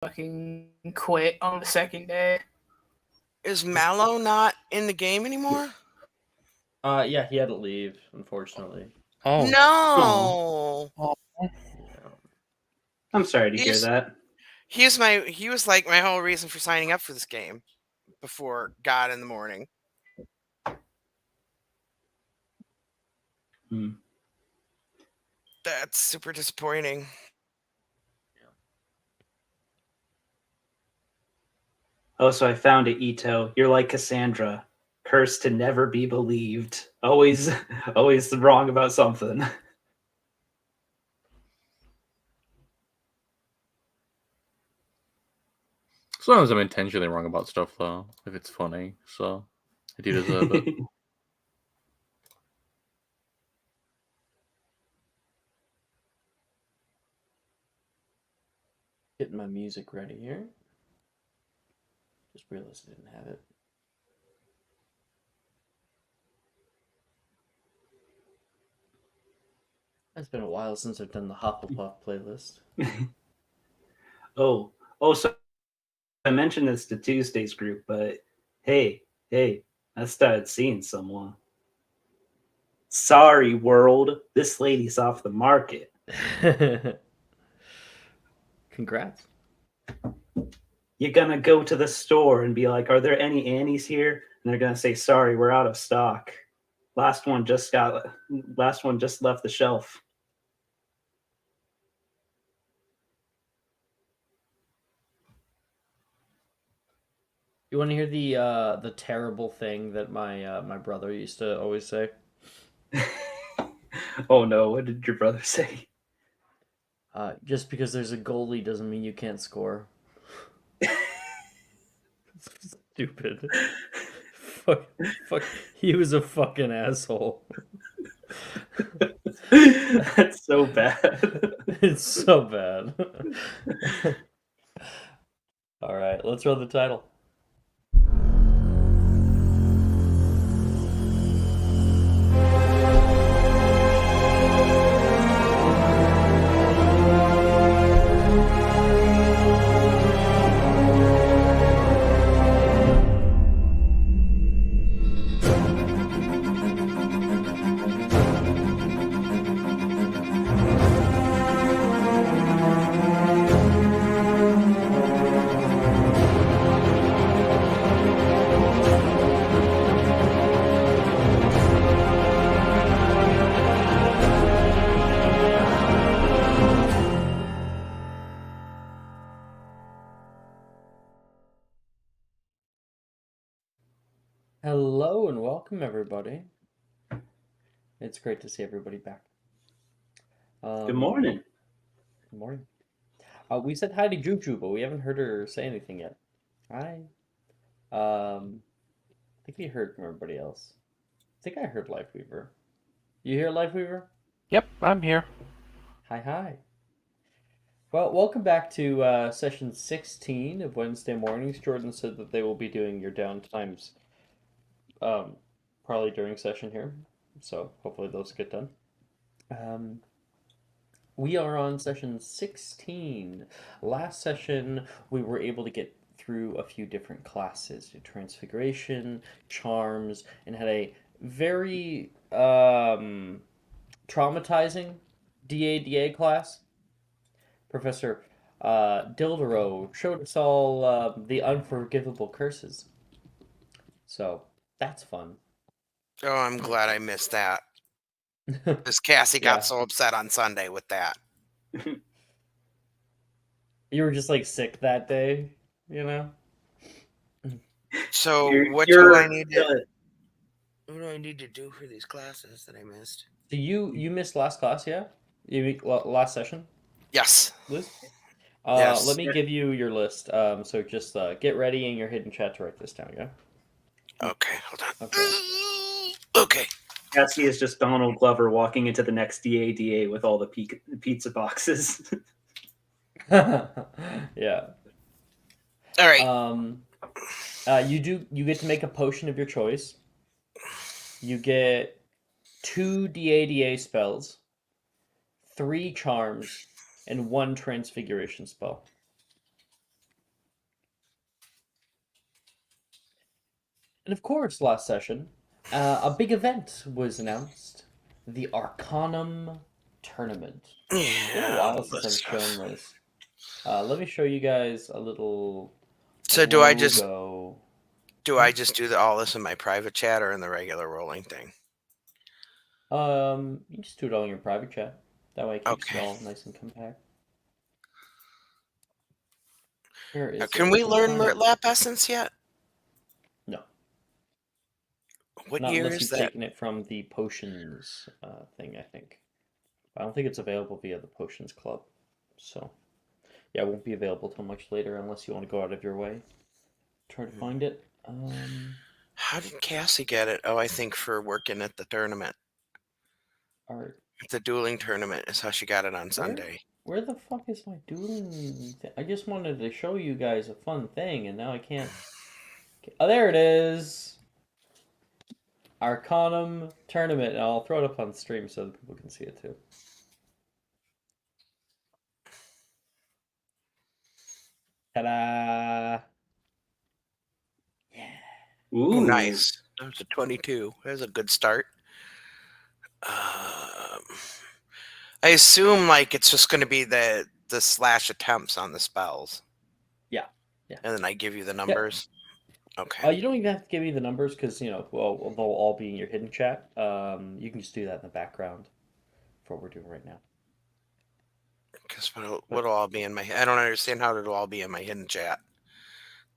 fucking quit on the second day. Is Mallow not in the game anymore? Yeah, he had to leave, unfortunately. Oh. No. Yeah. I'm sorry to hear He's- that. He was like my whole reason for signing up for this game before God in the morning. Hmm. That's super disappointing. Oh, so I found it, Ito. You're like Cassandra, cursed to never be believed. Always, always wrong about something. Sometimes I'm intentionally wrong about stuff, though, if it's funny, so I do deserve it. Getting my music ready here. Just realized I didn't have it. It's been a while since I've done the Hufflepuff playlist. So I mentioned this to Tuesday's group, but hey, I started seeing someone. Sorry, world, this lady's off the market. Congrats. You're gonna go to the store and be like, "Are there any Annies here?" And they're gonna say, "Sorry, we're out of stock. Last one just left the shelf." You want to hear the terrible thing that my brother used to always say? Oh no, what did your brother say? Just because there's a goalie doesn't mean you can't score. Stupid. Fuck. He was a fucking asshole. That's so bad. It's so bad. All right, let's run the title. Hello and welcome, everybody. It's great to see everybody back. Good morning. Good morning. We said hi to Juju, but we haven't heard her say anything yet. Hi. I think we heard from everybody else. I think I heard Lifeweaver. You hear Lifeweaver? Yep, I'm here. Hi. Well, welcome back to session 16 of Wednesday mornings. Jordan said that they will be doing your downtimes probably during session here. So hopefully those get done. We are on session 16. Last session, we were able to get through a few different classes, Transfiguration, Charms, and had a very traumatizing DADA class. Professor Dildero showed us all the unforgivable curses. So, that's fun. Oh, I'm glad I missed that. Because Cassie got Yeah. so upset on Sunday with that. You were just like sick that day, you know? So what You're- do I need to do for these classes that I missed? So you missed last class, yeah? Last session Yes. list? Yes. Let me give you your list. So just get ready in your hidden chat to write this down, yeah? Okay, hold on. Okay. Okay. Cassie is just Donald Glover walking into the next DADA with all the pizza boxes. Yeah. All right. You get to make a potion of your choice. You get 2 DADA spells, 3 charms, and 1 transfiguration spell. And of course, last session, a big event was announced: the Arcanum Tournament. It's been a while since I've shown this. Let me show you guys a little So do I just logo. do all this in my private chat or in the regular rolling thing? You can just do it all in your private chat. That way it keeps it Okay. all nice and compact. Where is Now, it? can we learn Arcanum. Lap Essence yet? No. What Not year unless is you've that? taken it from the potions thing, I think. I don't think it's available via the potions club. So, yeah, it won't be available till much later unless you want to go out of your way. Try to find it. How did Cassie get it? Oh, I think for working at the tournament. Art. The dueling tournament is how she got it on Sunday. Where the fuck is my dueling thing? I just wanted to show you guys a fun thing, and now I can't. Oh, there it is! Arcanum Tournament. And I'll throw it up on stream so that people can see it too. Ta-da! Yeah. Ooh, Oh, nice. That was a 22. That's a good start. I assume like it's just going to be the slash attempts on the spells. Yeah. Yeah. And then I give you the numbers. Okay. You don't even have to give me the numbers because, you know, well, they'll all be in your hidden chat. You can just do that in the background for what we're doing right now. Because what'll all be in my... I don't understand how it'll all be in my hidden chat.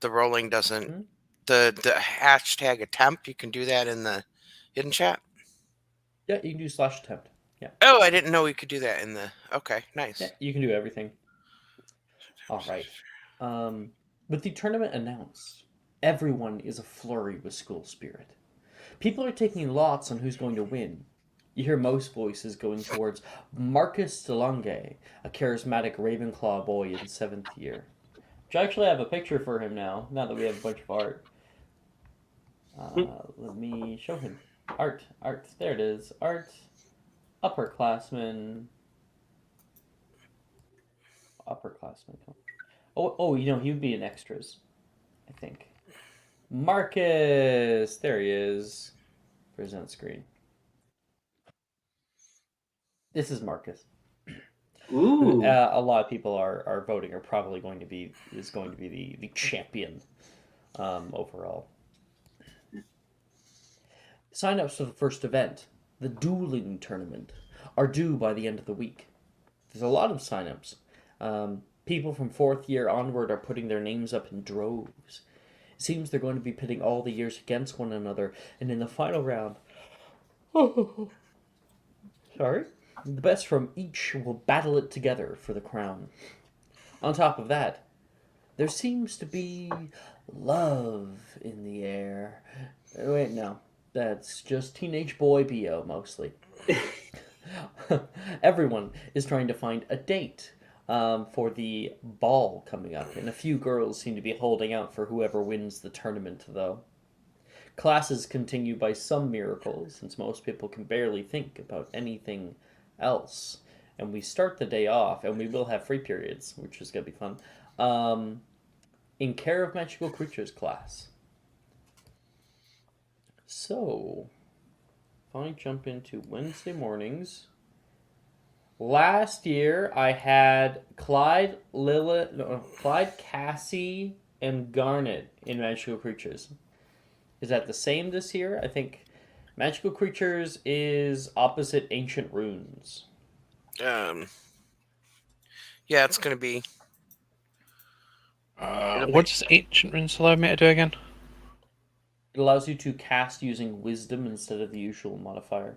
The rolling doesn't... Hmm? The hashtag attempt, you can do that in the hidden chat? Yeah, you can do slash attempt. Yeah. Oh, I didn't know we could do that in the... Okay, nice. Yeah, you can do everything. All right. With the tournament announced, everyone is aflurry with school spirit. People are taking lots on who's going to win. You hear most voices going towards Marcus DeLonge, a charismatic Ravenclaw boy in 7th year. Which I actually have a picture for him now that we have a bunch of art. Let me show him. Art. There it is. Art. Upperclassman. Oh, you know, he would be in extras, I think. Marcus! There he is. Present screen. This is Marcus. ooh. A lot of people are voting are probably going to be the champion overall. Sign-ups for the first event, the dueling tournament, are due by the end of the week. There's a lot of sign-ups. People from 4th year onward are putting their names up in droves. It seems they're going to be pitting all the years against one another, and in the final round, sorry, the best from each will battle it together for the crown. On top of that, there seems to be love in the air. Wait, no, that's just teenage boy BO mostly. Everyone is trying to find a date for the ball coming up, and a few girls seem to be holding out for whoever wins the tournament, though. Classes continue by some miracles, since most people can barely think about anything else. And we start the day off, and we will have free periods, which is going to be fun, in Care of Magical Creatures class. So, if I jump into Wednesday mornings... Last year, I had Clyde, Cassie, and Garnet in Magical Creatures. Is that the same this year? I think Magical Creatures is opposite Ancient Runes. Yeah, it's going to be... What does Ancient Runes allow me to do again? It allows you to cast using Wisdom instead of the usual modifier.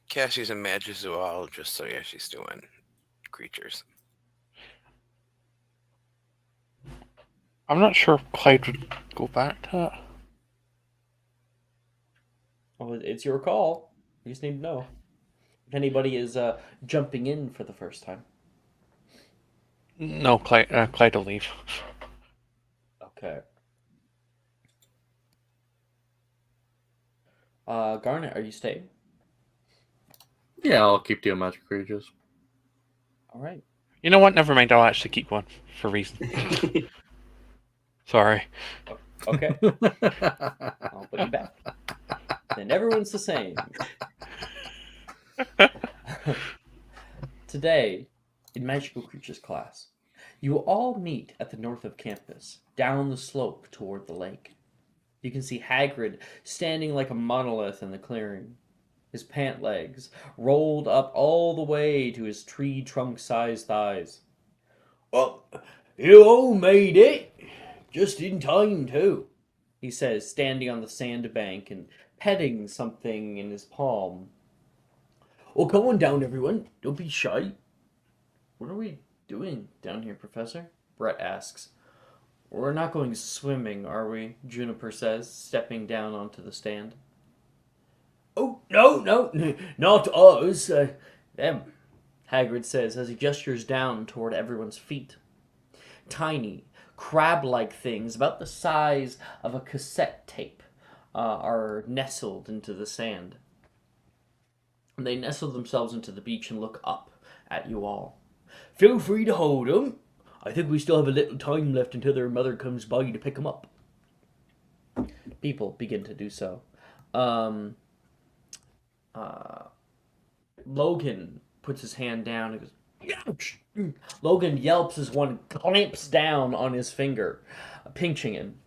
Cassie's a magizoologist, so yeah, she's doing creatures. I'm not sure if Clyde would go back to it. Oh, it's your call. You just need to know. If anybody is jumping in for the first time. No, Clyde will leave. Okay. Garnet, are you staying? Yeah, I'll keep doing magic creatures. All right. You know what? Never mind. I'll actually keep going for reason. Sorry. Okay, I'll put you back. Then everyone's the same. Today, in Magical Creatures class, you will all meet at the north of campus, down the slope toward the lake. You can see Hagrid standing like a monolith in the clearing, his pant legs rolled up all the way to his tree trunk-sized thighs. "Well, you all made it! Just in time, too," he says, standing on the sandbank and petting something in his palm. "Well, come on down, everyone. Don't be shy." "What are we doing down here, Professor?" Brett asks. "We're not going swimming, are we?" Juniper says, stepping down onto the stand. "Oh, no, not us. Them," Hagrid says as he gestures down toward everyone's feet. Tiny, crab-like things about the size of a cassette tape are nestled into the sand. They nestle themselves into the beach and look up at you all. "Feel free to hold them. I think we still have a little time left until their mother comes by to pick them up." People begin to do so. Logan puts his hand down and goes, "Ouch!" Logan yelps as one clamps down on his finger, pinching him.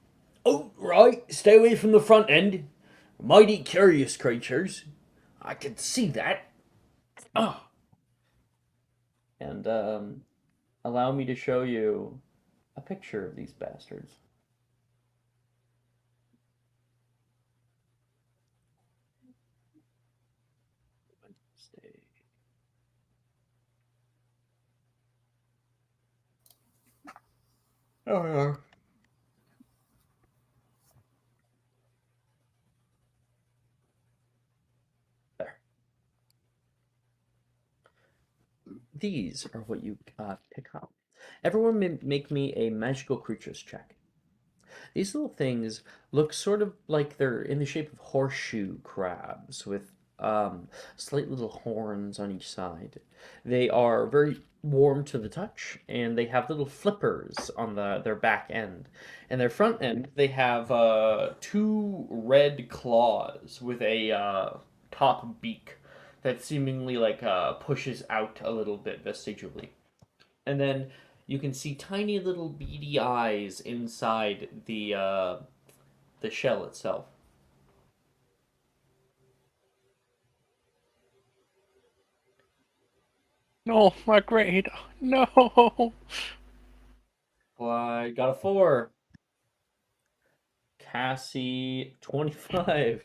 "Oh, right, stay away from the front end. Mighty curious creatures. I can see that. Oh." And allow me to show you a picture of these bastards. Stay. Oh, yeah. There. These are what you pick up. Everyone make me a magical creatures check. These little things look sort of like they're in the shape of horseshoe crabs with slight little horns on each side. They are very warm to the touch, and they have little flippers on their back end. And their front end, they have two red claws with a top beak that seemingly like pushes out a little bit vestigially. And then you can see tiny little beady eyes inside the shell itself. No, my grade. No. I got a 4. Cassie 25,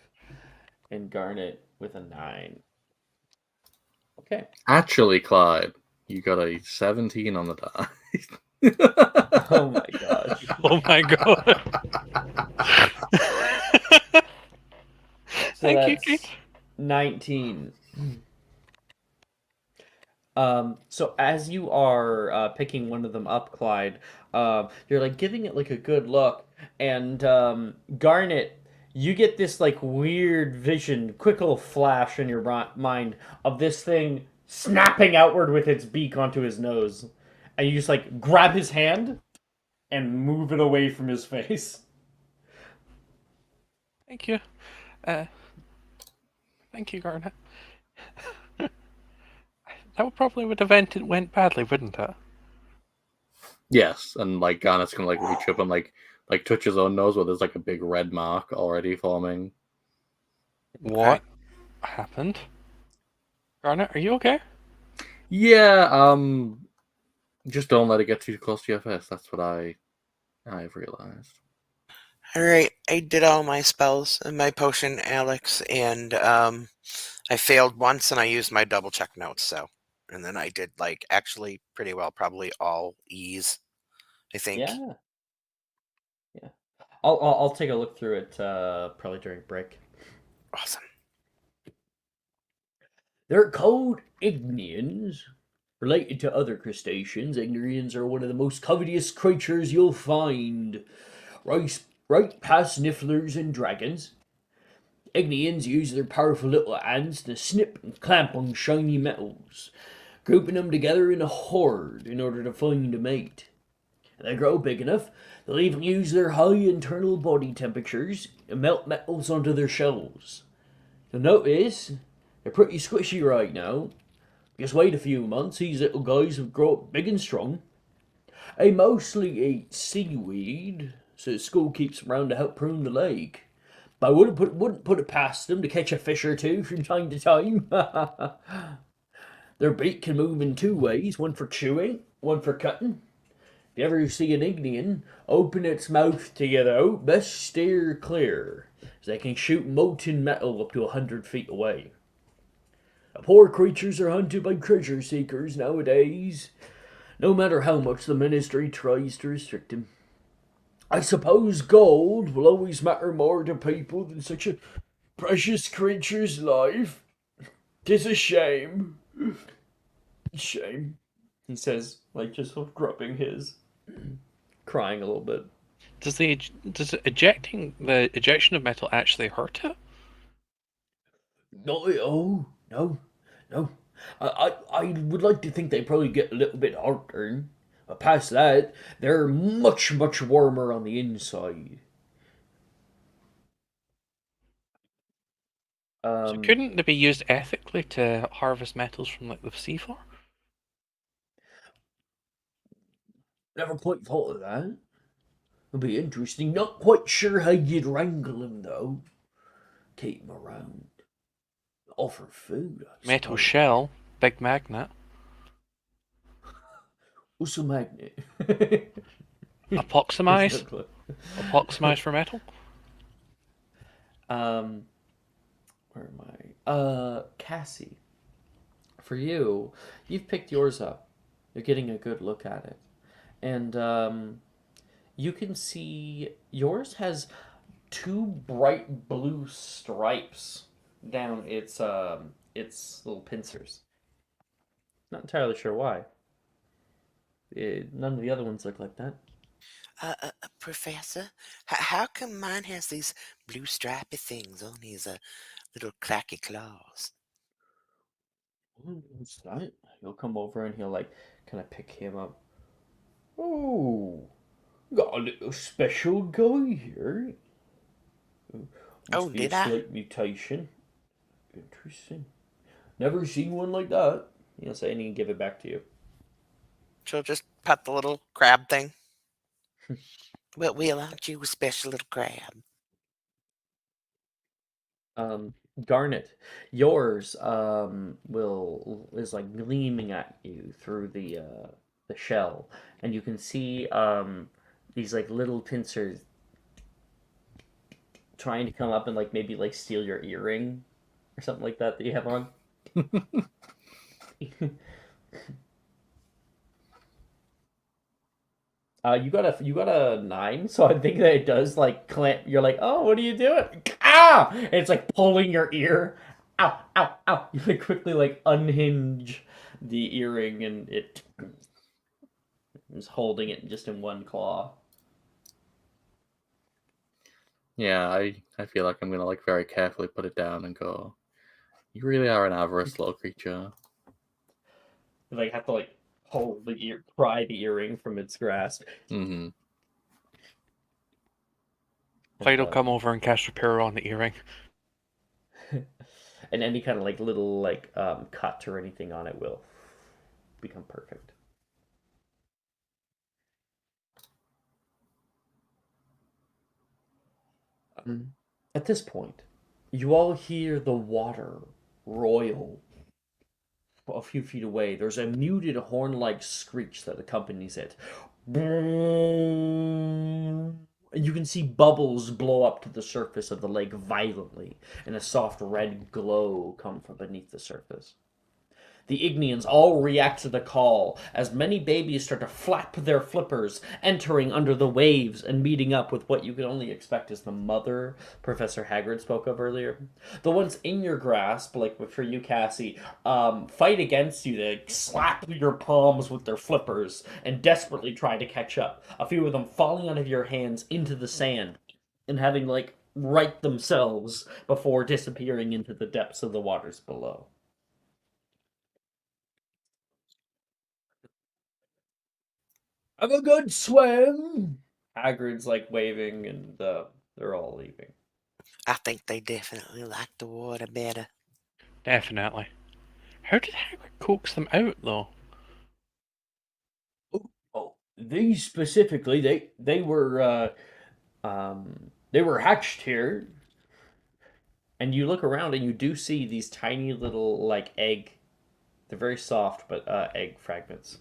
and Garnet with a 9. Okay. Actually, Clyde, you got a 17 on the die. Oh my gosh. Oh my god. So Thank you, that's Kate. 19. So as you are picking one of them up, Clyde, you're like giving it like a good look, and Garnet, you get this like weird vision, quick little flash in your mind of this thing snapping outward with its beak onto his nose, and you just like grab his hand and move it away from his face. Thank you. Thank you, Garnet. That would have went badly, wouldn't it? Yes, and like Garnet's gonna like reach up and like touch his own nose where there's like a big red mark already forming. What happened? Garnet, are you okay? Yeah, just don't let it get too close to your face. That's what I've realized. All right, I did all my spells and my potion, Alex, and I failed once, and I used my double check notes. So, and then I did like actually pretty well, probably all E's, I think. Yeah. Yeah. I'll take a look through it probably during break. Awesome. They're called Ignians. Related to other crustaceans, Ignians are one of the most covetous creatures you'll find. Right past Nifflers and dragons. Ignians use their powerful little hands to snip and clamp on shiny metals, grouping them together in a horde in order to find a mate. And they grow big enough, they'll even use their high internal body temperatures and melt metals onto their shells. You'll notice they're pretty squishy right now. Just wait a few months, these little guys will grow up big and strong. They mostly eat seaweed, so the school keeps them around to help prune the lake. But I wouldn't put it past them to catch a fish or two from time to time. Their beak can move in two ways, one for chewing, one for cutting. If you ever see an Ignian open its mouth to you, though, best steer clear, as they can shoot molten metal up to 100 feet away. The poor creatures are hunted by treasure seekers nowadays, no matter how much the ministry tries to restrict them. I suppose gold will always matter more to people than such a precious creature's life. 'Tis a shame. Shame, he says, like just sort of grubbing his, crying a little bit. Does the ejection of metal actually hurt it? No, no, no. I would like to think they probably get a little bit harder. But past that, they're much, much warmer on the inside. So couldn't they be used ethically to harvest metals from like the seafloor? Never quite thought of that. It'd be interesting. Not quite sure how you'd wrangle him, though. Keep him around. Offer food, I Metal suppose. shell, big magnet. What's a magnet? Epoximized? Epoximized for metal? Where am I? Cassie. For you, you've picked yours up. You're getting a good look at it. And, you can see yours has two bright blue stripes down its little pincers. Not entirely sure why. None of the other ones look like that. Professor, how come mine has these blue stripy things on his little clacky claws? What's that? He'll come over and he'll like kind of pick him up. Oh, got a little special guy here. Must be a did I? slight mutation. Interesting. Never seen one like that. He'll say and he can give it back to you. She'll just pet the little crab thing. Well, aren't you a special little crab? Garnet, yours is like gleaming at you through the shell, and you can see these like little pincers trying to come up and like maybe like steal your earring or something like that you have on. You got a 9, so I think that it does like clamp. You're like, oh, what are you doing? Ah! And it's like pulling your ear. Ow, ow, ow! You like quickly like unhinge the earring, and it is holding it just in one claw. Yeah, I feel like I'm gonna like very carefully put it down and go, you really are an avarice little creature. You like have to like hold the pry the earring from its grasp. Mm-hmm. Clyde'll come over and cast repair on the earring. And any kind of like little like cut or anything on it will become perfect. At this point, you all hear the water roil a few feet away. There's a muted horn-like screech that accompanies it. And you can see bubbles blow up to the surface of the lake violently, and a soft red glow come from beneath the surface. The Ignians all react to the call as many babies start to flap their flippers, entering under the waves and meeting up with what you can only expect is the mother Professor Hagrid spoke of earlier. The ones in your grasp, like for you, Cassie, fight against you. They slap your palms with their flippers and desperately try to catch up. A few of them falling out of your hands into the sand and having like right themselves before disappearing into the depths of the waters below. Have a good swim. Hagrid's like waving, and they're all leaving. I think they definitely like the water better. Definitely. How did Hagrid coax them out, though? Oh, these specifically, they were hatched here. And you look around, and you do see these tiny little like egg. They're very soft, but egg fragments.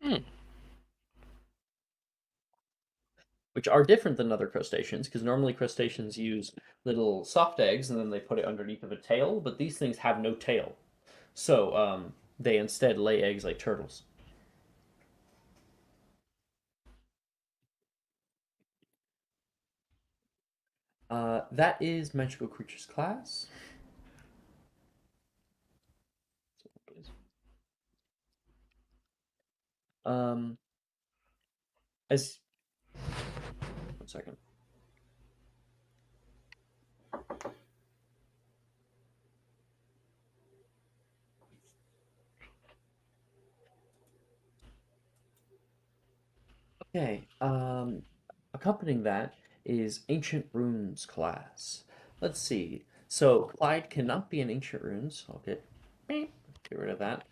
Hmm. Which are different than other crustaceans, because normally crustaceans use little soft eggs and then they put it underneath of a tail, but these things have no tail. So they instead lay eggs like turtles. That is Magical Creatures class. As 1 second. Okay, accompanying that is Ancient Runes class. Let's see. So Clyde cannot be in Ancient Runes. Okay, get rid of that.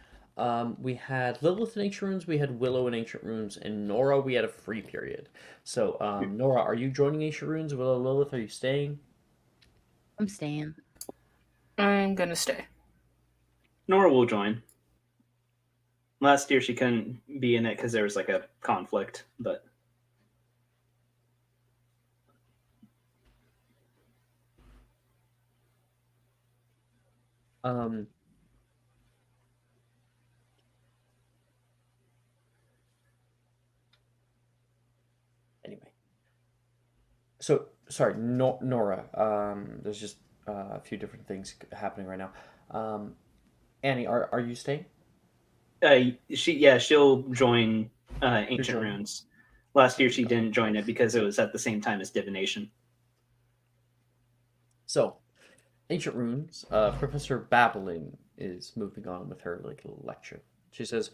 We had Lilith in Ancient Runes, we had Willow in Ancient Runes, and Nora we had a free period. So Nora, are you joining Ancient Runes? Willow, Lilith, are you staying? I'm staying. I'm gonna stay. Nora will join. Last year she couldn't be in it because there was like a conflict, but Um, anyway. So sorry, Nora. There's just a few different things happening right now. Annie, are you staying? she'll join Ancient joining. Runes. Last year she didn't join it because it was at the same time as Divination. So, Ancient Runes, Professor Babbling is moving on with her little lecture. She says,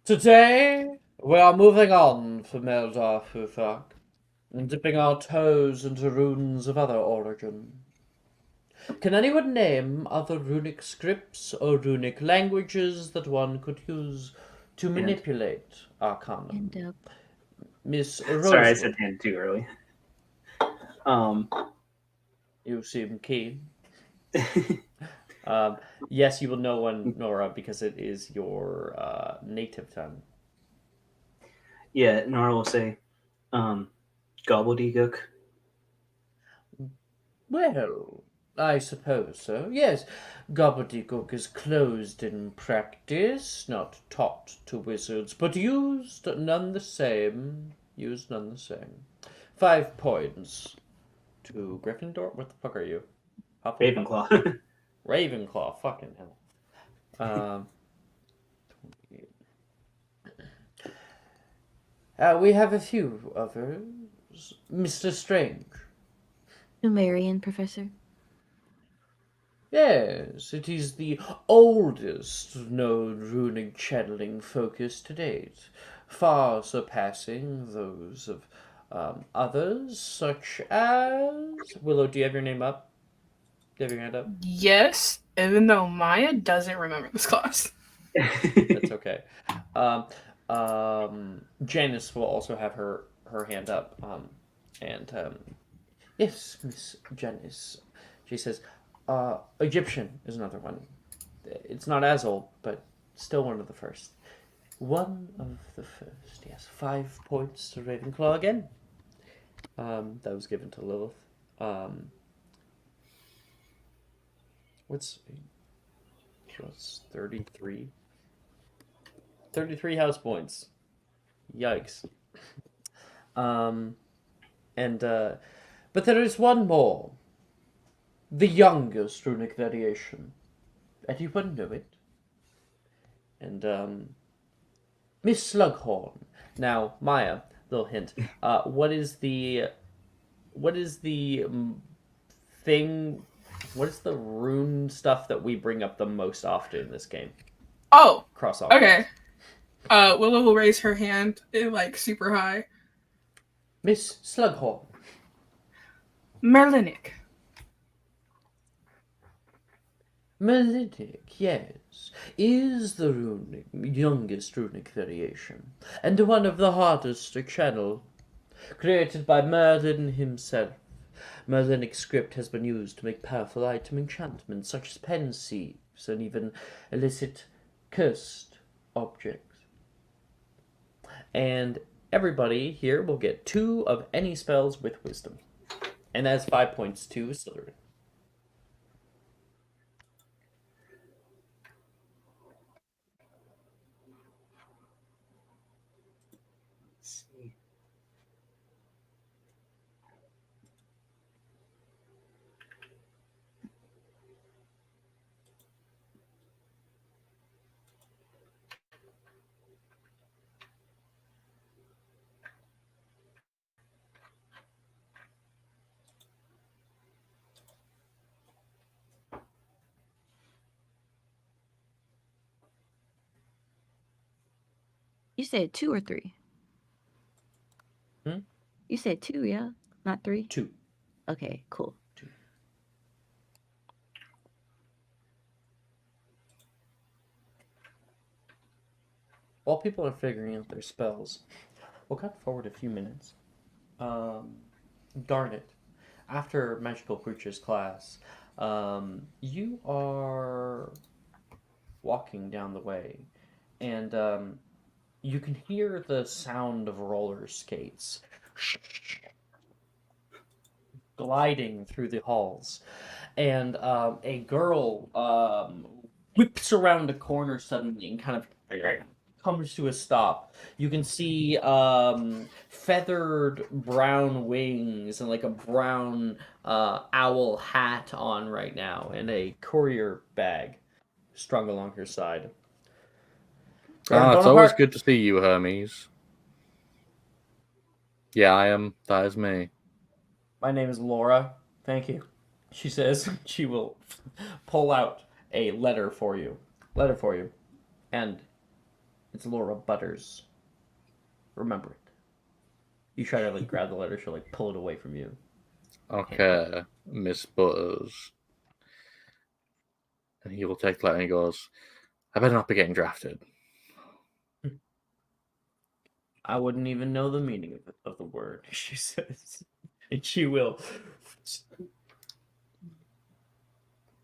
"Today, we are moving on from Eldar Futhak, and dipping our toes into runes of other origin. Can anyone name other runic scripts or runic languages that one could use to manipulate Arcanum? And Miss Sorry, I Rosewood, said hand too early. you seem keen. Yes, you will know one, Nora, because it is your native tongue. Yeah, Nora will say, gobbledygook. Well, I suppose so. Yes, gobbledygook is closed in practice, not taught to wizards, but used none the same. 5 points to Gryffindor. What the fuck are you? Hufflepuff? Ravenclaw. Ravenclaw. Fucking hell. We have a few others. Mr. Strange. Sumerian, Professor. Yes, it is the oldest known runic channeling focus to date, far surpassing those of others, such as... Willow, do you have your name up? Do you have your hand up? Yes, even though Maya doesn't remember this class. That's okay. Janice will also have her hand up. Yes, Miss Janice. She says, Egyptian is another one. It's not as old, but still one of the first. One of the first, yes. 5 points to Ravenclaw again. That was given to Lilith. What's 33? 33 house points. Yikes. But there is one more. The youngest runic variation. Anyone know it? And, Miss Slughorn. Now, Maya, little hint. What is the thing? What is the rune stuff that we bring up the most often in this game? Oh, Cross off. okay. Willow will raise her hand, like, super high. Miss Slughorn. Merlinic. Melodic, yes, is the youngest runic variation, and one of the hardest to channel. Created by Merlin himself, Merlinic script has been used to make powerful item enchantments such as pen sieves and even illicit cursed objects. And everybody here will get 2 of any spells with wisdom. And that's 5 points to Slytherin. Let's see. You said 2 or 3? Hmm? You said 2, yeah? Not 3? 2. Okay, cool. While people are figuring out their spells, we'll cut forward a few minutes. Darn it. After Magical Creatures class, you are walking down the way, and you can hear the sound of roller skates gliding through the halls, and a girl whips around a corner suddenly and kind of comes to a stop. You can see feathered brown wings and like a brown owl hat on right now, and a courier bag strung along her side. Baron It's always Bonaparte? good to see you, Hermes. Yeah, I am. That is me. My name is Laura. Thank you. She says she will pull out a letter for you. And it's Laura Butters. Remember it. You try to like grab the letter, she'll like pull it away from you. Okay, Miss Butters. And he will take the letter and he goes, I better not be getting drafted. I wouldn't even know the meaning of the word, she says. And she will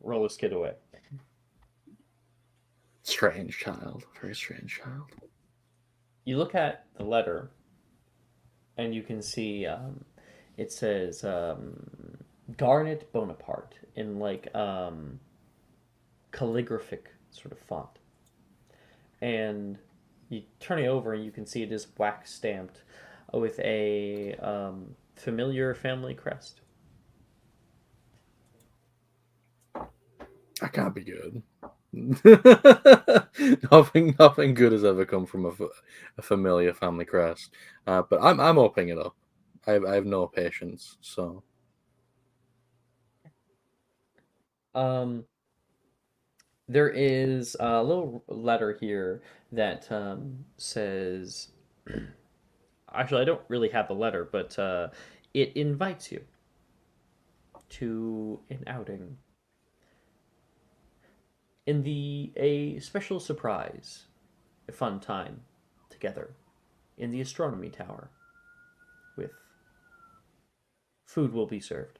roll his kid away. Strange child. Very strange child. You look at the letter, and you can see it says Garnet Bonaparte in like calligraphic sort of font. And you turn it over, and you can see it is wax stamped with a familiar family crest. That can't be good. nothing good has ever come from a familiar family crest. But I'm opening it up. I have no patience. So there is a little letter here that says. Actually, I don't really have the letter, but it invites you to an outing in a special surprise, a fun time together in the astronomy tower. With food will be served.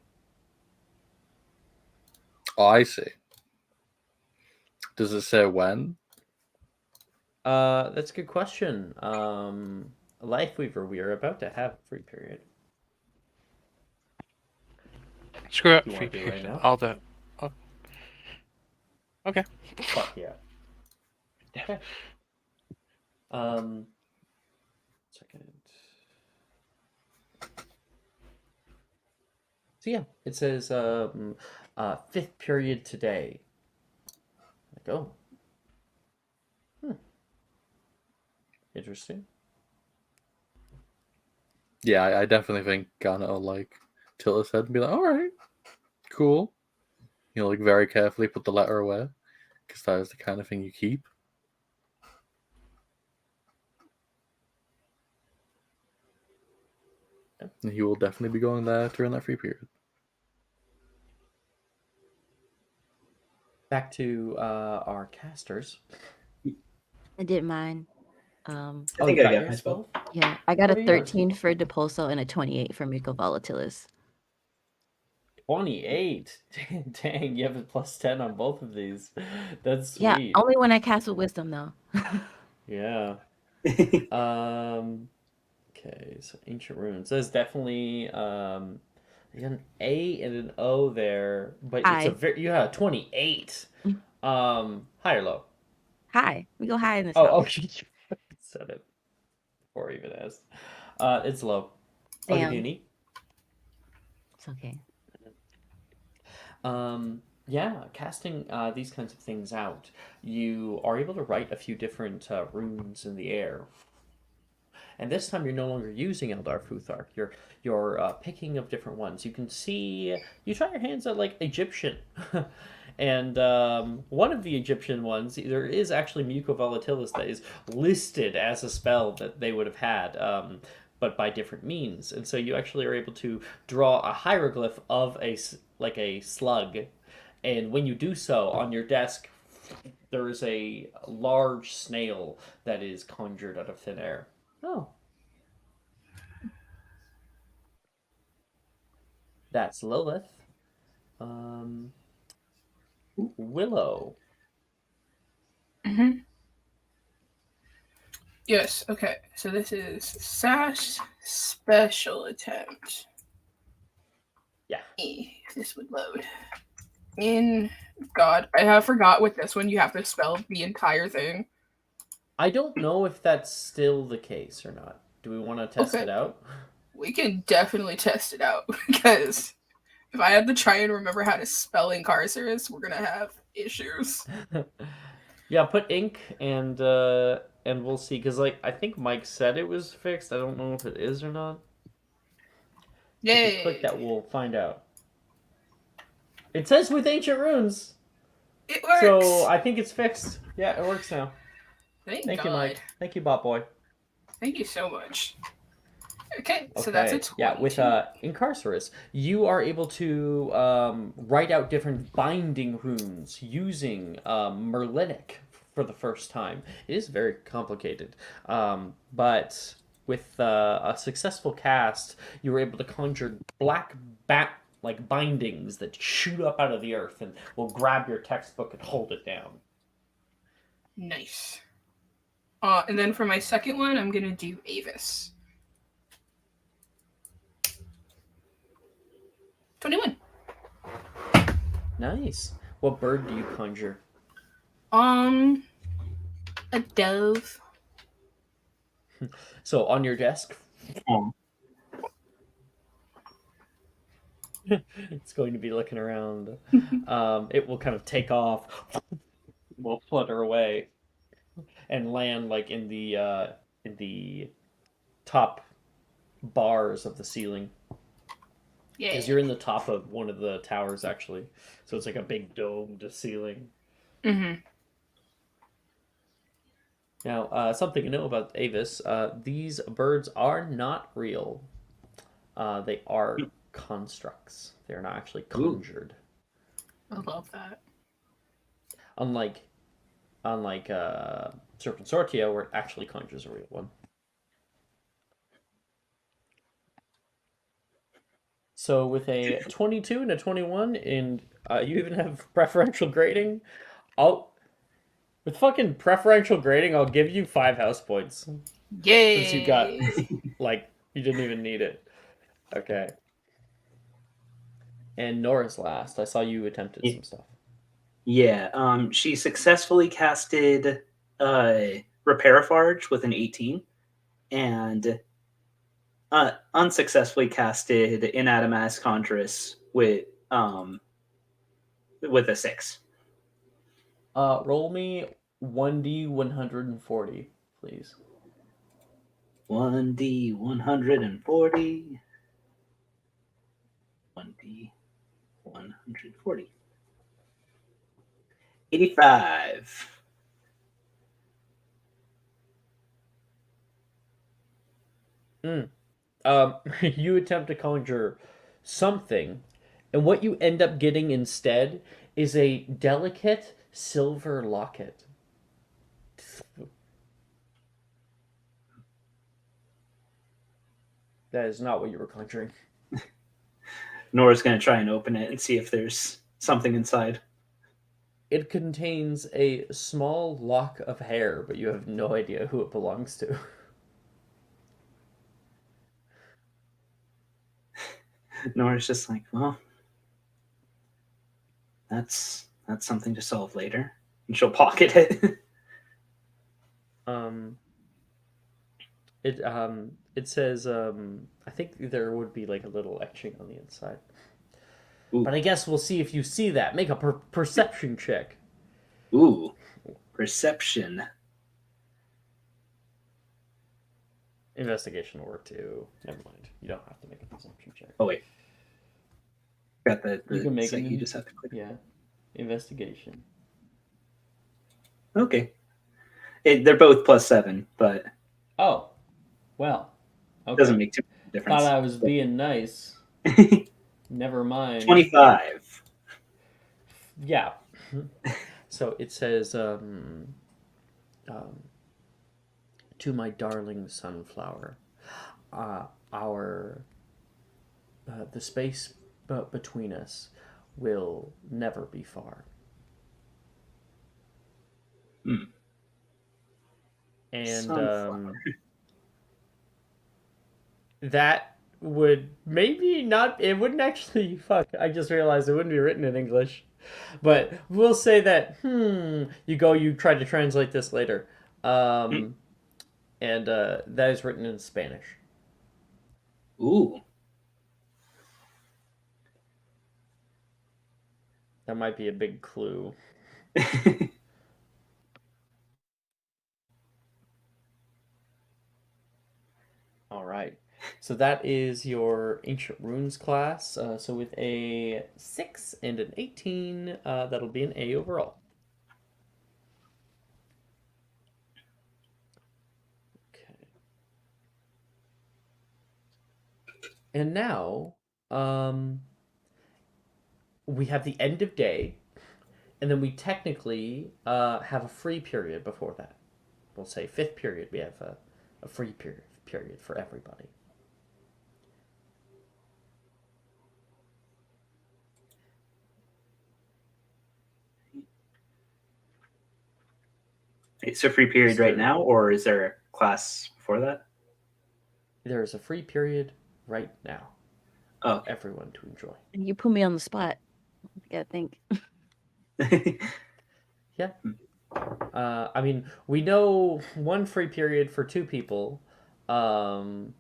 oh, I see. Does it say when? That's a good question. Lifeweaver, we are about to have a free period. Screw it. You want to do it right now? I'll do it. Oh. Okay. Fuck yeah. Okay. Second. So yeah, it says 5th period today. Like, oh. Interesting. Yeah, I definitely think Garnet will like tilt his head and be like, all right, cool. Like very carefully put the letter away because that is the kind of thing you keep. He will definitely be going there during that free period. Back to our casters. I did mine. I Oh, think you I got got your my spell. Yeah, I got What a are yours? 13 for Depulso and a 28 for Muco Volatilis. 28. Dang, you have a plus 10 on both of these. That's Yeah, sweet. only when I cast with Wisdom though. Yeah. Okay, so Ancient Runes. There's definitely you got an A and an O there, but it's a High. very you have 28. High or low? High. We go high in this Oh, house. you said it before I even asked. It's low. I'll give you Damn. an E. It's okay. Yeah, casting these kinds of things out, you are able to write a few different runes in the air. And this time you're no longer using Eldar Futhark. You're picking of different ones. You can see you try your hands at like Egyptian, and one of the Egyptian ones there is actually Muco Volatilis that is listed as a spell that they would have had, but by different means. And so you actually are able to draw a hieroglyph of like a slug, and when you do so on your desk, there is a large snail that is conjured out of thin air. Oh. That's Lilith. Willow. Yes, okay. So this is Sash Special Attempt. Yeah. If this would load. In God, I have forgot with this one you have to spell the entire thing. I don't know if that's still the case or not. Do we want to test Okay. it out? We can definitely test it out because if I have to try and remember how to spell Incarcerus, we're gonna have issues. Yeah, put ink and we'll see. Cause like I think Mike said it was fixed. I don't know if it is or not. If we click Yay! that, we'll find out. It says with ancient runes. It works. So I think it's fixed. Yeah, it works now. Thank Thank God. you, Mike. Thank you, Bot Boy. Thank you so much. Okay, so Okay. that's a 22. Yeah, with Incarcerus, you are able to write out different binding runes using Merlinic for the first time. It is very complicated, but with a successful cast, you were able to conjure black bat like bindings that shoot up out of the earth and will grab your textbook and hold it down. Nice. And then for my second one, I'm gonna do Avis. 21. Nice. What bird do you conjure? A dove. So on your desk, it's going to be looking around. It will kind of take off, will flutter away, and land like in the top bars of the ceiling. Yeah. Because you're in the top of one of the towers, actually. So it's like a big domed ceiling. Mm-hmm. Now, something to know about Avis: these birds are not real. They are constructs. They are not actually conjured. I love that. Unlike Serpent Sortia, where it actually conjures a real one. So with a 22 and a 21, and you even have preferential grading, with fucking preferential grading, I'll give you 5 house points. Yay! Since you got, like, you didn't even need it. Okay. And Nora's last. I saw you attempted some stuff. Yeah, she successfully casted Repair Farge with an 18, and unsuccessfully casted Inadamas Conjurus with a 6. Roll me 1d 140, please. 1d 140. 1d 140. 85. You attempt to conjure something, and what you end up getting instead is a delicate silver locket. That is not what you were conjuring. Nora's going to try and open it and see if there's something inside. It contains a small lock of hair, but you have no idea who it belongs to. Nora's just like, well, that's something to solve later. And she'll pocket it. It says I think there would be like a little etching on the inside. Ooh. But I guess we'll see if you see that. Make a perception check. Ooh, perception. Investigation will work too. Never mind. You don't have to make a perception check. Oh wait, got the You can make thing. it. You just have to click. Yeah, investigation. Okay, they're both +7, but Oh, well. Okay. doesn't make too much difference. Thought I was being nice. Never mind. 25. Yeah. So it says, to my darling sunflower, the space between us will never be far. Hmm. And Sunflower. that would maybe not. It wouldn't actually. Fuck! I just realized it wouldn't be written in English. But we'll say that. You try to translate this later. And that is written in Spanish. Ooh. That might be a big clue. All right. So that is your Ancient Runes class. So with a 6 and an 18, that'll be an A overall. Okay. And now, we have the end of day, and then we technically have a free period before that. We'll say 5th period, we have a free period for everybody. It's a free period right now, or is there a class before that? There is a free period right now. Oh, for everyone to enjoy. You put me on the spot. I gotta think. Yeah. I mean, we know one free period for 2 people. But,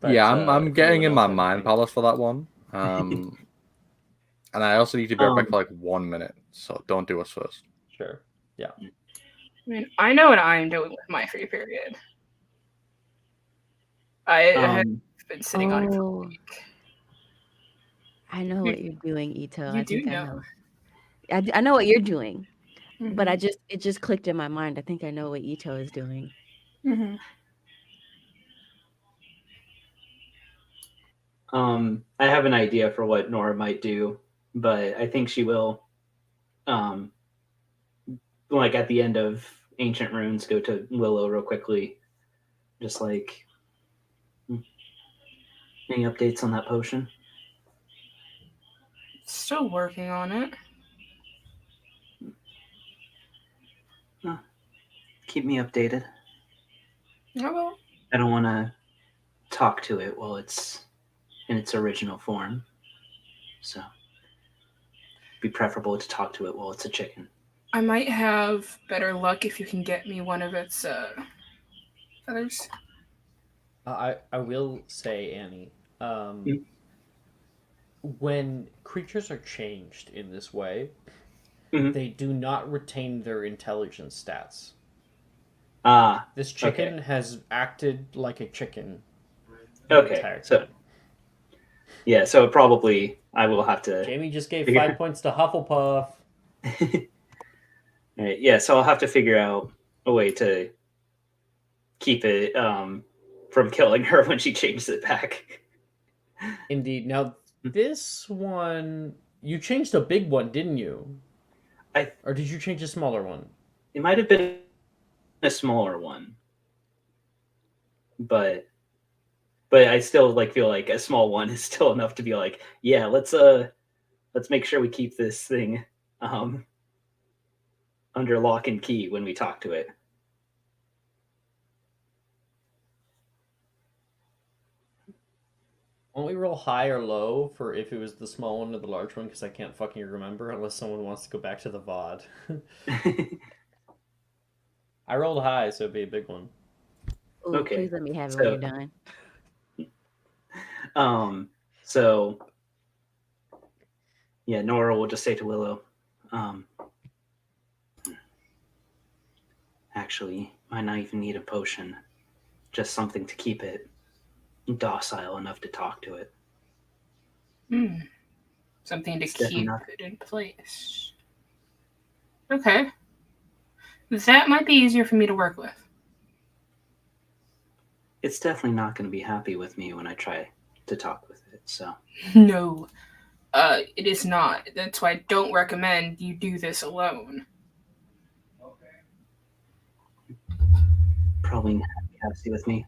yeah, I'm if getting in anyone my else had mind anything- palace for that one. And I also need to be right back for like 1 minute, so don't do us first. Sure. Yeah. I mean, I know what I'm doing with my free period. I have been sitting on it for a Oh, week. I know what you're doing, Ito. You I do think know. I know what you're doing, but Mhm. it just clicked in my mind. I think I know what Ito is doing. Mhm. I have an idea for what Nora might do, but I think she will, like at the end of Ancient Runes, go to Willow real quickly. Just like, any updates on that potion? Still working on it. Keep me updated. I will. I don't want to talk to it while it's in its original form. So, be preferable to talk to it while it's a chicken. I might have better luck if you can get me one of its feathers. I will say, Annie, when creatures are changed in this way, they do not retain their intelligence stats. This chicken has acted like a chicken. Okay, so yeah, so probably I will have to. Jamie just gave 5 points to Hufflepuff. All right, yeah, so I'll have to figure out a way to keep it from killing her when she changes it back. Indeed. Now, this one, you changed a big one, didn't you? Or did you change a smaller one? It might have been a smaller one, but I still like feel like a small one is still enough to be like, yeah, let's make sure we keep this thing under lock and key when we talk to it. Won't we roll high or low for if it was the small one or the large one? Because I can't fucking remember unless someone wants to go back to the VOD. I rolled high, so it'd be a big one. Ooh, Okay, please let me have it when you're done. So yeah, Nora will just say to Willow, actually, might not even need a potion, just something to keep it docile enough to talk to it. Something to It's definitely keep not- it in place. Okay. That might be easier for me to work with. It's definitely not going to be happy with me when I try to talk with it, so. No, it is not. That's why I don't recommend you do this alone. Probably not happy with me.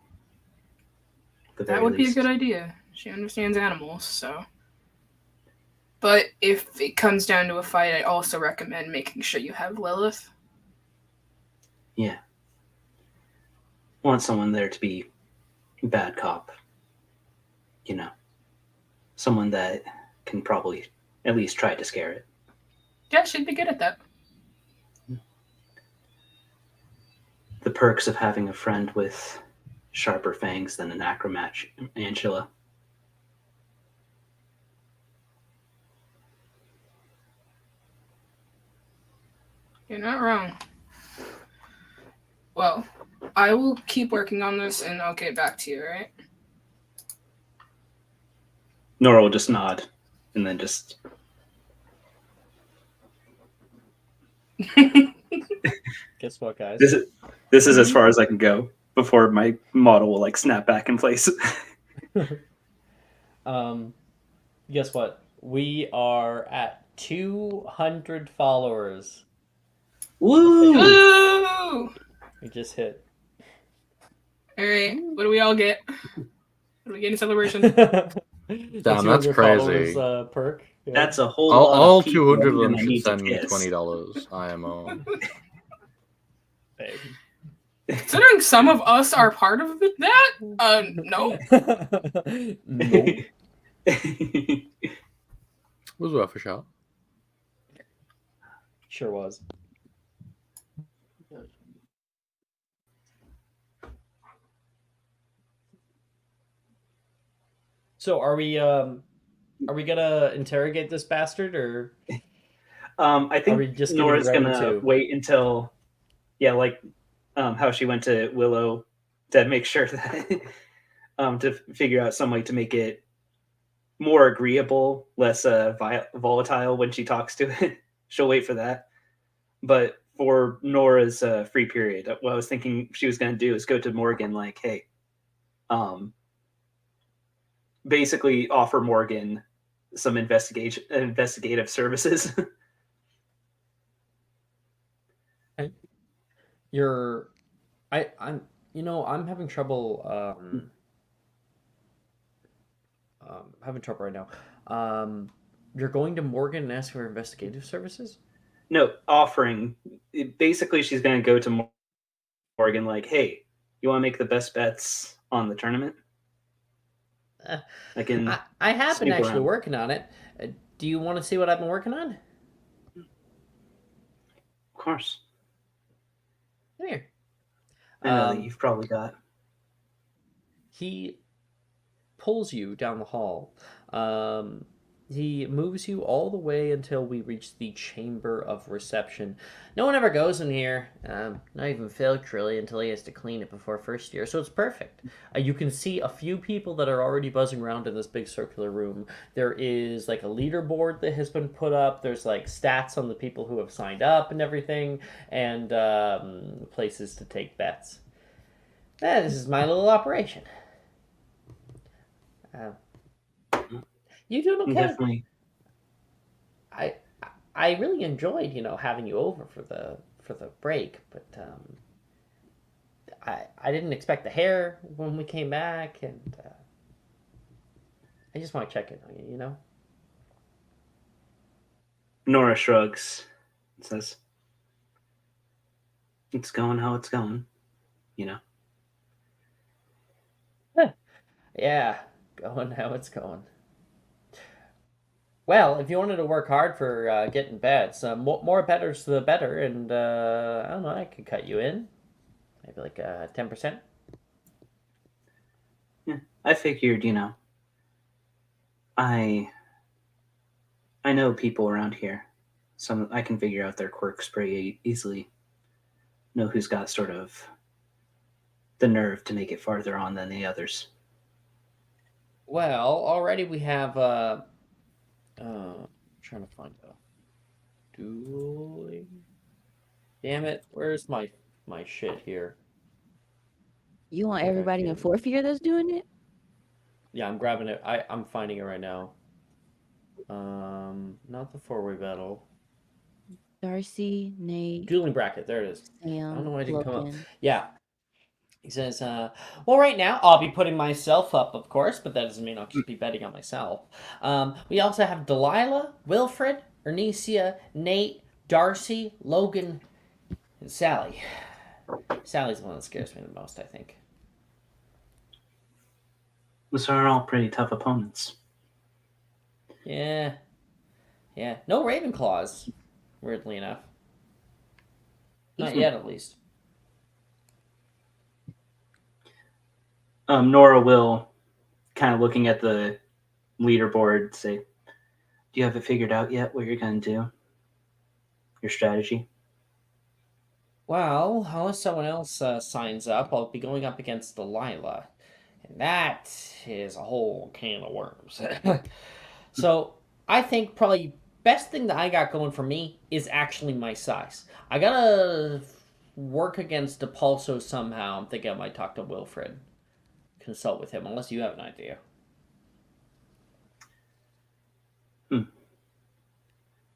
At the That very would be a least. good idea. She understands animals, so. But if it comes down to a fight, I also recommend making sure you have Lilith. Yeah. Want someone there to be bad cop. You know. Someone that can probably at least try to scare it. Yeah, she'd be good at that. The perks of having a friend with sharper fangs than an acromantula. You're not wrong. Well, I will keep working on this and I'll get back to you, alright? Nora will just nod and then just. Guess what, guys? This is as far as I can go before my model will like snap back in place. Guess what? We are at 200 followers. Woo! Ooh! We just hit. Alright, what do we all get? What do we get in celebration? The Damn, that's 200 followers, crazy. perk. Yeah. That's a whole All, lot all of people 200 of I'm them gonna should need to send me kiss. $20 IMO. Considering some of us are part of that, no. No. Was worth a shot. Sure was. So are we gonna interrogate this bastard, or I are we think just Nora's getting gonna ready to? wait until, yeah, like how she went to Willow to make sure that to figure out some way to make it more agreeable, less volatile when she talks to it. She'll wait for that. But for Nora's free period, what I was thinking she was going to do is go to Morgan, like, hey, basically offer Morgan some investigative services. I'm having trouble having trouble right now. You're going to Morgan and ask for investigative services? No, offering. Basically, she's going to go to Morgan, like, hey, you want to make the best bets on the tournament? I can. I have been snoop actually around. working on it. Do you want to see what I've been working on? Of course. Come here. I know that you've probably got. He pulls you down the hall. He moves you all the way until we reach the chamber of reception. No one ever goes in here. Not even Felix really until he has to clean it before first year, so it's perfect. You can see a few people that are already buzzing around in this big circular room. There is like a leaderboard that has been put up. There's like stats on the people who have signed up and everything, and places to take bets. This is my little operation. You doing okay? Definitely. I really enjoyed, having you over for the break, but I didn't expect the hair when we came back, and I just want to check in on you. Nora shrugs and says, "It's going how it's going, you know." Yeah, going how it's going. Well, if you wanted to work hard for getting bets, more betters the better, and I don't know, I could cut you in, maybe like 10%. Yeah, I figured, I know people around here. Some I can figure out their quirks pretty easily. Know who's got sort of the nerve to make it farther on than the others. Well, already we have trying to find a dueling. Damn it! Where's my shit here? You want Think I everybody in can- 4th year that's doing it? Yeah, I'm grabbing it. I'm finding it right now. Not the four-way battle. Darcy, Nate, Dueling bracket. There it is. I don't know Sam, why it didn't come up. Logan. Yeah. He says, well, right now I'll be putting myself up, of course, but that doesn't mean I'll just be betting on myself. We also have Delilah, Wilfred, Ernesia, Nate, Darcy, Logan, and Sally. Sally's the one that scares me the most, I think. Those are all pretty tough opponents. Yeah. Yeah. No Ravenclaws, weirdly enough. Not yet, at least. Nora will, kind of looking at the leaderboard, say, "Do you have it figured out yet? What you're going to do? Your strategy?" Well, unless someone else signs up, I'll be going up against Delilah. And that is a whole can of worms. So, I think probably best thing that I got going for me is actually my size. I gotta work against Depulso somehow. I'm thinking I might talk to Wilfred. Consult with him, unless you have an idea.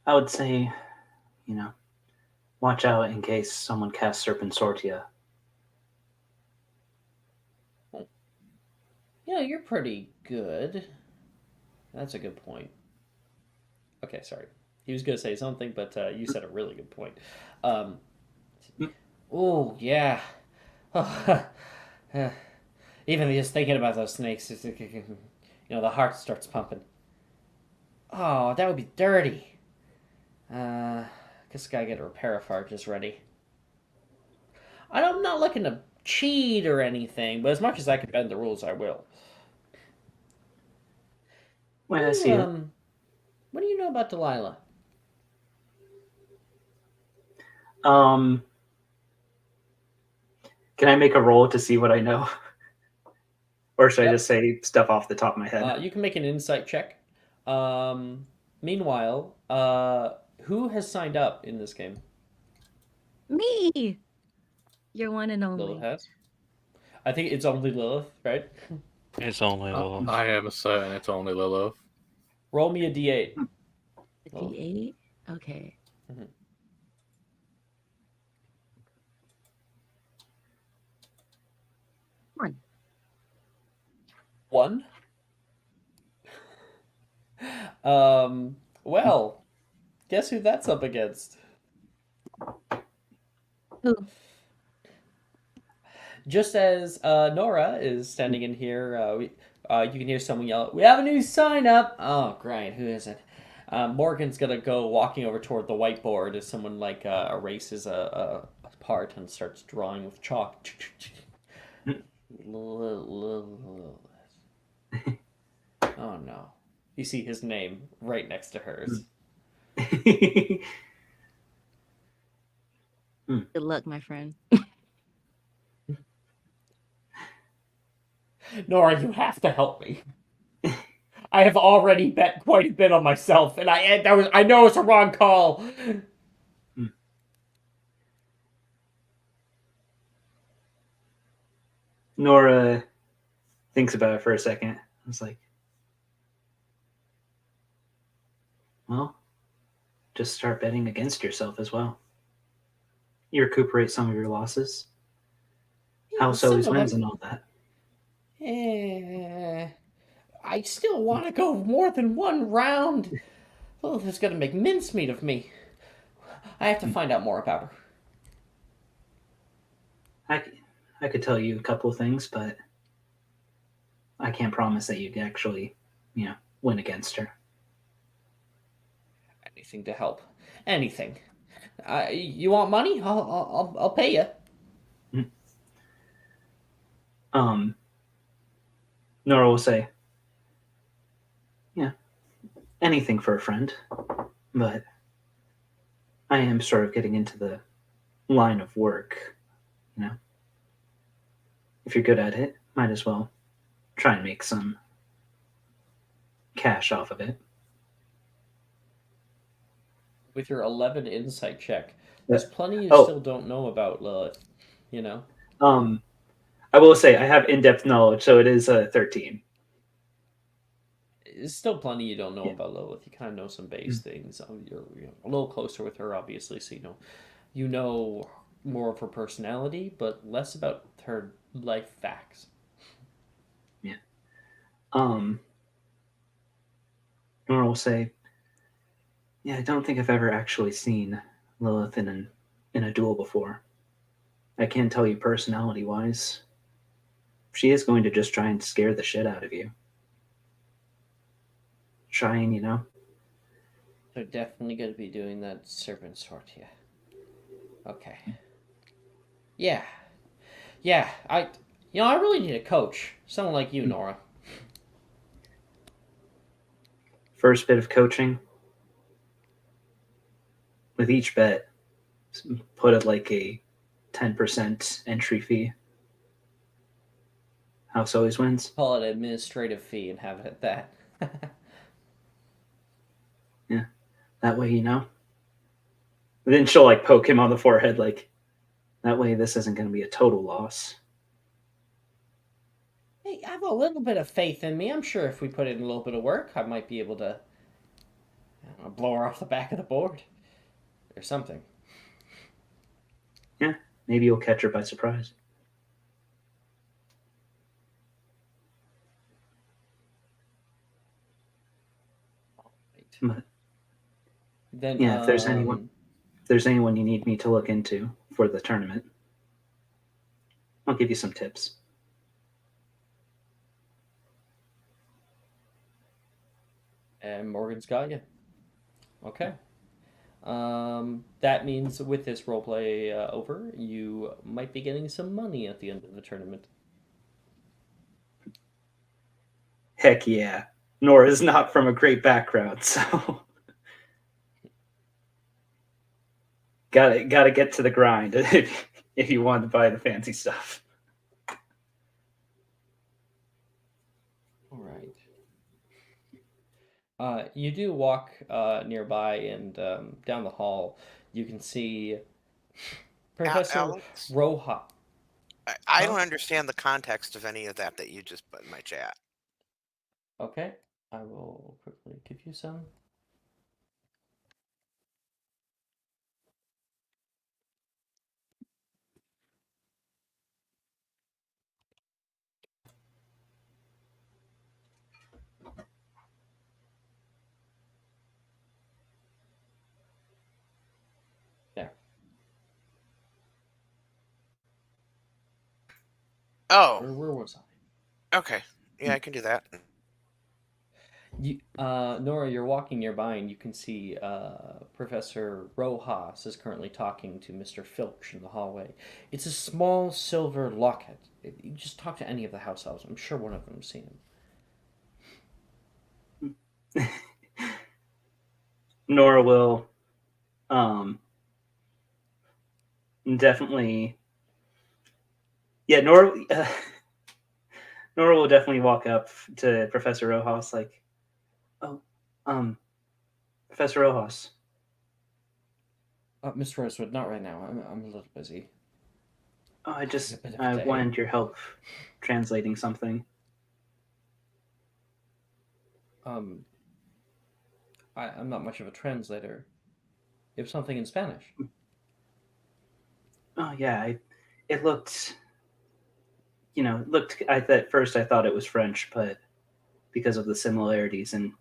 I would say, watch out in case someone casts Serpensortia. Yeah, you're pretty good. That's a good point. Okay, sorry. He was going to say something, but you said a really good point. Oh, yeah. Even just thinking about those snakes, the heart starts pumping. Oh, that would be dirty. Guess I gotta get a repair just ready. I'm not looking to cheat or anything, but as much as I can bend the rules, I will. Well, I see it. What do you know about Delilah? Can I make a roll to see what I know? Or should I just say stuff off the top of my head? You can make an insight check. Meanwhile, who has signed up in this game? Me! Your one and only. Lilith has. I think it's only Lilith, right? It's only Lilith. I am certain it's only Lilith. Roll me a d8. A D8? Okay. Mhm. One. Well, guess who that's up against? Who? Just as Nora is standing in here, you can hear someone yell, "We have a new sign up!" Oh, great. Who is it? Morgan's gonna go walking over toward the whiteboard as someone erases a part and starts drawing with chalk. Oh no! You see his name right next to hers. Good luck, my friend. Nora, you have to help me. I have already bet quite a bit on myself, and I know it's a wrong call. Nora thinks about it for a second. It's like, well, just start betting against yourself as well. You recuperate some of your losses. House always wins and all that. I still want to go more than one round. Lilith is going to make mincemeat of me. I have to find out more about her. I could tell you a couple of things, but I can't promise that you'd actually, win against her. Anything to help. Anything. You want money? I'll pay you. Nora will say, yeah, anything for a friend, but I am sort of getting into the line of work, If you're good at it, might as well try and make some cash off of it. With your 11 insight check, there's plenty you still don't know about Lilith, I will say I have in-depth knowledge, so it is 13. There's still plenty you don't know about Lilith. You kind of know some base things. You're a little closer with her, obviously, so you know more of her personality, but less about her life facts. Yeah. Nora will say, yeah, I don't think I've ever actually seen Lilith in a duel before. I can't tell you personality-wise. She is going to just try and scare the shit out of you. Trying, They're definitely going to be doing that serpent sword, yeah. Okay. Yeah. Yeah, I really need a coach. Someone like you, Nora. First bit of coaching. With each bet, put it like a 10% entry fee. House always wins. Call it an administrative fee and have it at that. Yeah. That way, Then she'll like poke him on the forehead, like, that way this isn't going to be a total loss. Hey, I have a little bit of faith in me. I'm sure if we put in a little bit of work, I might be able to blow her off the back of the board. Or something. Yeah, maybe you'll catch her by surprise. But then, yeah, if there's anyone you need me to look into for the tournament, I'll give you some tips. And Morgan's got you. Okay. That means with this roleplay over, you might be getting some money at the end of the tournament. Heck yeah. Nora's not from a great background, so gotta get to the grind if you want to buy the fancy stuff. All right. You do walk nearby, and down the hall, you can see Professor Alex, Roja. I don't understand the context of any of that you just put in my chat. Okay, I will quickly give you some. There. Oh, Where was I? okay. Yeah, I can do that. Nora, you're walking nearby, and you can see Professor Rojas is currently talking to Mr. Filch in the hallway. It's a small silver locket. You just talk to any of the house elves. I'm sure one of them's seen him. Nora will definitely Nora Nora will definitely walk up to Professor Rojas like, oh, Professor Rojas. Miss Rosewood, not right now. I'm a little busy. Oh, A bit of a I day. wanted your help translating something. I'm not much of a translator. It was something in Spanish. Oh yeah, it looked, it looked. At first I thought it was French, but because of the similarities and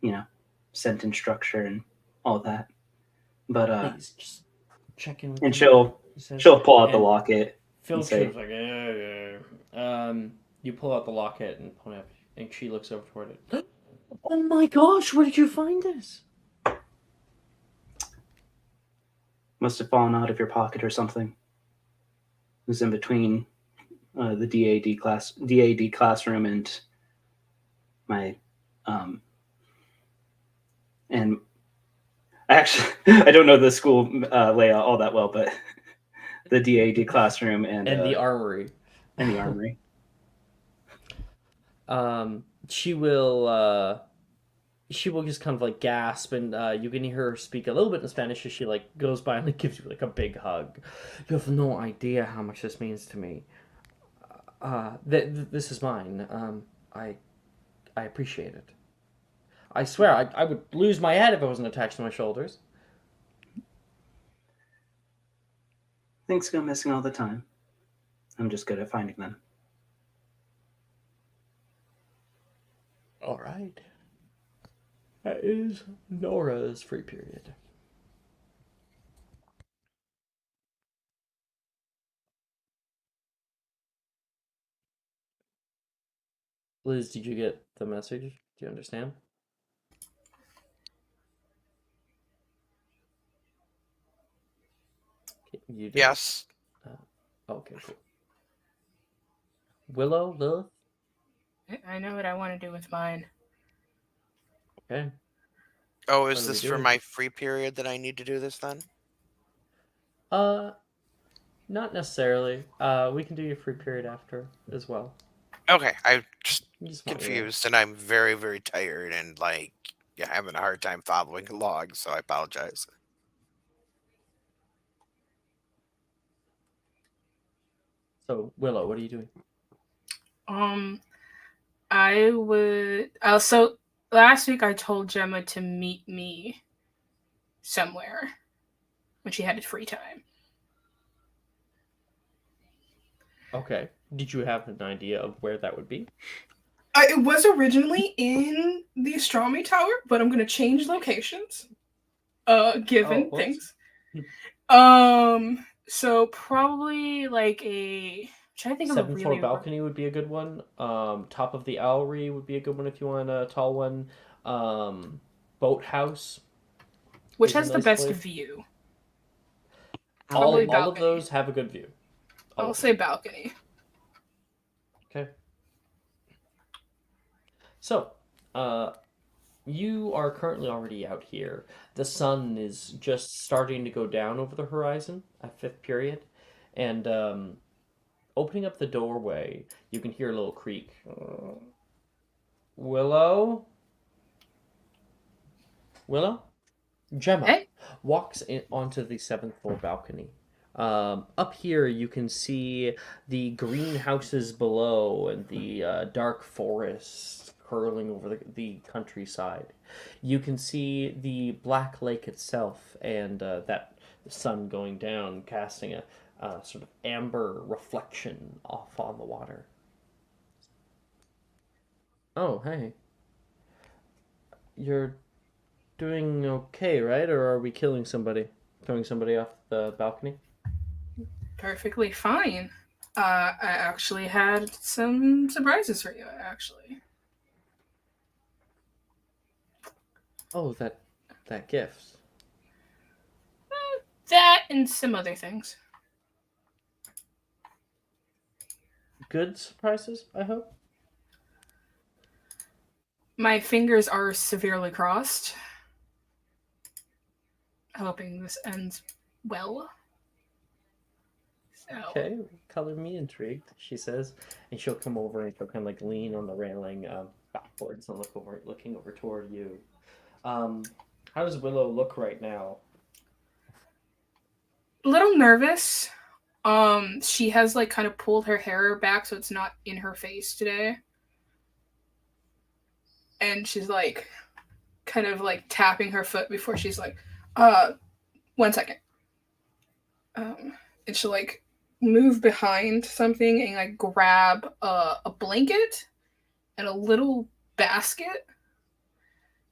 you know sentence structure and all that. But Please just check in with and me. He says, she'll pull out the and locket Phil and say, Chew's like, you pull out the locket and point up, and she looks over toward it. Oh my gosh, where did you find this? "Must have fallen out of your pocket or something." It was in between the DAD classroom and my and actually I don't know the school layout all that well, but the DAD classroom and the armory. and the armory. She will just kind of like gasp, and you can hear her speak a little bit in Spanish as she like goes by and like gives you like a big hug. You have no idea how much this means to me. This is mine. I appreciate it. I swear, I would lose my head if it wasn't attached to my shoulders. Things go missing all the time. I'm just good at finding them. All right. That is Nora's free period. Liz, did you get the message? Do you understand? You did? Yes. Okay, cool. Willow, Lilith? I know what I want to do with mine. Okay. Oh, What is are we this for doing? my free period that I need to do this then? Not necessarily. We can do your free period after as well. Okay, I'm just You just want me to- confused and I'm very, very tired and like having a hard time following along, so I apologize. So, Willow, what are you doing? I would also last week I told Gemma to meet me somewhere when she had free time. Okay. Did you have an idea of where that would be? It was originally in the astronomy tower, but I'm gonna change locations. Given Oh, things. whoops. So probably like a. I'm trying to think of a 7th really floor balcony would be a good one. Top of the owlry would be a good one if you want a tall one. Boathouse. which is a has the nice best place. view. All Probably of balcony. those have a good view. All I'll of say them. balcony. Okay. So, you are currently already out here. The sun is just starting to go down over the horizon at 5th period. And opening up the doorway, you can hear a little creak. Willow? Willow? Gemma Hey. walks onto the 7th floor balcony. Up here, you can see the greenhouses below and the dark forest curling over the countryside. You can see the Black Lake itself and that sun going down, casting a sort of amber reflection off on the water. Oh, hey. You're doing okay, right? Or are we killing somebody? Throwing somebody off the balcony? Perfectly fine. I actually had some surprises for you, actually. Oh, that gift. That and some other things. Good surprises, I hope. My fingers are severely crossed. Hoping this ends well. So. Okay, color me intrigued, she says, and she'll come over and she'll kind of like lean on the railing backwards and looking over toward you. How does Willow look right now? A little nervous. She has like kind of pulled her hair back so it's not in her face today. And she's like kind of like tapping her foot before she's like, 1 second. And she'll like move behind something and like grab a blanket and a little basket.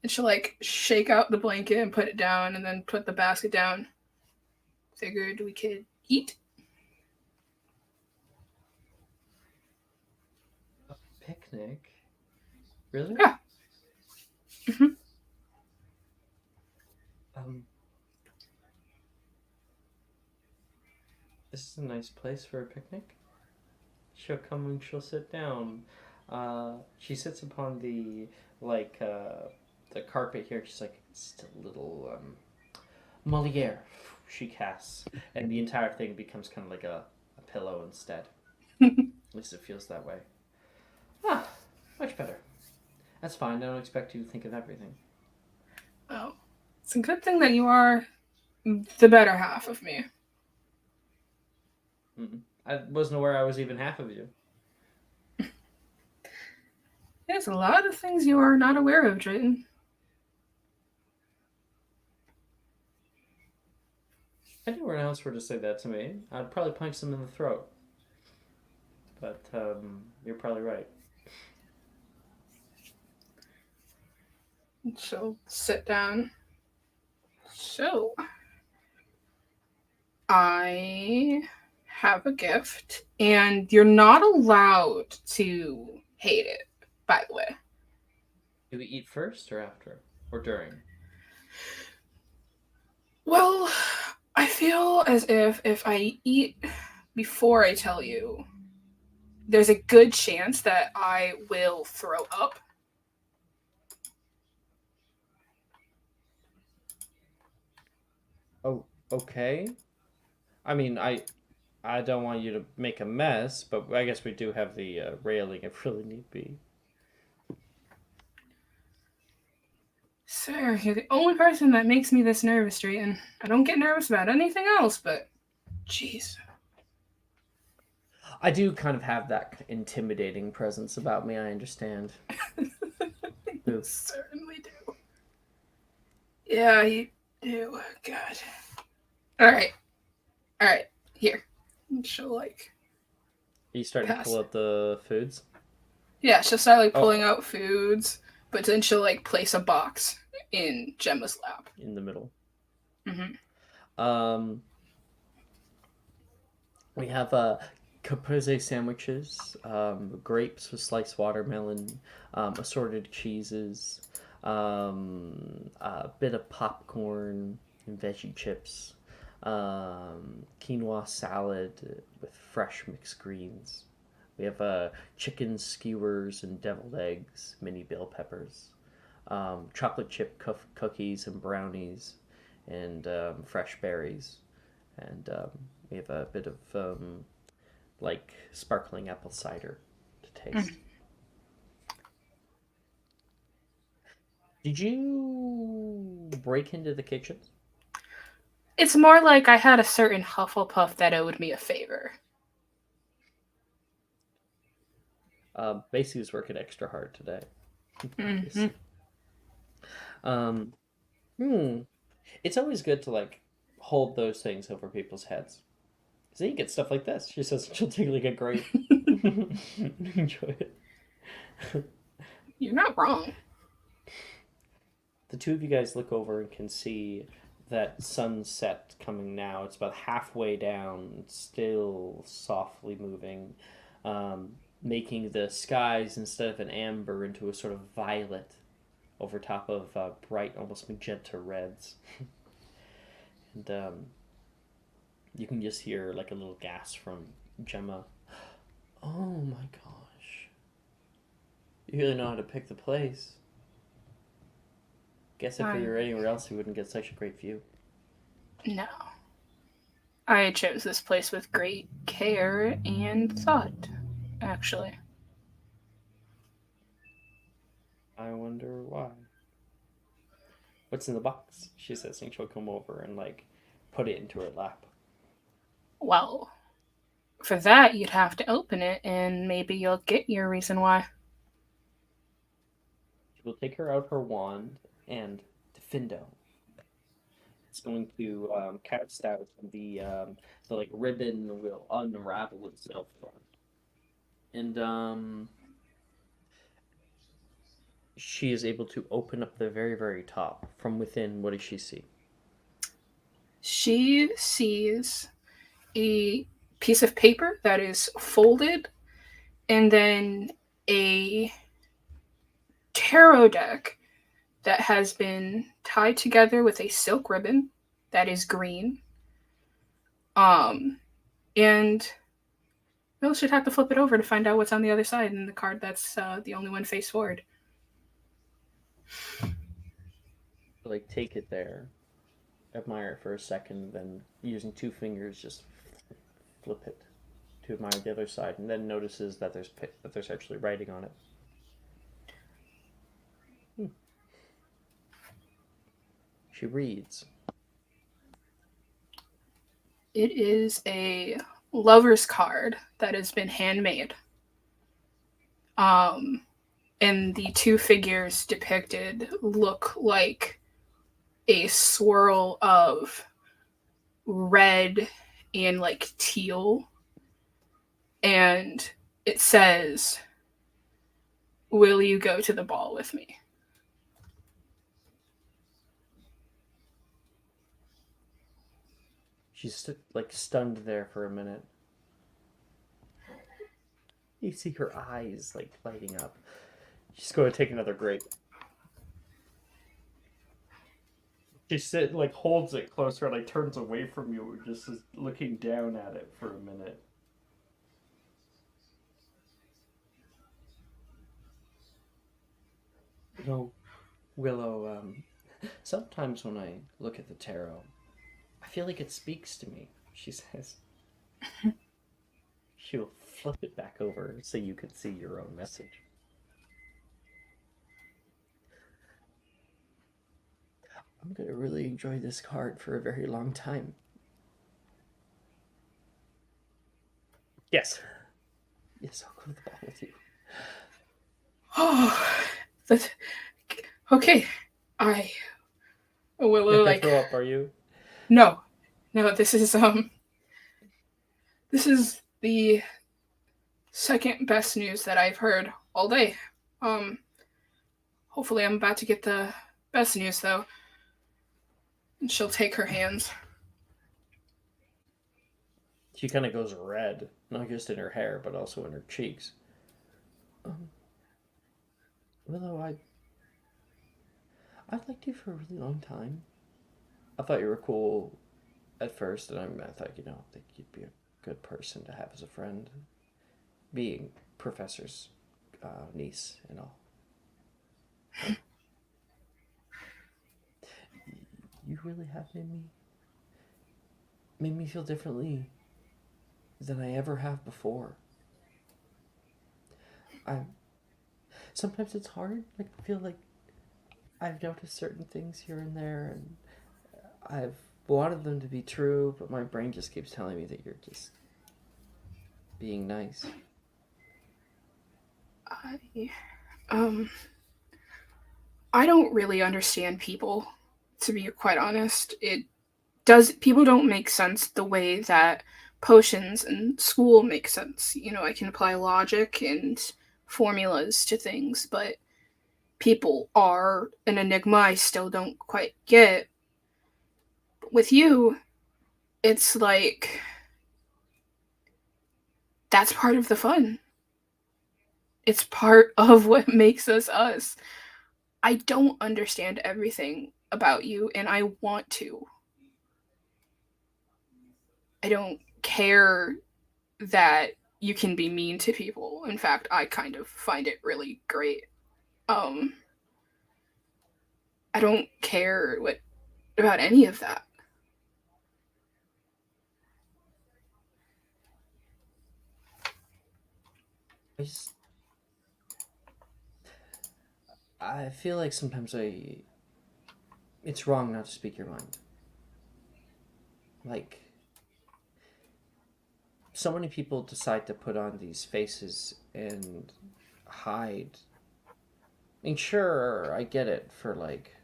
And she'll like shake out the blanket and put it down and then put the basket down. Figured we could eat. A picnic? Really? Yeah. Mm-hmm. This is a nice place for a picnic. She'll come and she'll sit down. She sits upon the carpet here. She's like, just a little Moliere. She casts, and the entire thing becomes kind of like a pillow instead. At least it feels that way. Ah, much better. That's fine. I don't expect you to think of everything. Oh, it's a good thing that you are the better half of me. I wasn't aware I was even half of you. There's a lot of things you are not aware of, Drayton. If anyone else were to say that to me, I'd probably punch them in the throat. But you're probably right. She'll sit down. So, I have a gift, and you're not allowed to hate it, by the way. Do we eat first or after? Or during? Well, I feel as if I eat before I tell you, there's a good chance that I will throw up. Oh, okay. I mean, I don't want you to make a mess, but I guess we do have the railing if really need be. Sir, you're the only person that makes me this nervous, Drayton. I don't get nervous about anything else, but jeez. I do kind of have that intimidating presence about me, I understand. You certainly do. Yeah, you do. God. Alright. Alright. Here. She'll like Are you starting to pull out the foods? Yeah, she'll start like pulling out foods, but then she'll like place a box in Gemma's lap. In the middle. Mm-hmm. We have caprese sandwiches, grapes with sliced watermelon, assorted cheeses, a bit of popcorn and veggie chips, quinoa salad with fresh mixed greens. We have chicken skewers and deviled eggs, mini bell peppers, chocolate chip cookies and brownies, and fresh berries. And we have a bit of like sparkling apple cider to taste. Did you break into the kitchen? It's more like I had a certain Hufflepuff that owed me a favor. Basically was working extra hard today. It's always good to like hold those things over people's heads. So you get stuff like this. She says she'll take like a grape. Enjoy it. You're not wrong. The two of you guys look over and can see that sunset coming now. It's about halfway down, still softly moving, making the skies, instead of an amber, into a sort of violet over top of bright, almost magenta reds. And you can just hear like a little gasp from Gemma. Oh my gosh. You really know how to pick the place. Guess if we were anywhere else, we wouldn't get such a great view. No. I chose this place with great care and thought, actually. I wonder why. What's in the box? She says, and she'll come over and like put it into her lap. Well, for that, you'd have to open it, and maybe you'll get your reason why. She will take her out her wand and Defindo. It's going to cast out the like ribbon will unravel itself, and she is able to open up the very, very top. From within, what does she see? She sees a piece of paper that is folded, and then a tarot deck that has been tied together with a silk ribbon that is green. And we'll should have to flip it over to find out what's on the other side, and the card that's the only one face forward. Like, take it there, admire it for a second, then using 2 fingers, just flip it to admire the other side, and then notices that there's actually writing on it. She reads. It is a lover's card that has been handmade. And the 2 figures depicted look like a swirl of red and like teal. And it says, "Will you go to the ball with me?" She's like stunned there for a minute. You see her eyes like lighting up. She's going to take another grape. She like holds it closer and like turns away from you, just looking down at it for a minute. No, Willow. Sometimes when I look at the tarot, I feel like it speaks to me. She says. She'll flip it back over so you can see your own message. I'm gonna really enjoy this card for a very long time. Yes. Yes, I'll go to the ball with you. Oh, that's okay. I Willow like throw up, are you? No. This is the second best news that I've heard all day. Hopefully I'm about to get the best news though. And she'll take her hands. She kind of goes red, not just in her hair, but also in her cheeks. Willow, I've liked you for a really long time. I thought you were cool at first, and I thought, I think you'd be a good person to have as a friend, being Professor's niece and all. You really have made me feel differently than I ever have before. Sometimes it's hard. Like, I feel like I've noticed certain things here and there, and I've wanted them to be true, but my brain just keeps telling me that you're just being nice. I don't really understand people, to be quite honest. People don't make sense the way that potions in school make sense. I can apply logic and formulas to things, but people are an enigma I still don't quite get. With you, it's like that's part of the fun. It's part of what makes us us. I don't understand everything about you, and I want to. I don't care that you can be mean to people. In fact, I kind of find it really great. I don't care about any of that. I feel like sometimes it's wrong not to speak your mind. Like, so many people decide to put on these faces and hide. I mean, sure, I get it for like,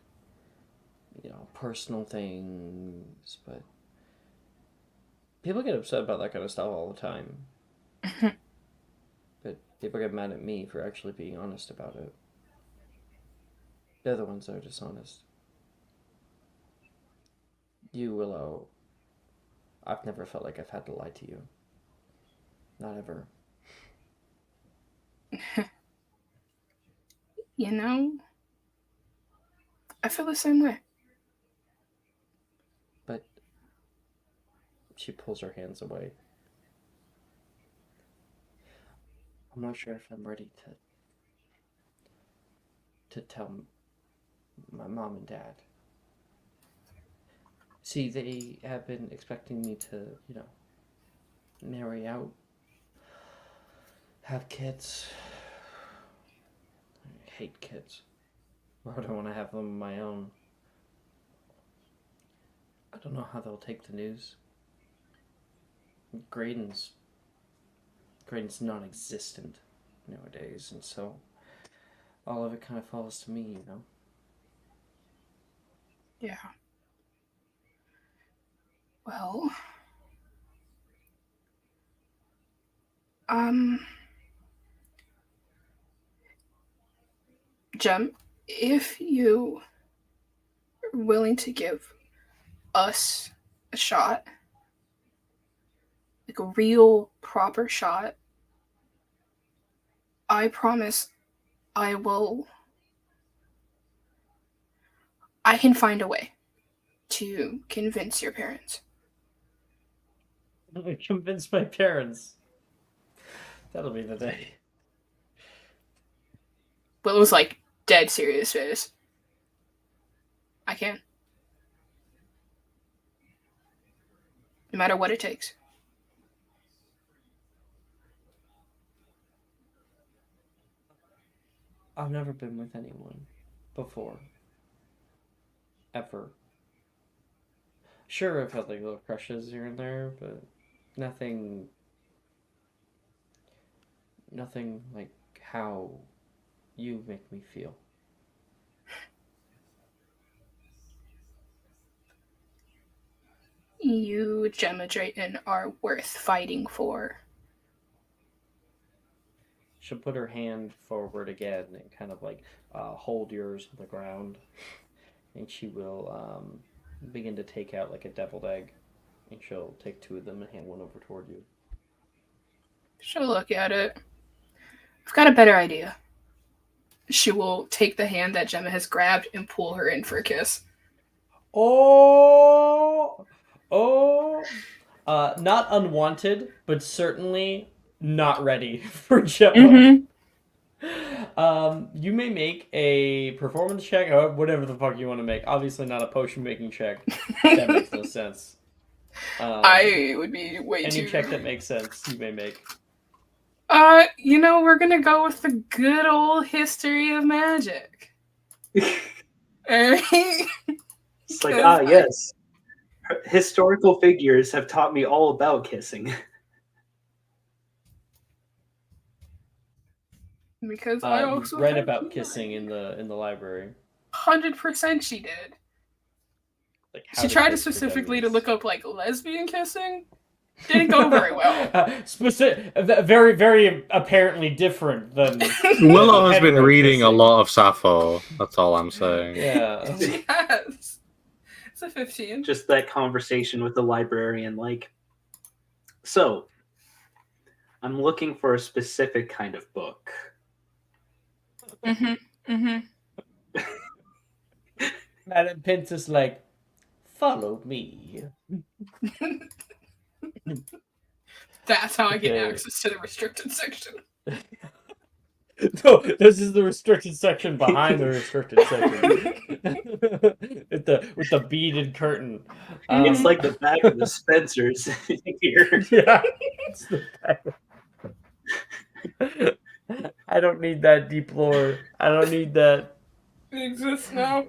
personal things, but people get upset about that kind of stuff all the time. But people get mad at me for actually being honest about it. They're the ones that are dishonest. You, Willow, I've never felt like I've had to lie to you. Not ever. You know, I feel the same way. But she pulls her hands away. I'm not sure if I'm ready to tell my mom and dad. See, they have been expecting me to, marry out, have kids. I hate kids. Why would I want to have them on my own? I don't know how they'll take the news. Graydon's non-existent nowadays, and so all of it kind of falls to me, Yeah. Well, Jem, if you are willing to give us a shot, like a real proper shot, I promise I can find a way to convince your parents. I convinced my parents. That'll be the day. Willow's like dead serious face. I can. No matter what it takes. I've never been with anyone before. Ever. Sure, I've had like little crushes here and there, but nothing like how you make me feel. You, Gemma Drayton, are worth fighting for. She'll put her hand forward again and kind of like hold yours on the ground. And she will begin to take out like a deviled egg. And she'll take 2 of them and hand one over toward you. She'll look at it. I've got a better idea. She will take the hand that Gemma has grabbed and pull her in for a kiss. Oh! Not unwanted, but certainly not ready for Gemma. You may make a performance check, or whatever the fuck you want to make. Obviously not a potion making check. That makes no sense. I would be way too... Any check that makes sense, you may make. We're gonna go with the good old history of magic. Alright? It's like, yes. Historical figures have taught me all about kissing. Because I also read about kissing in the library. 100% she did. Like she tried to specifically to look up like lesbian kissing. Didn't go very well. Very, very apparently different than. Willow has been reading a lot of Sappho. That's all I'm saying. Yeah. Yes. It's a 15. Just that conversation with the librarian, like, so, I'm looking for a specific kind of book. Madam Pince is like, follow me. That's how I get access to the restricted section. No, this is the restricted section behind the restricted section. with the beaded curtain. It's like the back of the Spencers here. Yeah. It's the back. I don't need that deep lore. I don't need that. It exists now.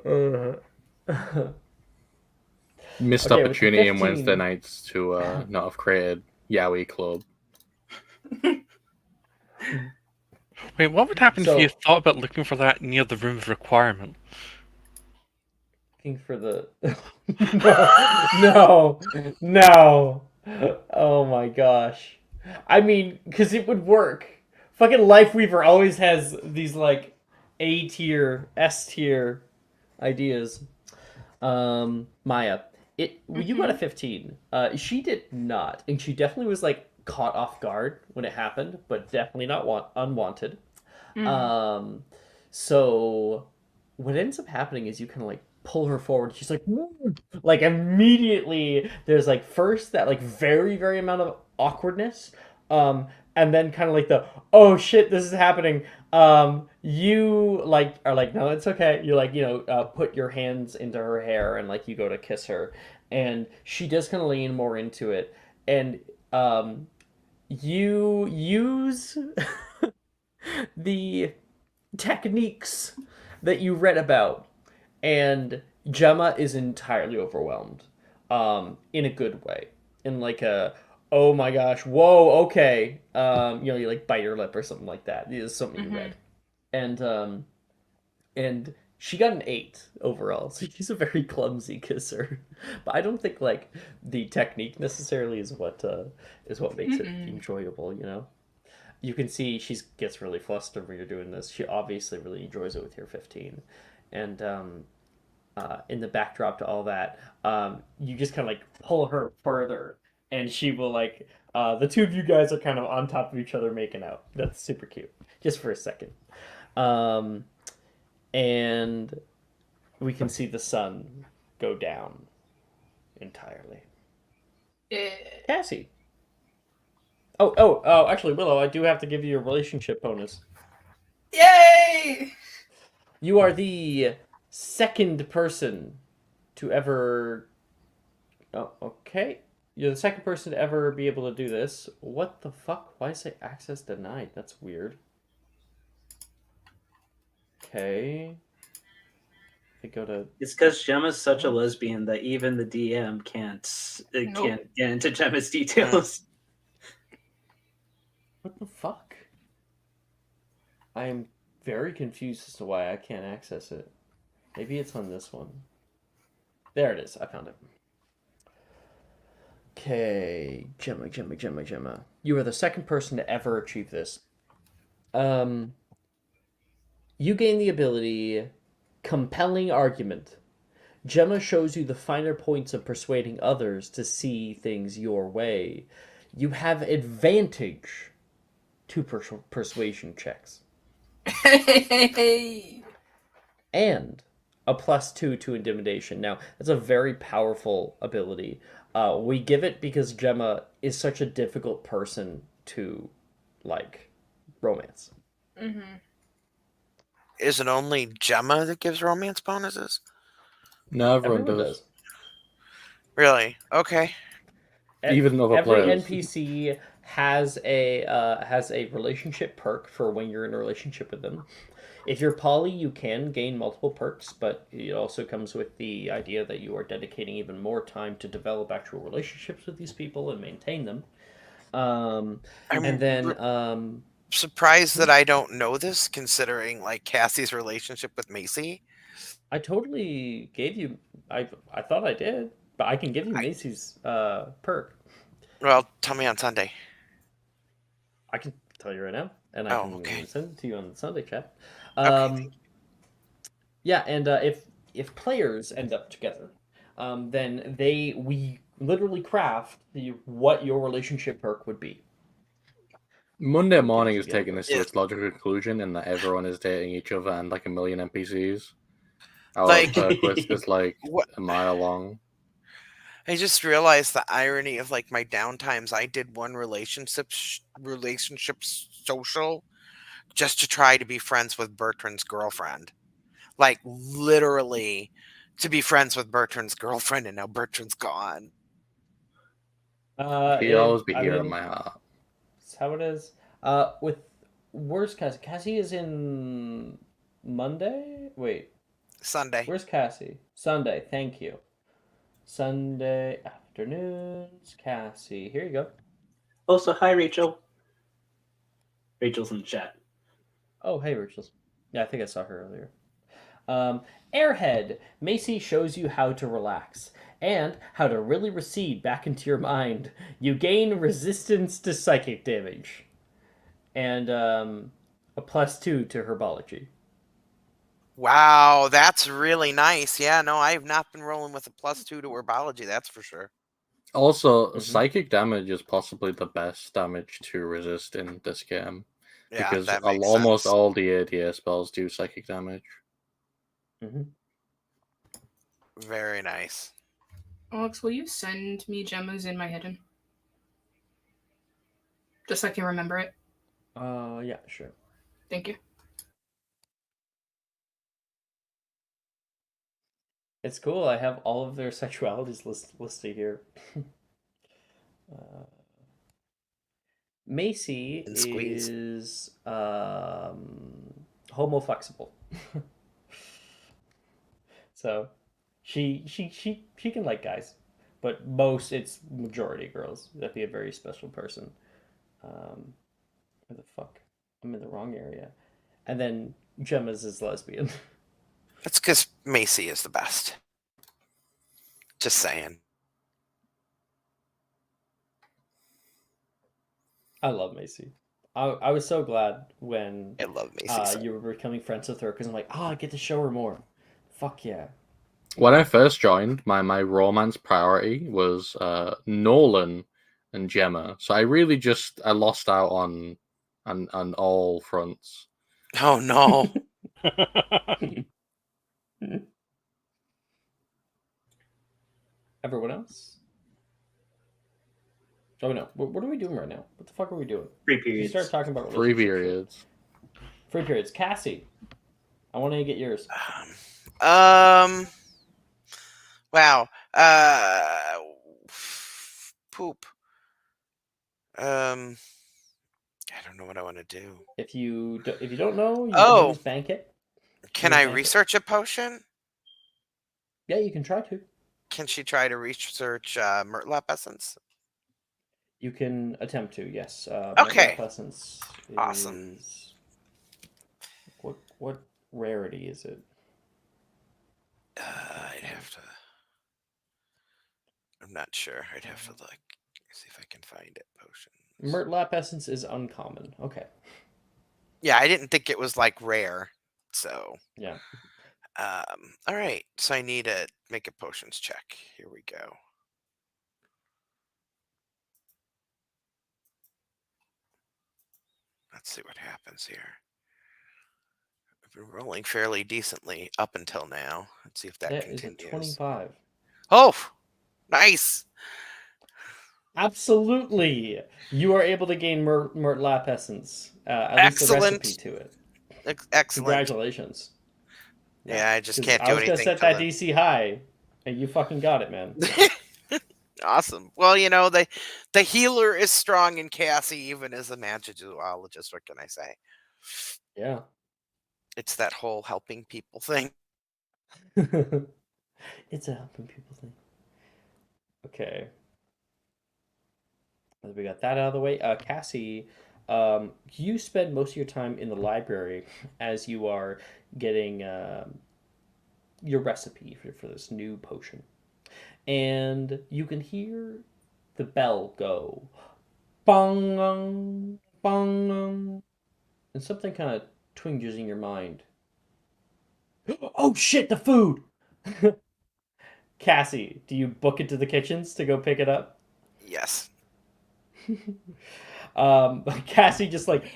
Missed opportunity in Wednesday nights to not have created Yaoi Club Wait, what would happen if you So, thought about looking for that near the room of requirement? looking for the no, no. Oh my gosh. I mean, because it would work. Fucking Lifeweaver always has these like A tier, S tier ideas. Maya, you got a 15. She did not, and she definitely was like caught off guard when it happened, but definitely not unwanted. Um, so what ends up happening is you kind of like pull her forward. She's like, like immediately there's like first that like very amount of awkwardness, and then kind of like the oh shit this is happening. You like are like no it's okay. You like put your hands into her hair and like you go to kiss her, and she does kind of lean more into it, and you use the techniques that you read about, and Gemma is entirely overwhelmed, in a good way, in like a oh my gosh, whoa, okay, you like bite her lip or something like that. This is something you read, and she got an 8 overall, so she's a very clumsy kisser. But I don't think like the technique necessarily is what makes it enjoyable. You can see she gets really flustered when you're doing this. She obviously really enjoys it with your 15, and in the backdrop to all that, you just kind of like pull her further, and she will like the two of you guys are kind of on top of each other making out. That's super cute, just for a second, um, and we can see the sun go down entirely. Cassie. Oh, actually, Willow, I do have to give you a relationship bonus. Yay! You are the second person to ever. Oh, okay. You're the second person to ever be able to do this. What the fuck? Why say access denied? That's weird. Okay. I go to. It's because Gemma's such a What? lesbian that even the DM Nope. can't get into Gemma's details. What the fuck? I am very confused as to why I can't access it. Maybe it's on this one. There it is. I found it. Okay, Gemma. You are the second person to ever achieve this. You gain the ability compelling argument. Gemma shows you the finer points of persuading others to see things your way. You have advantage to persuasion checks Hey! and a +2 to intimidation. Now, that's a very powerful ability. We give it because Gemma is such a difficult person to like romance. Is it only Gemma that gives romance bonuses? No, everyone Everyone does. does. Really? Okay. Even other Every players. NPC has a relationship perk for when you're in a relationship with them. If you're poly, you can gain multiple perks, but it also comes with the idea that you are dedicating even more time to develop actual relationships with these people and maintain them. And I'm then surprised that I don't know this, considering like Cassie's relationship with Macy. I totally gave you. I thought I did, but I can give you I, Macy's perk. well, tell me on Sunday. I can tell you right now, and I Oh, can okay. send it to you on the Sunday chat. Okay. Thank Yeah, and if players end up together, then we literally craft what your relationship perk would be. Monday What morning gives is you the taking this to Yeah. its logical conclusion in that everyone is dating each other and like a million NPCs. Our Like perk list is like what? a mile long. I just realized the irony of like my downtimes. I did one relationship social just to try to be friends with Bertrand's girlfriend. Like literally to be friends with Bertrand's girlfriend, and now Bertrand's gone. She'll always be I here in mean, my heart. it's how it is. With where's Cassie? Cassie is in Monday. Wait, Sunday. where's Cassie? Sunday. Thank you. Sunday afternoons, Cassie. Here you go. Also, hi Rachel. Rachel's in the chat. Oh, hey, Rachel. Yeah, I think I saw her earlier. Airhead. Macy shows you how to relax and how to really recede back into your mind. You gain resistance to psychic damage and a +2 to herbology. Wow, that's really nice. Yeah, no, I have not been rolling with a +2 to herbology, that's for sure. Also, Mhm. psychic damage is possibly the best damage to resist in this game. Yeah, Because that makes almost sense. all the ADA spells do psychic damage. Mhm. Very nice. Alex, will you send me gemmas in my hidden? Just so I can remember it. Yeah, sure. Thank you. It's cool. I have all of their sexualities listed here. uh, Macy And squeeze. is homoflexible. So she can like guys, but it's majority girls. That'd be a very special person. Um, where the fuck? I'm in the wrong area. And then Gemma's is lesbian. That's because Macy is the best. Just saying. I love Macy. I was so glad when I love Macy so you were becoming friends with her because I'm like, I get to show her more. Fuck yeah. When I first joined, my romance priority was Nolan and Gemma. So I really I lost out on all fronts. Oh no. Everyone else? Oh no. What are we doing right now? What the fuck are we doing? Free You periods. start talking about Free relationships. periods. Free periods. Cassie, I want to get yours. Wow. Poop. I don't know what I want to do. If you don't know, you can Oh, always bank it. can I research a potion? Yeah, you can try to. Can she try to research Myrtlap essence? You can attempt to. Yes. Okay. Myrtlap essence Awesome. is what rarity is it? I'd have to. I'm not sure. I'd have to look. See if I can find it. Potions. Myrtlap essence is uncommon. Okay. Yeah, I didn't think it was like rare. So. Yeah. All right. So I need to make a potions check. Here we go. Let's see what happens here. I've been rolling fairly decently up until now. Let's see if that Is it continues. 25? Oh, nice. Absolutely. You are able to gain Myrtlap essence. At least a Excellent. recipe to it. Excellent. Congratulations. Yeah, I just 'Cause can't I do was gonna anything. set that DC high, and you fucking got it, man. Awesome. Well, you know, the healer is strong in Cassie, even as a magic zoologist. What can I say? Yeah. It's that whole helping people thing. It's a helping people thing. Okay. We got that out of the way. Cassie, you spend most of your time in the library as you are getting your recipe for this new potion. And you can hear the bell go bong, bong, and something kind of twinges in your mind. Oh shit, the food! Cassie, do you book it to the kitchens to go pick it up? Yes. Cassie just like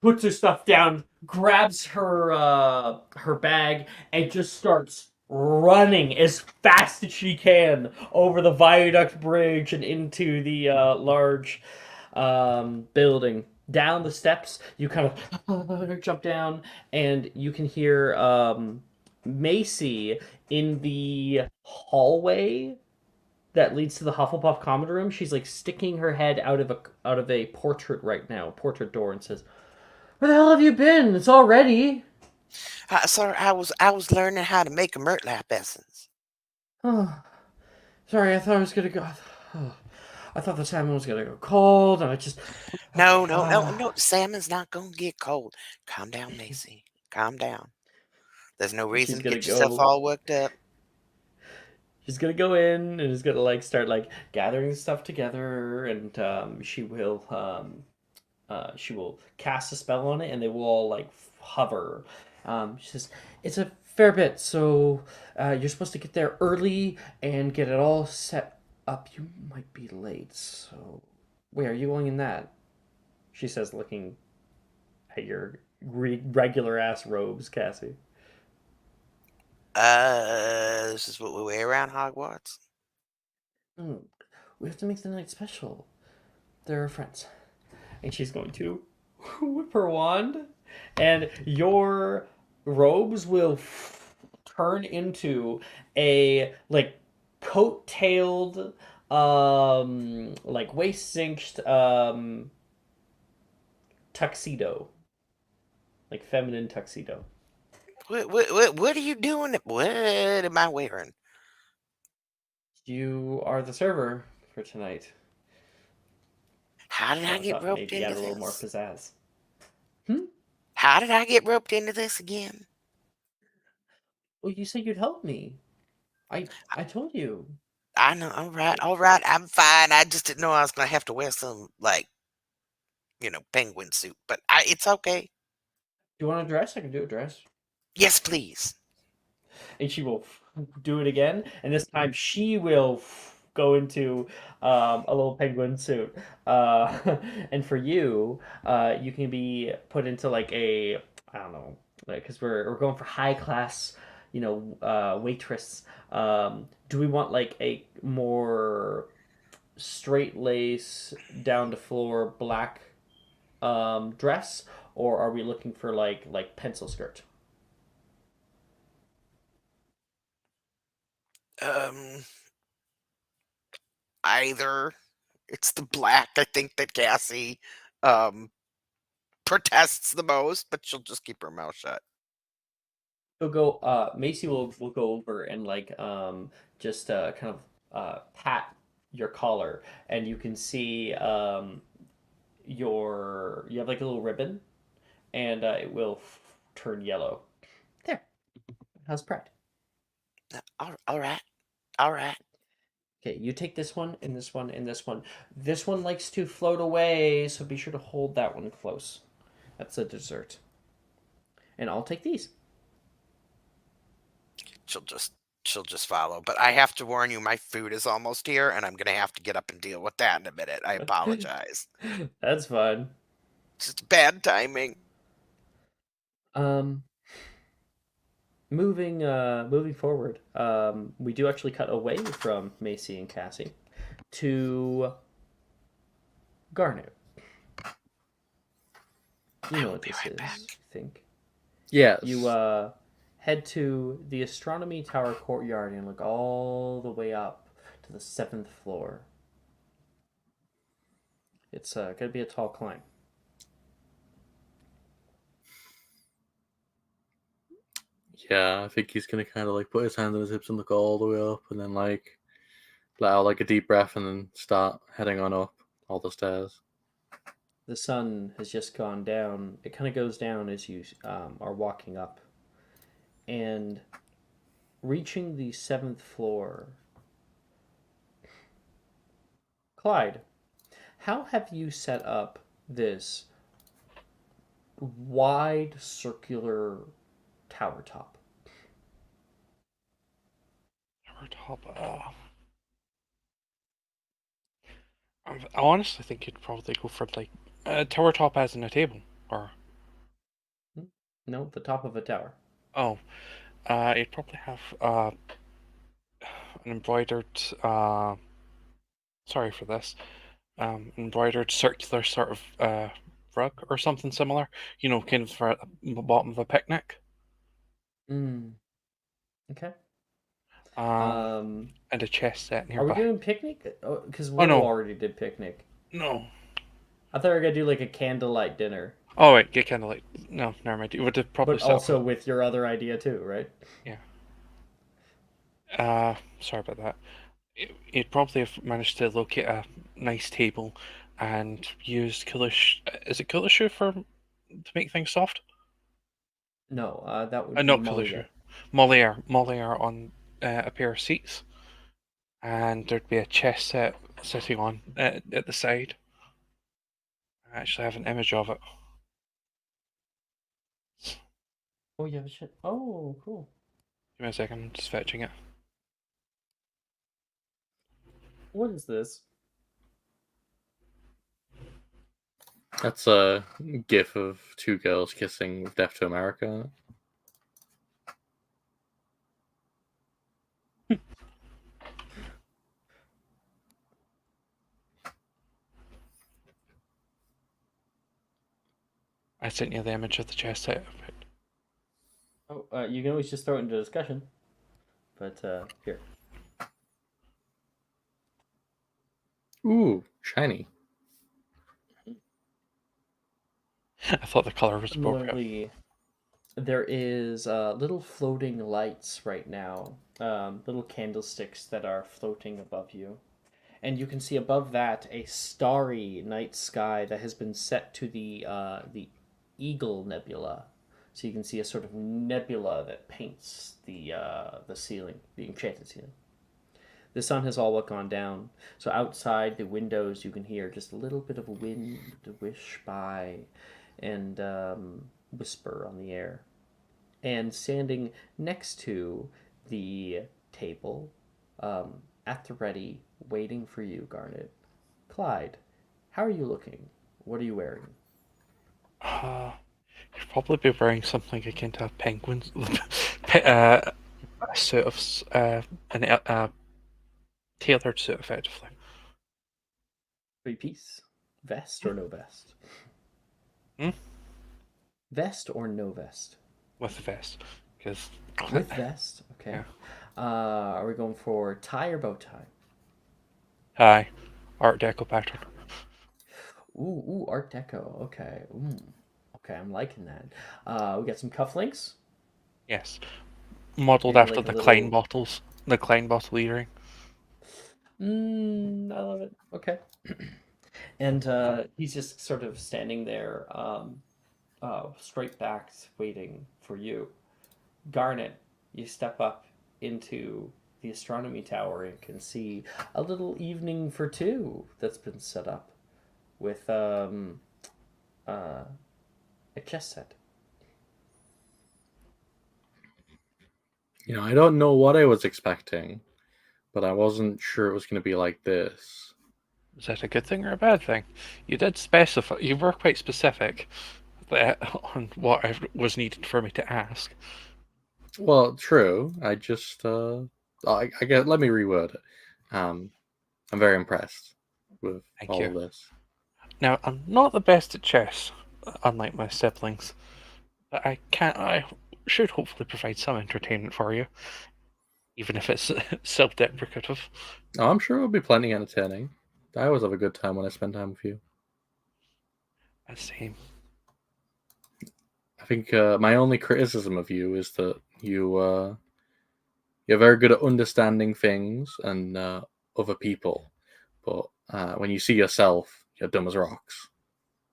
puts her stuff down, grabs her bag, and just starts running as fast as she can over the viaduct bridge and into the large building. Down the steps, you kind of jump down, and you can hear Macy in the hallway that leads to the Hufflepuff common room. She's like sticking her head out of a portrait right now, portrait door, and says, "Where the hell have you been? It's all ready." Sorry, I was learning how to make a Myrtlap essence. Oh, sorry, I thought I was gonna go. I thought the salmon was gonna go cold, and No. Salmon's not gonna get cold. Calm down, Macy. Calm down. There's no reason She's to gonna get yourself go. all worked up. She's gonna go in and is gonna like start like gathering stuff together, and she will cast a spell on it, and they will all like hover. She says, "It's a fair bit, so you're supposed to get there early and get it all set up. You might be late, so wait, are you going in that?" She says, looking at your regular ass robes, Cassie. This is what we wear around Hogwarts. Hmm, we have to make the night special. They're friends. And she's going to whip her wand, and your robes will turn into a like coat-tailed, like waist-cinched tuxedo, like feminine tuxedo. What are you doing? What am I wearing? You are the server for tonight, How did so I I get thought roped maybe add into a little more this? pizzazz. Hmm? How did I get roped into this again? Well, you said you'd help me. I told you. I know. All right. I'm fine. I just didn't know I was gonna have to wear some like penguin suit, but it's okay. Do you want a dress? I can do a dress. Yes, please. And she will do it again, and this time she will go into a little penguin suit. And for you, you can be put into like a, I don't know, like, because we're going for high class, waitress. Do we want like a more straight lace, down to floor black dress, or are we looking for like pencil skirt? Um, Either it's the black. I think that Cassie um protests the most, but she'll just keep her mouth shut. She'll go. Macy will go over and like just kind of pat your collar, and you can see you have like a little ribbon, and it will turn yellow. There. How's pride? All right. All right. Okay, you take this one and this one and this one. This one likes to float away, so be sure to hold that one close. That's a dessert. And I'll take these. She'll just she'll just follow. But I have to warn you, my food is almost here, and I'm gonna have to get up and deal with that in a minute. I apologize. That's fine. It's just bad timing. Um, moving forward, we do actually cut away from Macy and Cassie to Garnet. You I know will what be this right is, back. I think. Yes. You head to the astronomy tower courtyard and look all the way up to the 7th floor. It's gonna be a tall climb. Yeah, I think he's gonna kind of like put his hand on his hips and look all the way up, and then like let out like a deep breath, and then start heading on up all the stairs. The sun has just gone down. It kind of goes down as you are walking up, and reaching the 7th floor. Clyde, how have you set up this wide circular tower top? Tower top. I honestly think you'd probably go for like a tower top as in a table, or No, the top of a tower. oh, you'd probably have an embroidered. Sorry for this. Embroidered circular sort of rug or something similar. You know, kind of for at the bottom of a picnic. Mm, okay. Um, Um, and a chest set are we nearby. doing picnic? Because Oh Willow no, already did picnic. no. I thought we were gonna do like a candlelight dinner, Oh wait, get candlelight. No, never mind. You would have probably but set up. also with your other idea too, right? Yeah. Sorry about that. You'd probably have managed to locate a nice table and used Kulish. Is it Kulishu to make things soft? No, that would be Not Kulishu. Moliere on a pair of seats, and there'd be a chess set sitting on at the side. I actually have an image of it. Oh, you have a shit. Oh, cool. Give me a second, I'm just fetching it. What is this? That's a gif of two girls kissing with Death to America. I sent you the image of the chess set. Oh, you can always just throw it into discussion. But here. Ooh, shiny. I thought the color was appropriate. Similarly, there is little floating lights right now, little candlesticks that are floating above you. And you can see above that a starry night sky that has been set to the Eagle Nebula. So you can see a sort of nebula that paints the ceiling, the enchanted ceiling. The sun has all but gone down, so outside the windows you can hear just a little bit of wind wish by and whisper on the air. And standing next to the table, at the ready, waiting for you, Garnet. Clyde, how are you looking? What are you wearing? You'd probably be wearing something akin to a penguin's a suit of a tailored suit, effectively. Three-piece? Vest or no vest? Hmm? Vest or no vest? With the vest, because With vest? Okay. Yeah. Are we going for tie or bow tie? Hi, Art Deco pattern. Ooh, Art Deco. Okay. Okay, I'm liking that. We got some cufflinks. Yes, modeled Maybe after like a the Klein little. bottles, the Klein bottle earring. I love it. Okay. And he's just sort of standing there, straight backed, waiting for you. Garnet, you step up into the astronomy tower and can see a little evening for two that's been set up with a chess set. You know, I don't know what I was expecting, but I wasn't sure it was going to be like this. Is that a good thing or a bad thing? You did specify. You were quite specific on what was needed for me to ask. Well, true. I just, I guess, let me reword it. I'm very impressed with Thank all you. of this. Now, I'm not the best at chess, unlike my siblings, but I should hopefully provide some entertainment for you, even if it's self-deprecative. Oh, I'm sure it'll be plenty entertaining. I always have a good time when I spend time with you. I see. I think my only criticism of you is that you're very good at understanding things and other people, but when you see yourself, you're dumb as rocks.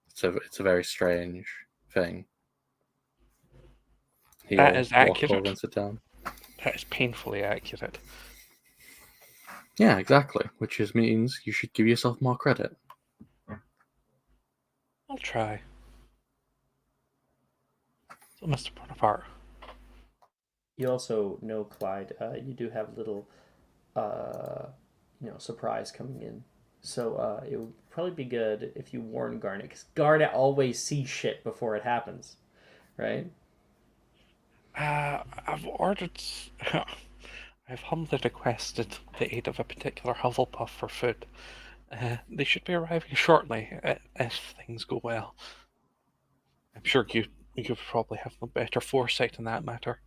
It's a very strange thing. That He'll is walk over accurate. and sit down. That is painfully accurate. Yeah, exactly. Which means you should give yourself more credit. I'll try. So, Mr. Bonaparte. You also know, Clyde, you do have a little, surprise coming in. So it would probably be good if you warn Garnet, because Garnet always sees shit before it happens, right? I've ordered. I've humbly requested the aid of a particular Hufflepuff for food. They should be arriving shortly, if things go well. I'm sure you probably have no better foresight in that matter.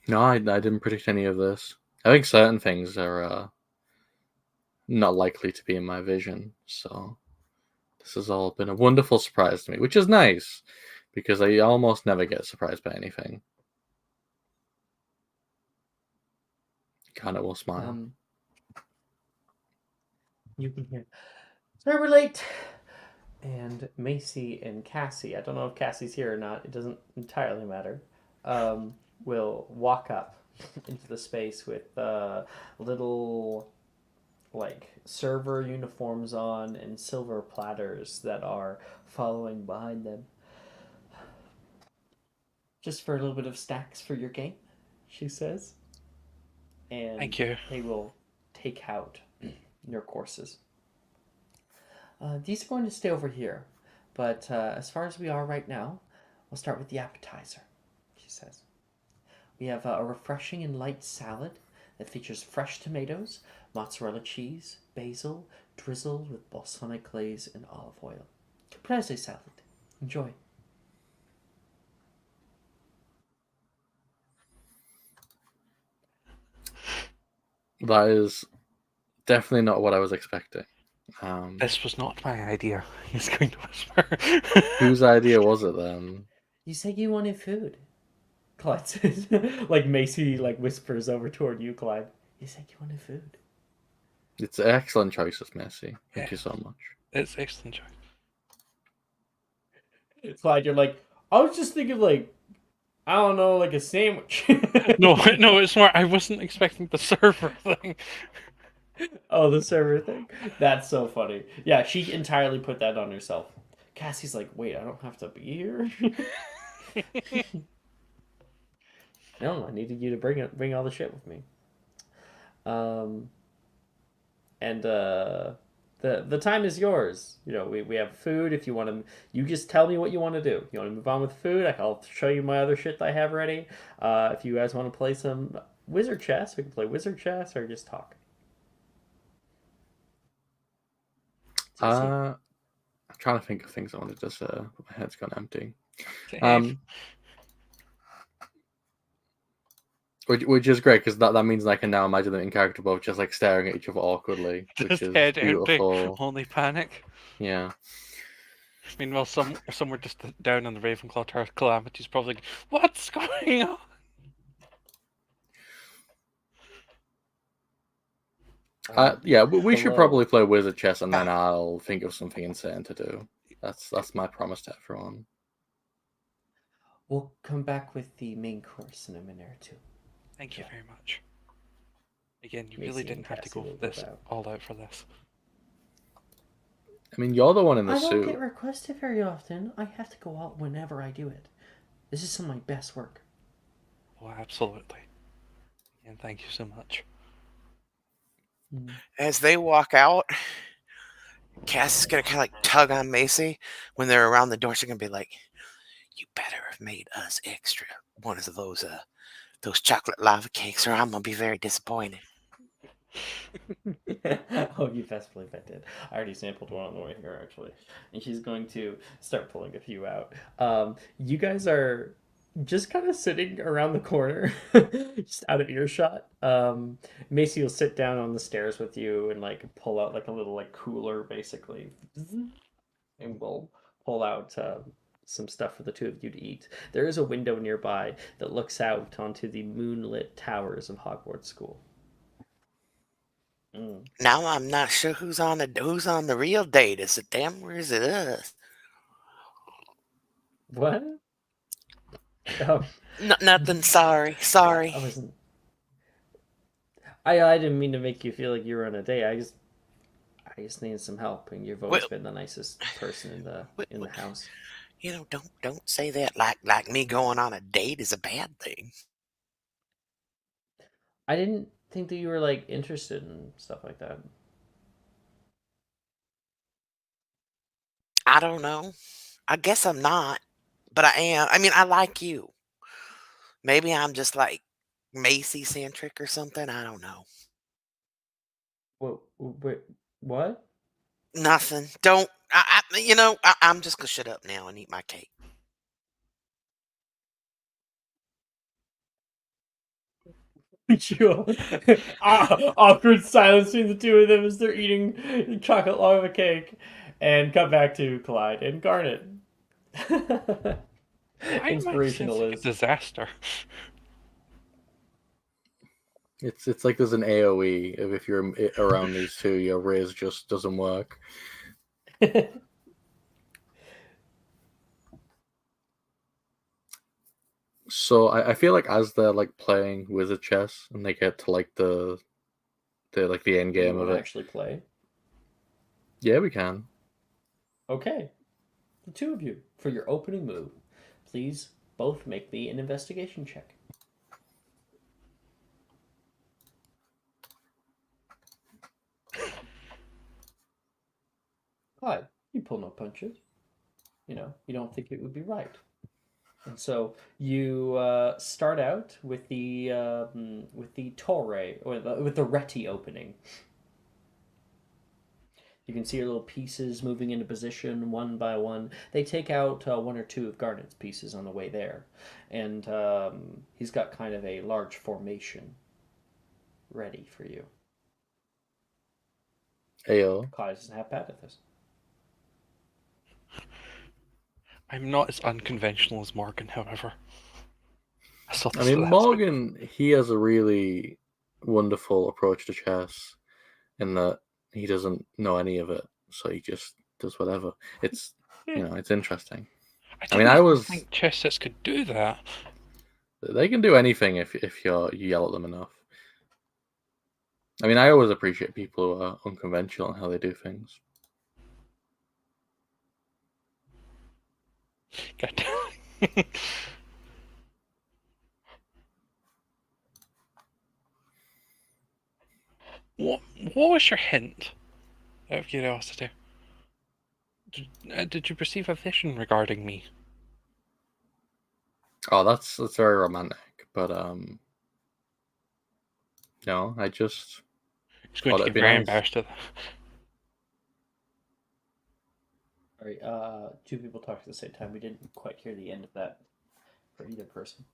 No, I didn't predict any of this. I think certain things are not likely to be in my vision, so this has all been a wonderful surprise to me, which is nice because I almost never get surprised by anything. Garnet will smile. You can hear, sorry we're late. And Macy and Cassie, I don't know if Cassie's here or not, it doesn't entirely matter, will walk up into the space with little like server uniforms on and silver platters that are following behind them. Just for a little bit of snacks for your game, she says. And Thank you. they will take out your courses. These are going to stay over here, but as far as we are right now, we'll start with the appetizer, she says. We have a refreshing and light salad that features fresh tomatoes, mozzarella cheese, basil, drizzled with balsamic glaze and olive oil. Caprese salad. Enjoy. That is definitely not what I was expecting. This was not my idea. He's going to whisper. Whose idea was it then? You said you wanted food. Clyde says, like Macy like whispers over toward you, Clyde. You said you wanted food. It's excellent choices, Messi. Thank Yeah. you so much. It's excellent, Jack. Clyde, you're like, I was just thinking like, I don't know, like a sandwich. No, it's more. I wasn't expecting the server thing. Oh, the server thing. That's so funny. Yeah, she entirely put that on herself. Cassie's like, wait, I don't have to be here. No, I needed you to bring all the shit with me. And the time is yours. You know, we have food. If you want to, you just tell me what you want to do. You want to move on with food? I'll show you my other shit that I have ready. If you guys want to play some wizard chess, we can play wizard chess or just talk. I'm trying to think of things I wanted to say. My head's gone empty. Which is great because that means I can now imagine them in character both just like staring at each other awkwardly, which Just is head beautiful. empty, only panic. Yeah. Meanwhile, somewhere just down on the Ravenclaw Tower, Calamity's probably like, what's going on? Yeah, we should Hello. probably play wizard chess, and then I'll think of something insane to do. That's my promise to everyone. We'll come back with the main course in a minute or two. Thank you very much. Again, you Macy really and didn't have to Cassie go will go this out. all out for this. I mean, you're the one in the I don't suit. get requested very often. I have to go out whenever I do it. This is some of my best work. Oh, absolutely. And thank you so much. As they walk out, Cass is gonna kind of like tug on Macy when they're around the door. She's gonna be like, "You better have made us extra one of those chocolate lava cakes, or I'm gonna be very disappointed." Oh, you best believe I did. I already sampled one on the way here, actually. And she's going to start pulling a few out. You guys are just kind of sitting around the corner, just out of earshot. Macy will sit down on the stairs with you and like pull out like a little like cooler, basically, and we'll pull out some stuff for the two of you to eat. There is a window nearby that looks out onto the moonlit towers of Hogwarts School. Now I'm not sure who's on the real date. Is it them or is it us? What? Oh, Nothing. Sorry. I wasn't. I didn't mean to make you feel like you were on a date. I just needed some help, and you've always been the nicest person in the house. You know, don't say that like me going on a date is a bad thing. I didn't think that you were like interested in stuff like that. I don't know. I guess I'm not, but I am. I mean, I like you. Maybe I'm just like Macy centric or something. I don't know. Wait, what? Nothing. Don't. I'm just gonna shut up now and eat my cake. Awkward silence between the two of them as they're eating chocolate lava cake, and cut back to Clyde and Garnet. Inspirational Like a is disaster. It's like there's an AOE. If you're around these two, your raise just doesn't work. So I feel like as they're like playing wizard chess and they get to like the end Do you game of want to it. actually play? Yeah, we can. Okay. The two of you, for your opening move, please both make me an investigation check. Clyde, you pull no punches. You know, you don't think it would be right. And so you start out with the torre or with the reti opening. You can see your little pieces moving into position one by one. They take out one or two of Garnet's pieces on the way there, and he's got kind of a large formation ready for you. Ayo. Clyde isn't half bad at this. I'm not as unconventional as Morgan, however. I mean, Morgan, he has a really wonderful approach to chess in that he doesn't know any of it, so he just does whatever. It's it's interesting. I mean, think chess could do that. They can do anything if you yell at them enough. I mean, I always appreciate people who are unconventional in how they do things. God. What was your hint? Out of curiosity. Did you perceive a vision regarding me? Oh, that's very romantic, but no, I just It's going thought to it'd get be very nice. embarrassed at that. All right, two people talked at the same time. We didn't quite hear the end of that for either person.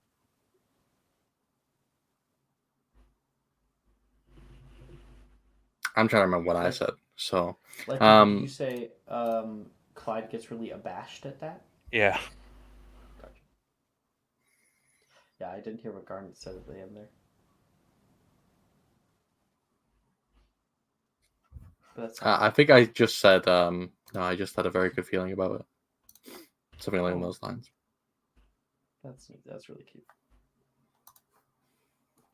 I'm trying to remember what I said. So, Like, did you say Clyde gets really abashed at that? Yeah. Gotcha. Yeah, I didn't hear what Garnet said at the end there. But that's I think I just said no. I just had a very good feeling about it. Something along those lines. That's neat. That's really cute.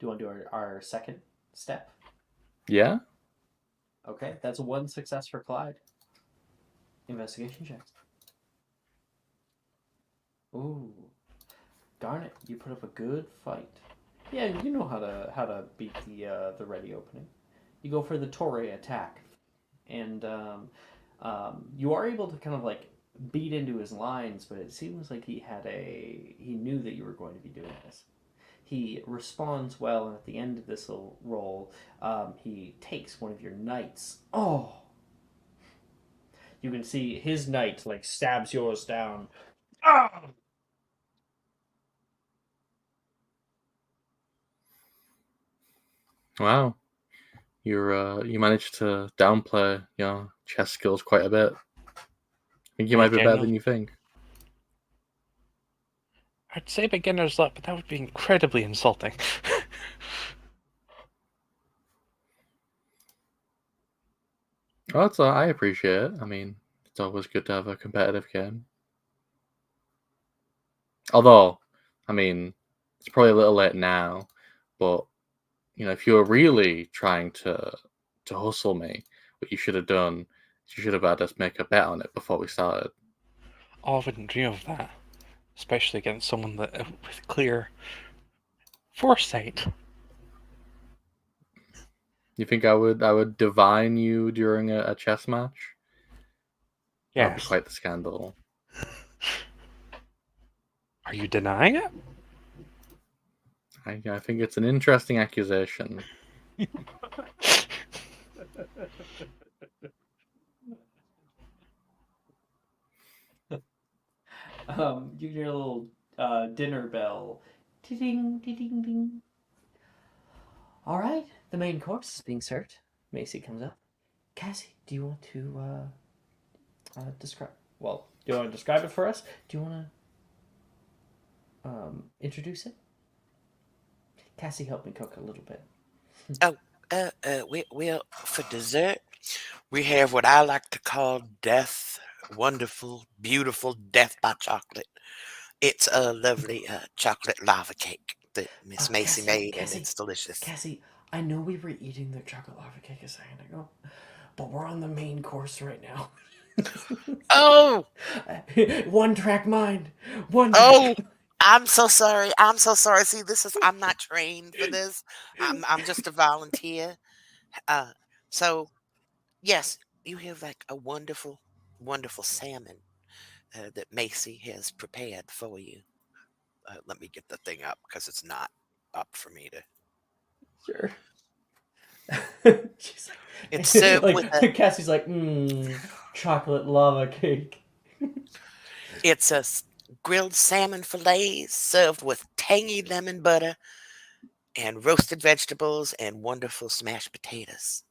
Do you want to do our second step? Yeah. Okay, that's one success for Clyde. Investigation checks. Ooh, Garnet, you put up a good fight. Yeah, you know how to beat the ready opening. You go for the torre attack, and you are able to kind of like beat into his lines, but it seems like he knew that you were going to be doing this. He responds well, and at the end of this little roll, he takes one of your knights. Oh! You can see his knight like stabs yours down. Ah! Wow. You managed to downplay your chess skills quite a bit. I think you might be better than you think. I'd say beginner's luck, but that would be incredibly insulting. Well, I appreciate it. I mean, it's always good to have a competitive game. Although, I mean, it's probably a little late now, but if you were really trying to hustle me, what you should have done is you should have had us make a bet on it before we started. Oh, I wouldn't dream of that, especially against someone that with clear foresight. You think I would divine you during a chess match? Yes. That'd be quite the scandal. Are you denying it? I think it's an interesting accusation. You hear a little dinner bell. Ding, ding, ding, ding. All right, the main course is being served. Macy comes up. Cassie, do you want to describe? Well, do you want to describe it for us? Do you want to introduce it? Cassie helped me cook a little bit. Oh, well, for dessert, we have what I like to call death, wonderful, beautiful death by chocolate. It's a lovely chocolate lava cake that Miss Macy made, and it's delicious. Cassie, I know we were eating the chocolate lava cake a second ago, but we're on the main course right now. Oh, One track mind. One oh, track. I'm so sorry. I'm so sorry. See, I'm not trained for this. I'm just a volunteer. Uh, so yes, you have like a wonderful, wonderful salmon that Macy has prepared for you. Let me get the thing up because it's not up for me to. Sure. She's It's served with a. like Cassie's like, chocolate lava cake. It's grilled salmon fillets served with tangy lemon butter and roasted vegetables and wonderful smashed potatoes.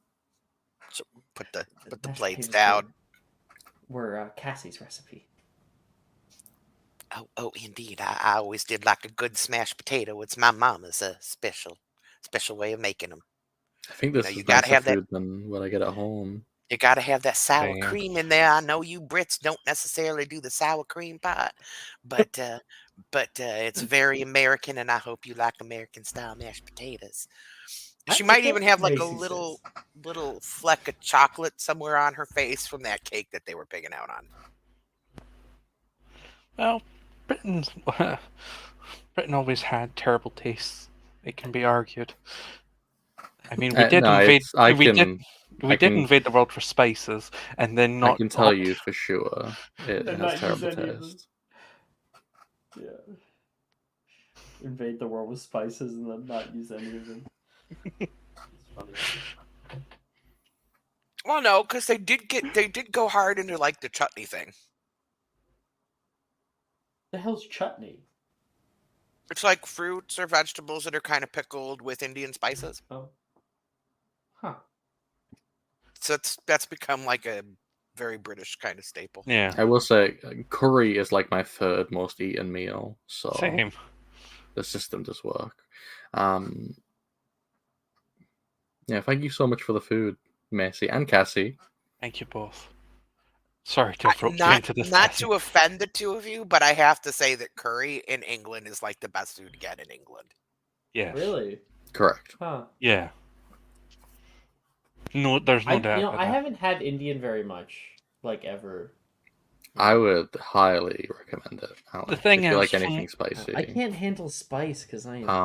So put the Mashed plates potatoes down. were Cassie's recipe. Oh, indeed. I always did like a good smashed potato. It's my mama's special way of making them. I think You know, this you is gotta nicer have that. food than what I get at home. You gotta have that sour Same. cream in there. I know you Brits don't necessarily do the sour cream part, but it's very American, and I hope you like American style mashed potatoes. She might even have like a Macy says. little fleck of chocolate somewhere on her face from that cake that they were pigging out on. Well, Britain, Britain always had terrible tastes. It can be argued. I mean, we did No, invade. it's I We did. can We I did can invade the world for spices, and then I not can tell opt. you for sure it And has not use terrible any of them. taste. Yeah. Invade the world with spices and then not use any of them. It's funny. Well, no, because they did go hard into like the chutney thing. The hell's chutney? It's like fruits or vegetables that are kind of pickled with Indian spices. Oh. Huh. So that's become like a very British kind of staple. Yeah. I will say curry is like my third most eaten meal, so Same. the system does work. Yeah, thank you so much for the food, Macy and Cassie. Thank you both. Sorry to throw you Not into this. not Cassie. to offend the two of you, but I have to say that curry in England is like the best food to get in England. Yes. Really? Correct. Huh. Yeah. No, there's no doubt. about I that. haven't had Indian very much, like ever. I would highly recommend it, Alex, The thing if you is, like anything spicy. I can't handle spice because I am.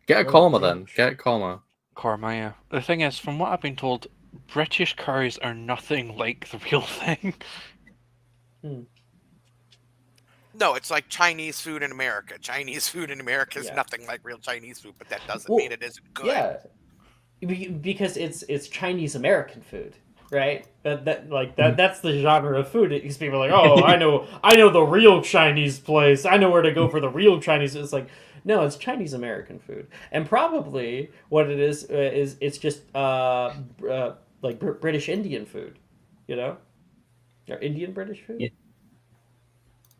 Get a Oh, korma damn. then. Get a korma. Korma, yeah. The thing is, from what I've been told, British curries are nothing like the real thing. No, it's like Chinese food in America. Chinese food in America is Yeah. nothing like real Chinese food, but that doesn't Well, mean it isn't good. Yeah, because it's Chinese American food, right? That's the genre of food. Because people are like, oh, I know the real Chinese place. I know where to go for the real Chinese. It's like, no, it's Chinese American food, and probably what it is it's just like British Indian food, you know, or Indian British food.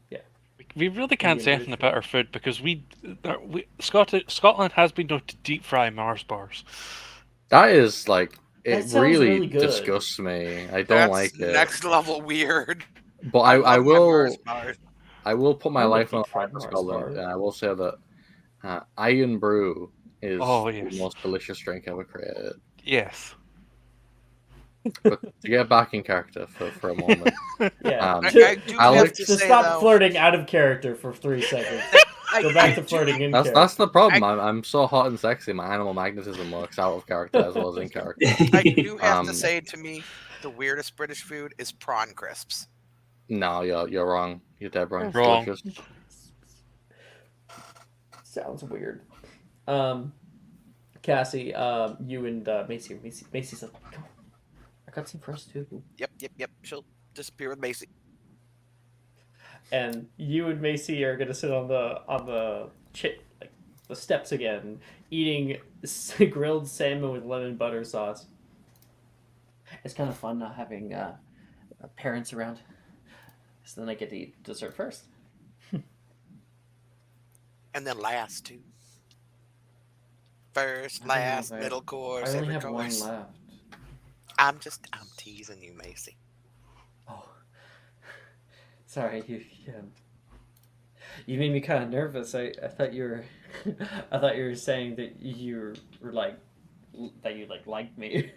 Yeah. We really can't Indian say British anything about our food because Scotland has been known to deep fry Mars bars. That is like That it sounds really really good. disgusts me. I don't That's like it. next level weird. But I I love my Mars will bars. I will put my I like life on deep the line fried for Mars Scotland, bars. and I will say that Iron Brew is Oh, the yes. most delicious drink ever created. Yes. But to get back in character for a moment, Yeah. Um, I do Alex- have to say stop though, flirting out of character for 3 seconds. Go back to flirting in character. that's the problem. I'm so hot and sexy. My animal magnetism works out of character as well as in character. I do have to Um, say, to me, the weirdest British food is prawn crisps. No, you're wrong. You're dead wrong. It's Wrong. delicious. Sounds weird. Cassie, you and Macy's like, come on. I got some for us too. Yep. She'll disappear with Macy. And you and Macy are gonna sit on the the steps again, eating grilled salmon with lemon butter sauce. It's kind of fun not having parents around, so then I get to eat dessert first. And then last too. First, I don't know last, if middle I course, only every have one course. left. I'm teasing you, Macy. Oh, sorry. You made me kind of nervous. I thought you were, I thought you were saying that you were like, that you liked me.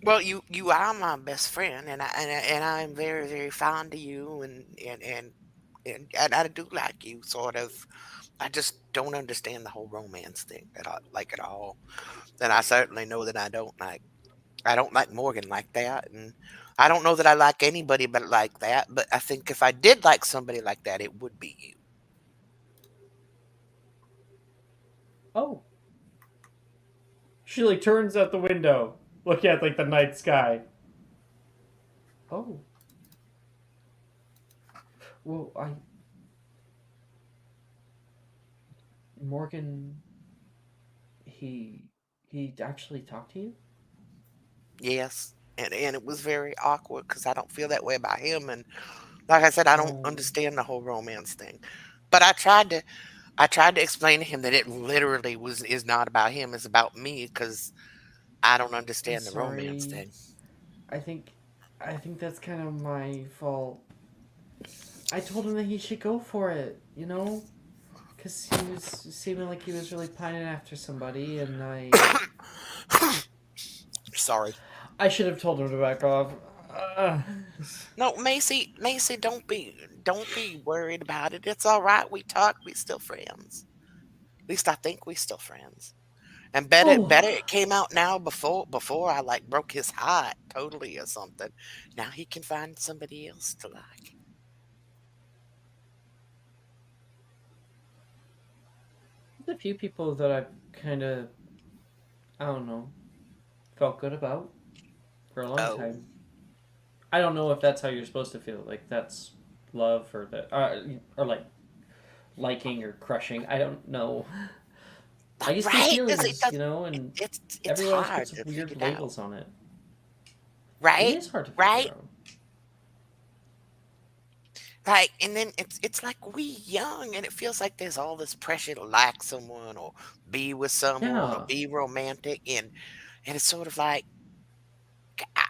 Well, you are my best friend, and I'm very very fond of you, and I do like you, sort of. I just don't understand the whole romance thing at all. And I certainly know that I don't like Morgan like that, and I don't know that I like anybody but like that. But I think if I did like somebody like that, it would be you. Oh, she turns out the window, looking at the night sky. Oh, well, Morgan, he he actually talked to you? Yes, and it was very awkward because I don't feel that way about him, and like I said, I don't Oh, understand the whole romance thing. But I tried to explain to him that it literally is not about him, it's about me because I don't I'm understand the romance sorry. thing. I think I think that's kind of my fault. I told him that he should go for it, because he was seeming like he was really pining after somebody, and Sorry. I should have told him to back off. Uh, No, Macy, don't be worried about it. It's all right. We talk. We still friends. At least I think we still friends. And oh, better it came out now before I like broke his heart totally or something. Now he can find somebody else to like. there's a few people that I've kind of, I don't know, felt good about for a long Oh, time. I don't know if that's how you're supposed to feel. Like that's love or or like liking or crushing. I don't know. I just get right? Because feelings, and it's everyone else hard puts to weird figure it out. labels on it. It Right? is hard to figure Right? out. Like, and then it's like we young, and it feels like there's all this pressure to like someone or be with someone or Yeah. be romantic, and it's sort of like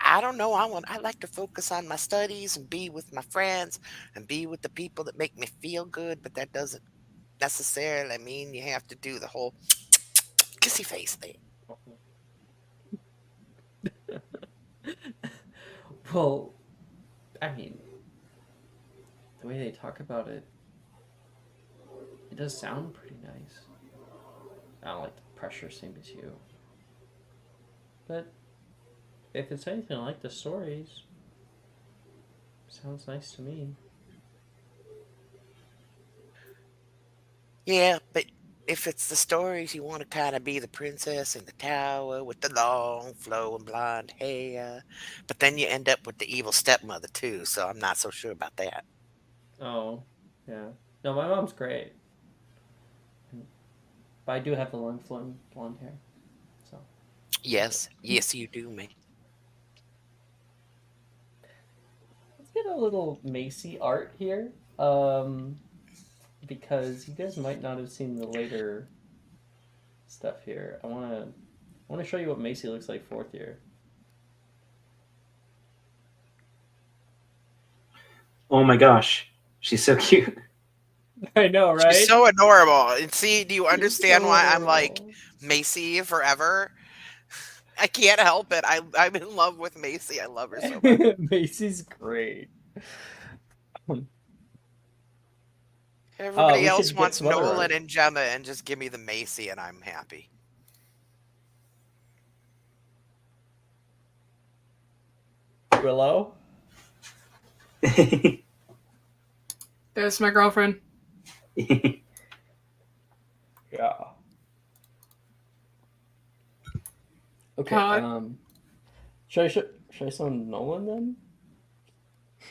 I don't know. I like to focus on my studies and be with my friends and be with the people that make me feel good, but that doesn't necessarily mean you have to do the whole kissy face thing. Well, I mean, the way they talk about it, it does sound pretty nice. I don't like the pressure, same as you. But if it's anything like the stories, sounds nice to me. Yeah, but if it's the stories, you want to kind of be the princess in the tower with the long flowing blonde hair, but then you end up with the evil stepmother too. So I'm not so sure about that. Oh, yeah. No, my mom's great. But I do have the long flowing blonde hair. So that's it. Yes, yes, you do, me. Let's get a little Macy art here. Because you guys might not have seen the later stuff here. I wanna show you what Macy looks like fourth year. Oh my gosh, she's so cute. I know, She's right? so adorable. And see, do you She's understand so why I'm like adorable. Macy forever? I can't help it. I'm in love with Macy. I love her so much. Macy's great. Everybody We else should get wants some other Nolan art. and Gemma, and just give me the Macy, and I'm happy. Willow. That's my girlfriend. Yeah. Okay. Hot. Should I show Nolan then?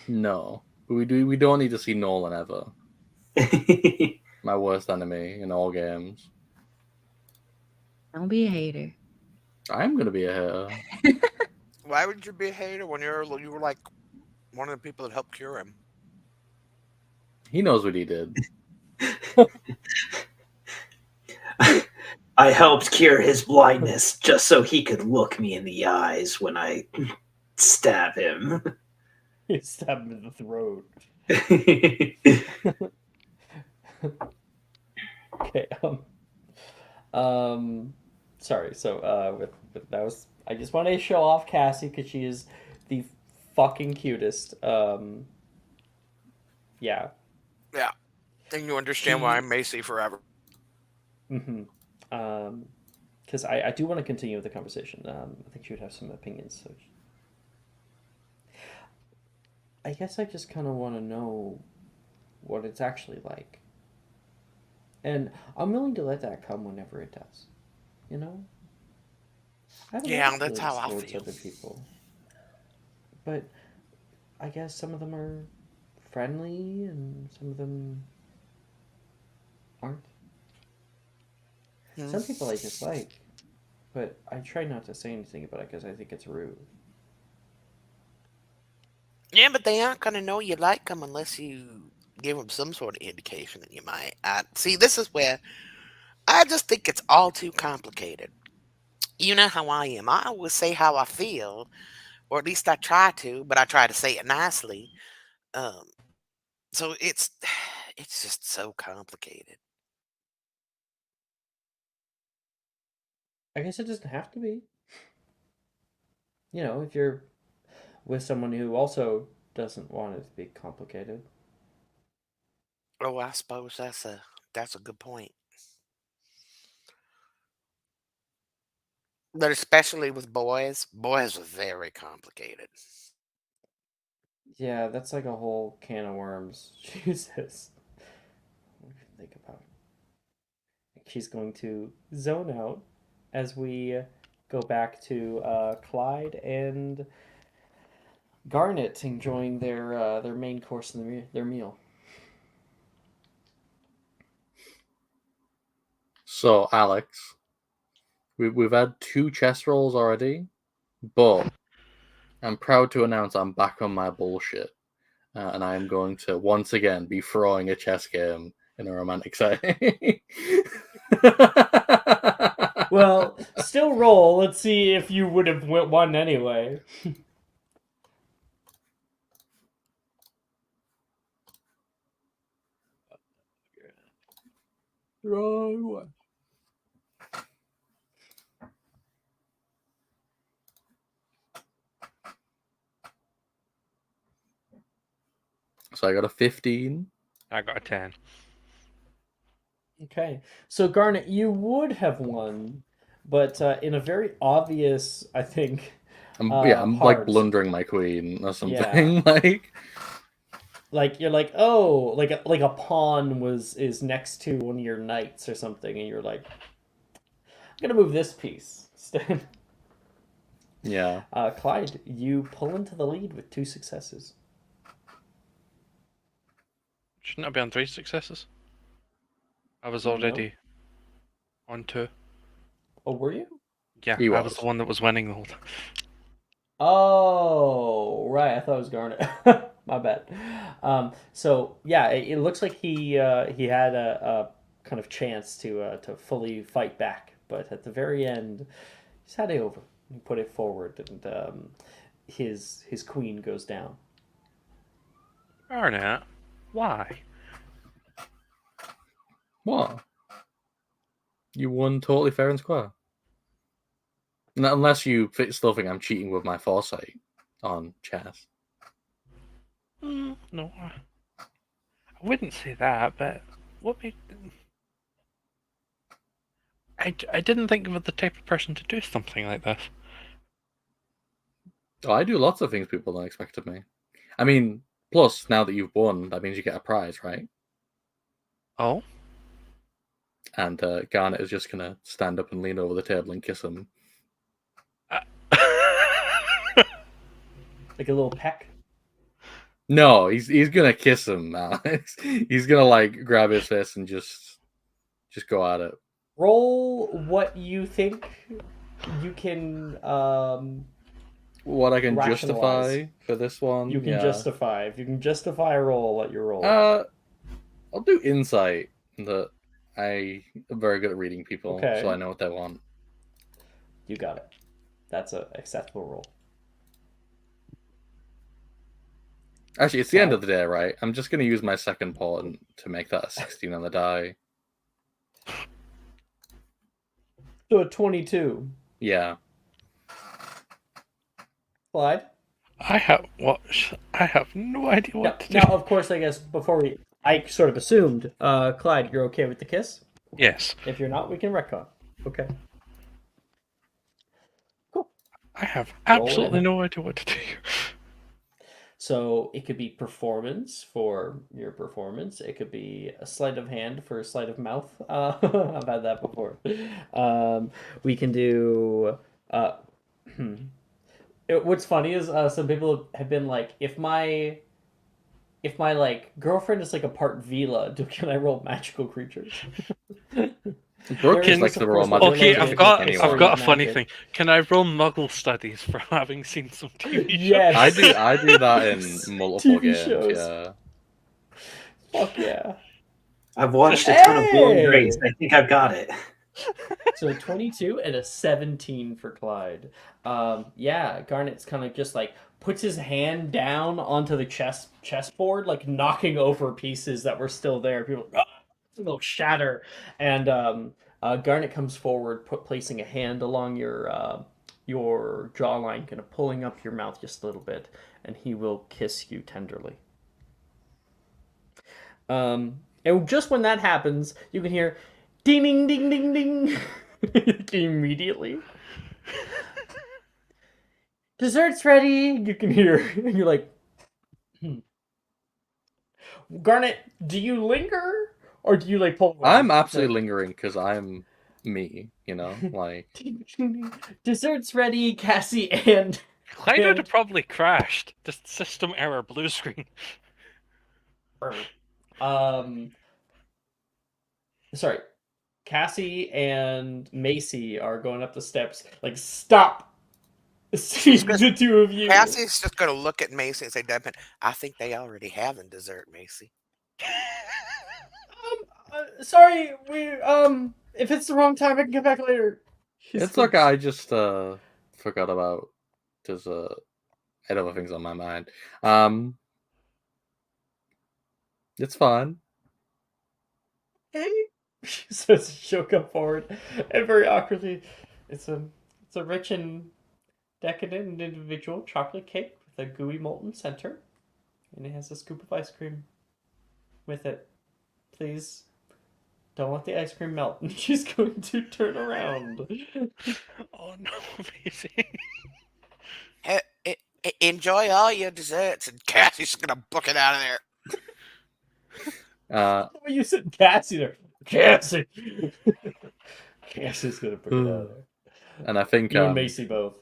No, we don't need to see Nolan ever. My worst enemy in all games. Don't be a hater. I'm gonna be a hater. Why would you be a hater when you were like one of the people that helped cure him? He knows what he did. I helped cure his blindness just so he could look me in the eyes when I stab him. You stab him in the throat. Okay. Sorry. So, with that was. I just want to show off Cassie because she is the fucking cutest. Yeah. Yeah. And you understand why I'm Macy forever. Mm-hmm. Because I do want to continue with the conversation. I think she would have some opinions. So I guess I just kind of want to know what it's actually like, and I'm willing to let that come whenever it does. You know, I have a lot Yeah, of that's how feelings I towards feel. other people, but I guess some of them are friendly and some of them aren't. Hmm. Some people I dislike, but I try not to say anything about it because I think it's rude. Yeah, but they aren't going to know you like them unless you give them some sort of indication that you might. See, this is where I just think it's all too complicated. You know how I am. I always say how I feel, or at least I try to, but I try to say it nicely. Um, so it's just so complicated. I guess it doesn't have to be. You know, if you're with someone who also doesn't want it to be complicated. Oh, I suppose that's a good point. But especially with boys are very complicated. Yeah, that's like a whole can of worms. Jesus. What do you think about it? She's going to zone out as we go back to Clyde and Garnet enjoying their main course in their meal. So, Alex, we've had 2 chess rolls already, but I'm proud to announce I'm back on my bullshit. And I am going to once again be throwing a chess game in a romantic setting. Well, still roll. Let's see if you would have won anyway. Wrong one. So I got a 15. I got a 10. Okay, so Garnet, you would have won, but in a very obvious, I think, I'm like part. blundering my queen or Yeah, something. like you're like, oh, like a pawn is next to one of your knights or something, and you're like, I'm gonna move this piece instead. Yeah. Clyde, you pull into the lead with 2 successes. Shouldn't I be on 3 successes? I was No. already on 2. Oh, were you? Yeah, He I was was. the one that was winning the whole time. Oh, right. I thought it was Garnet. My bad. So yeah, it looks like he had a kind of chance to fully fight back, but at the very end, he's had it over. He put it forward, and his queen goes down. Arnett, why? What? You won totally fair and square. Unless you still think I'm cheating with my foresight on chess. No, I wouldn't say that, but what made... I didn't think of the type of person to do something like this. Oh, I do lots of things people don't expect of me. I mean, plus, now that you've won, that means you get a prize, right? Oh? And Garnet is just going to stand up and lean over the table and kiss him. Like a little peck. No, he's going to kiss him, Alex. He's going to, like, grab his fist and just go at it. Roll what you think you can What I can rationalize. justify for this one? You can justify. If you can justify a roll, let you roll. I'll do insight. I am very good at reading people, Okay. so I know what they want. You got it. That's an acceptable roll. Actually, it's the end Clyde? of the day, right? I'm just going to use my second pawn to make that a 16 on the die. So a 22. Yeah. Clyde? I have no idea what to do. Now, of course, I guess I sort of assumed, Clyde, you're okay with the kiss? Yes, If you're not, we can retcon. Okay. Cool. I have Roll absolutely in. no idea what to do. So it could be performance for your performance. It could be a sleight of hand for a sleight of mouth. I've had that before. We can do. What's funny is some people have been like, if my like girlfriend is like a part Vila, can I roll magical creatures? Brooke just Can- likes to of roll course, magic Okay, creatures creatures I've anyway. got a funny Magic. thing. Can I roll Muggle studies for having seen some TV shows? Yes. I do that in multiple TV games, shows. yeah. Fuck yeah. I've watched a ton of Will and Grace. Hey! I think I've got it. So a 22 and a 17 for Clyde. Yeah, Garnet's kind of just like puts his hand down onto the chessboard, like knocking over pieces that were still there. People they'll shatter, and Garnet comes forward, placing a hand along your jawline, kind of pulling up your mouth just a little bit, and he will kiss you tenderly. And just when that happens, you can hear ding ding ding ding ding immediately. Dessert's ready. You can hear, and you're like, Garnet, do you linger or do you like pull away? I'm absolutely lingering because I'm me, you know? Like, Dessert's ready, Cassie, and Clyde would have probably crashed. Just system error, blue screen. Sorry, Cassie and Macy are going up the steps. Like, stop! See the two of you. Cassie's just going to look at Macy and say, Deadpan, I think they already have in dessert, Macy. Sorry, if it's the wrong time, I can get back later. it's okay, I just forgot about there's I had other things on my mind. It's fine. Hey, so she'll come forward and very awkwardly, it's a rich and decadent and individual chocolate cake with a gooey molten center, and it has a scoop of ice cream with it. Please don't let the ice cream melt. And she's going to turn around. Oh no, Macy. Enjoy all your desserts, and Cassie's going to book it out of there. You said Cassie there. Cassie. Cassie's gonna put it out there. And I think You and Macy both.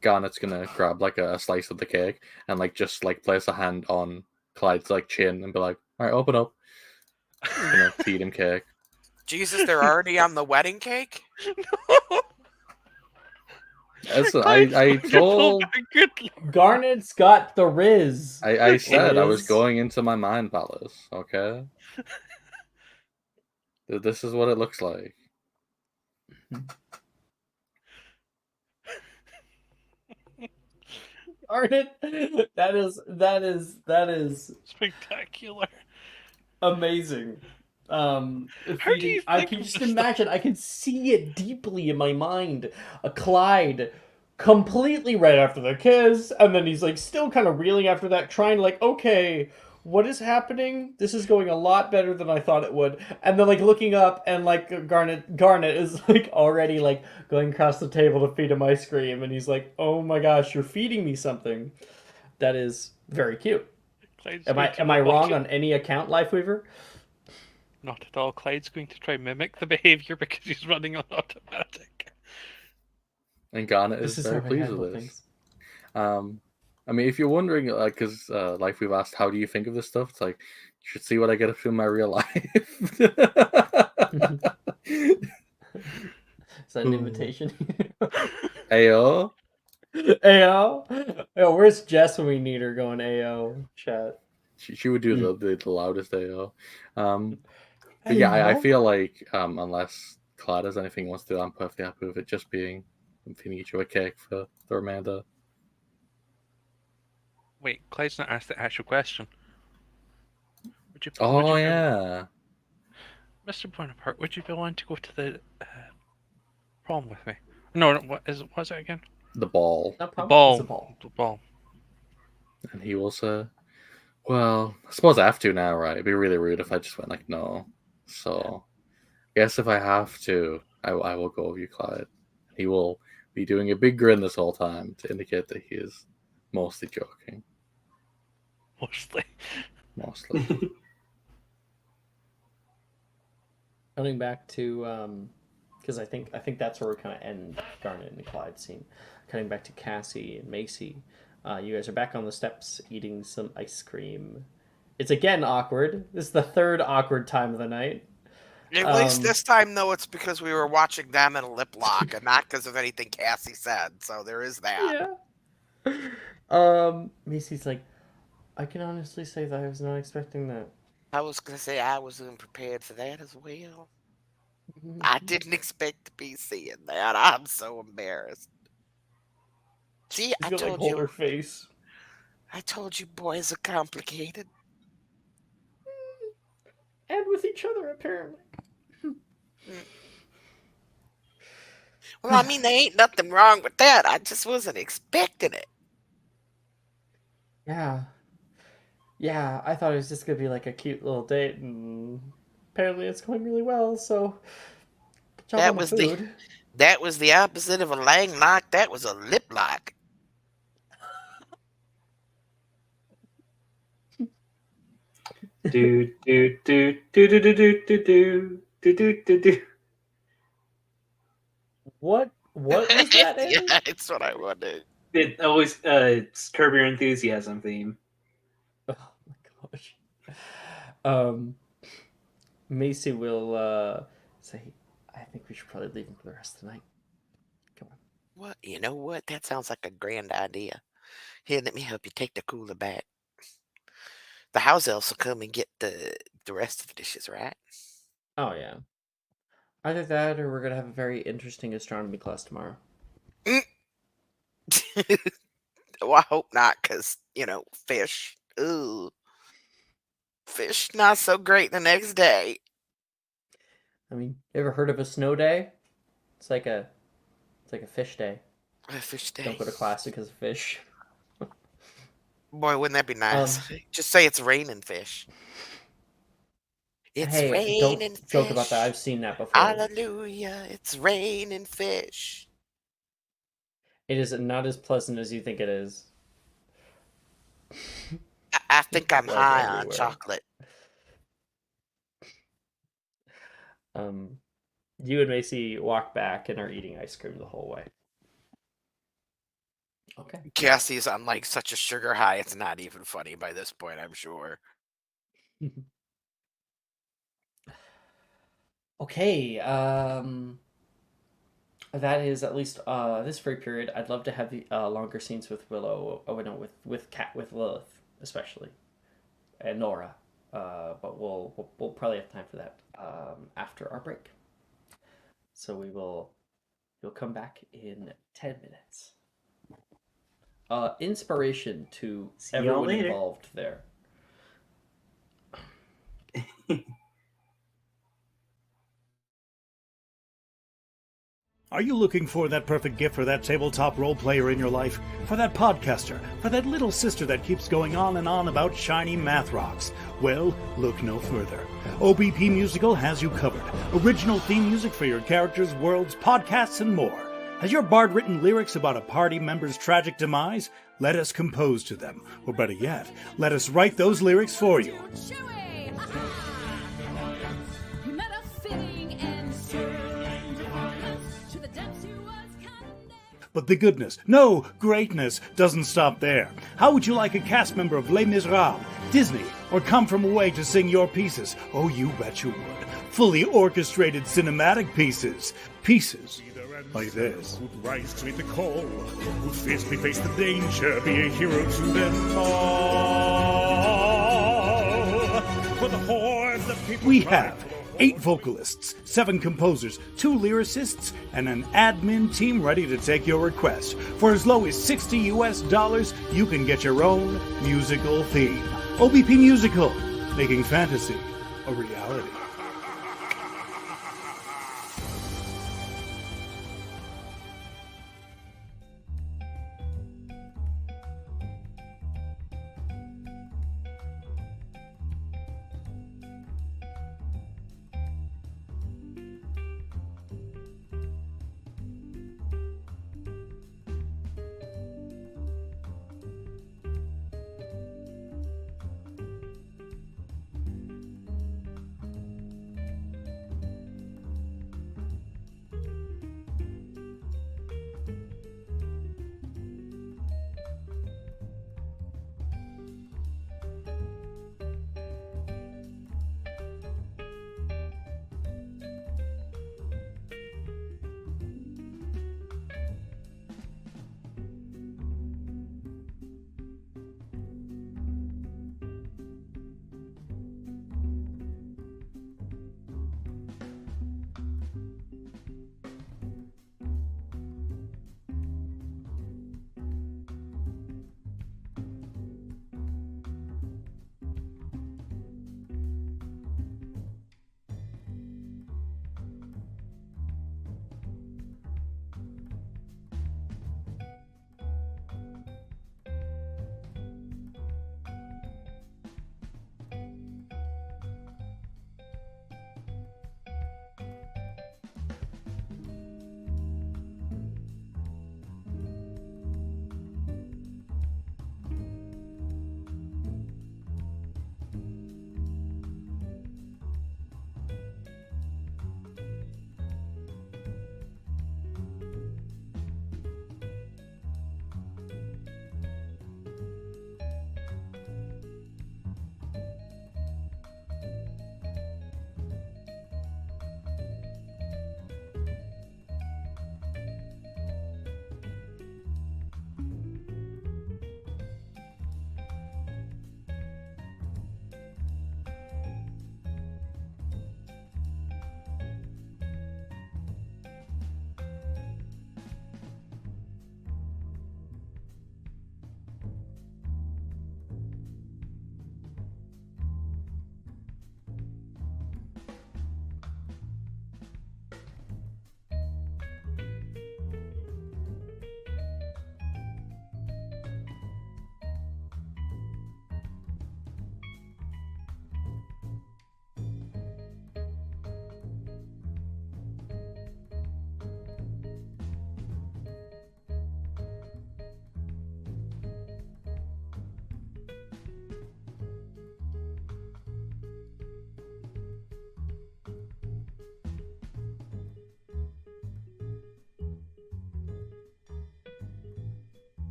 Garnet's gonna grab like a slice of the cake and like just like place a hand on Clyde's like chin and be like, "All right, open up." Just gonna feed him cake. Jesus, they're already on the wedding cake? No. Listen, I told Garnet's got the Riz. I said I was Riz. going into my mind palace. Okay, this is what it looks like. Garnet, that is spectacular. Amazing. How do you I think can of just this imagine. I can see it deeply in my mind. A Clyde, completely right after the kiss, and then he's like still kind of reeling after that, trying to like, okay, what is happening? This is going a lot better than I thought it would. And then like looking up, and like Garnet is like already like going across the table to feed him ice cream, and he's like, oh my gosh, you're feeding me something. That is very cute. Clyde's Am I wrong on any account, Lifeweaver? Not at all. Clyde's going to try mimic the behavior because he's running on automatic. And Garnet is very pleased with this. I mean, if you're wondering, like, because like we've asked, how do you think of this stuff? It's like, you should see what I get up to in my real life. Is that an invitation? Ayo. Ayo? Yo, where's Jess when we need her going Ayo? Chat. She would do the loudest Ayo. But yeah, I feel like unless Clyde has anything he wants to do, I'm perfectly happy with it just being feeding each other cake for the remainder. Wait, Clyde's not asked the actual question. Oh yeah. Mr. Bonaparte, would you be willing to go to the prom with me? No, what's it again? The ball. Not The prom, ball. it's a ball. The ball. And he will say, well, I suppose I have to now, right? It'd be really rude if I just went like, no. So, I guess if I have to, I will go with you, Clyde. He will be doing a big grin this whole time to indicate that he is mostly joking. Mostly. Mostly. Coming back to, because I think that's where we kind of end Garnet and Clyde's scene. Cutting back to Cassie and Macy. You guys are back on the steps eating some ice cream. It's again awkward. This is the third awkward time of the night. At least this time, though, it's because we were watching them in a lip lock and not because of anything Cassie said. So there is that. Yeah. Macy's like, I can honestly say that I was not expecting that. I was going to say I wasn't prepared for that as well. I didn't expect to be seeing that. I'm so embarrassed. See, I told hold you. her face. I told you boys are complicated. And with each other, apparently. Well, I mean, there ain't nothing wrong with that. I just wasn't expecting it. Yeah. Yeah, I thought it was just going to be like a cute little date, and apparently it's going really well, so good job on the food. That was the opposite of a lang lock. That was a lip lock. do do do do do do do do do do do do. What was that? Yeah, it's what I wanted. It always it's Curb Your Enthusiasm theme. Oh my gosh. Macy will say, I think we should probably leave him for the rest of the night. Come on. Well, you know what? That sounds like a grand idea. Here, let me help you take the cooler back. The house elves will come and get the rest of the dishes, right? Oh, yeah. Either that or we're going to have a very interesting astronomy class tomorrow. Well, I hope not, because, fish. Ooh. Fish not so great the next day. I mean, you ever heard of a snow day? It's like a fish day. A fish day. Don't go to class because of fish. Boy, wouldn't that be nice? Just say it's raining fish. It's raining fish. Don't joke about that. I've seen that before. Hallelujah, it's raining fish. It is not as pleasant as you think it is. I think I'm high on chocolate. You and Macy walk back and are eating ice cream the whole way. Okay. Cassie's on like such a sugar high, it's not even funny by this point, I'm sure. Okay, that is at least this free period. I'd love to have the longer scenes with Willow. Oh no, with Lilith especially, and Nora. But we'll probably have time for that after our break. So we'll come back in 10 minutes. Inspiration to everyone involved there. Are you looking for that perfect gift for that tabletop role player in your life? For that podcaster? For that little sister that keeps going on and on about shiny math rocks? Well, look no further. OBP Musical has you covered. Original theme music for your characters, worlds, podcasts, and more. Has your bard written lyrics about a party member's tragic demise? Let us compose to them. Or better yet, let us write those lyrics for you. But the goodness, no, greatness, doesn't stop there. How would you like a cast member of Les Miserables, Disney, or Come From Away to sing your pieces? Oh, you bet you would. Fully orchestrated cinematic pieces. Pieces like this. Who'd rise to meet the call, who'd fiercely face the danger, be a hero to them all. For the hordes of people we have 8 vocalists, 7 composers, 2 lyricists, and an admin team ready to take your request. For as low as $60 US, you can get your own musical theme. OBP Musical, making fantasy a reality.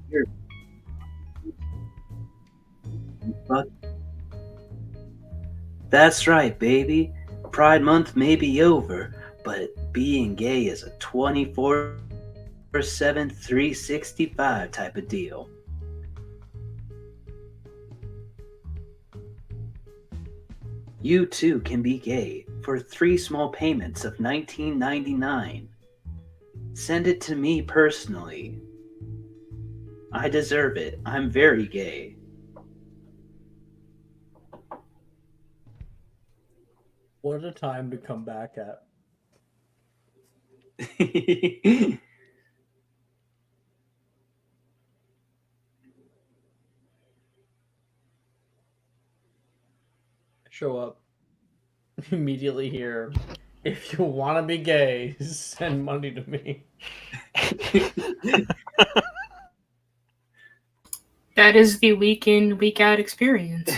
You're fuck. That's right, baby. Pride Month may be over, but being gay is a 24/7, 365 type of deal. You too can be gay for 3 small payments of $19.99. Send it to me personally. I deserve it. I'm very gay. What a time to come back at. Show up immediately here. If you want to be gay, send money to me. That is the week in, week out experience.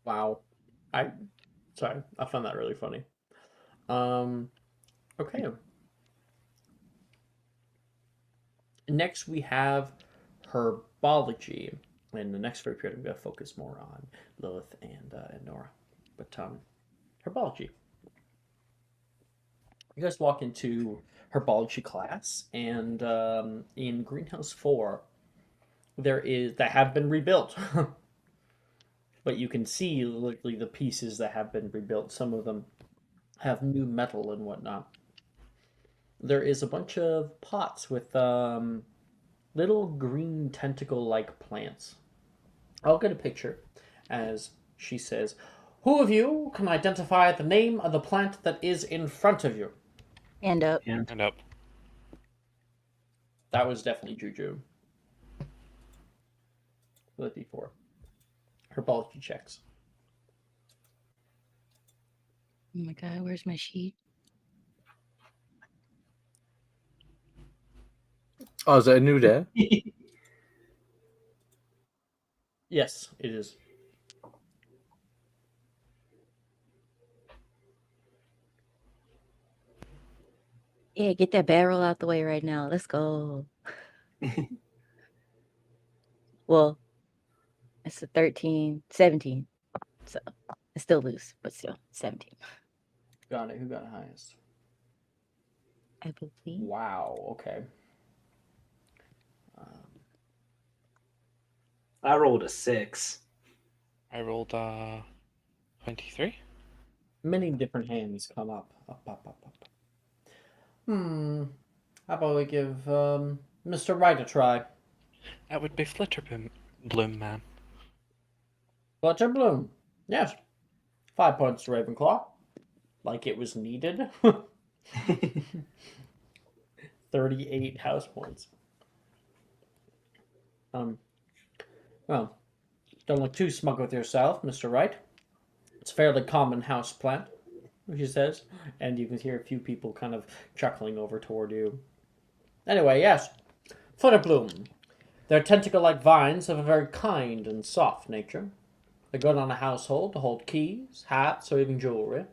Wow. Sorry, I found that really funny. Okay. Next we have herbology. In the next period, I'm going to focus more on Lilith and Nora. But herbology. You guys walk into herbology class, and in Greenhouse 4, that have been rebuilt. But you can see literally the pieces that have been rebuilt. Some of them have new metal and whatnot. There is a bunch of pots with little green tentacle-like plants. I'll get a picture as she says, "Who of you can identify the name of the plant that is in front of you?" Hand up. And up. That was definitely Juju. With D4. Herbology checks. Oh my god, where's my sheet? Oh, is it a new day? Yes, it is. Yeah, get that barrel out the way right now. Let's go. Well, it's a 13, 17. So it's still loose, but still 17. Got it. Who got highest? I believe. Wow. Okay. I rolled a 6. I rolled 23. Many different hands come up. Up. How about we give Mr. Wright a try? That would be Bloom, man. Fletcher Bloom. Yes. 5 points to Ravenclaw. Like it was needed. 38 house points. Well, don't look too smug with yourself, Mr. Wright. It's a fairly common house plant, she says, and you can hear a few people kind of chuckling over toward you. Anyway, yes, Flutterbloom. They're tentacle-like vines of a very kind and soft nature. They're good on a household to hold keys, hats, or even jewelry.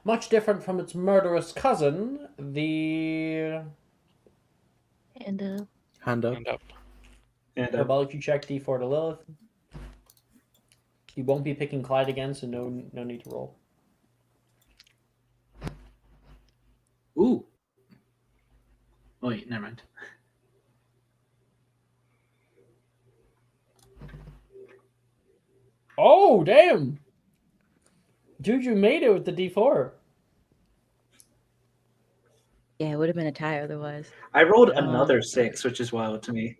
Much different from its murderous cousin, the And Hand up. And up. And herbology check D4 to Lilith. You won't be picking Clyde again, so no need to roll. ooh. Oh, wait, never mind. Oh, damn! Juju made it with the D4. yeah, it would have been a tie otherwise. I rolled another 6, which is wild to me.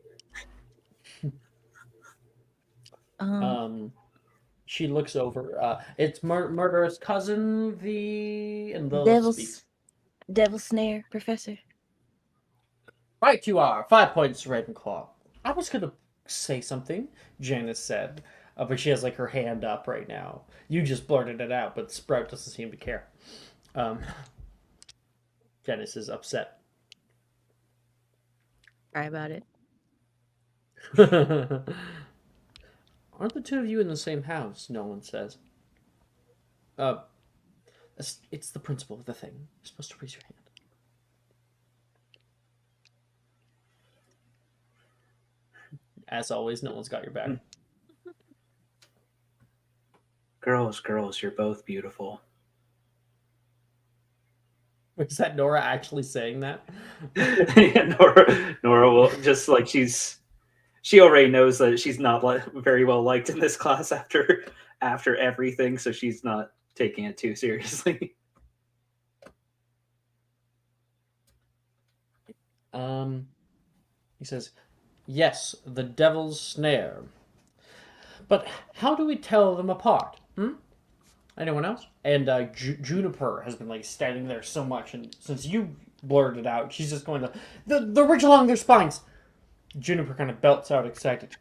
She looks over. It's murderous cousin, and Lilith speaks. Devil snare, Professor. Right, you are. 5 points to Ravenclaw. I was gonna say something, Janice said, but she has like her hand up right now. You just blurted it out, but Sprout doesn't seem to care. Janice is upset. Cry about it. Aren't the two of you in the same house? Nolan says. It's the principle of the thing. You're supposed to raise your hand. As always, no one's got your back. Girls, you're both beautiful. Is that Nora actually saying that? Yeah, Nora will just like she already knows that she's not very well liked in this class after everything, so she's not taking it too seriously. He says, "Yes, the devil's snare. But how do we tell them apart? Anyone else?" And Juniper has been like standing there so much, and since you blurted it out, she's just going to the ridge along their spines. Juniper kind of belts out excited.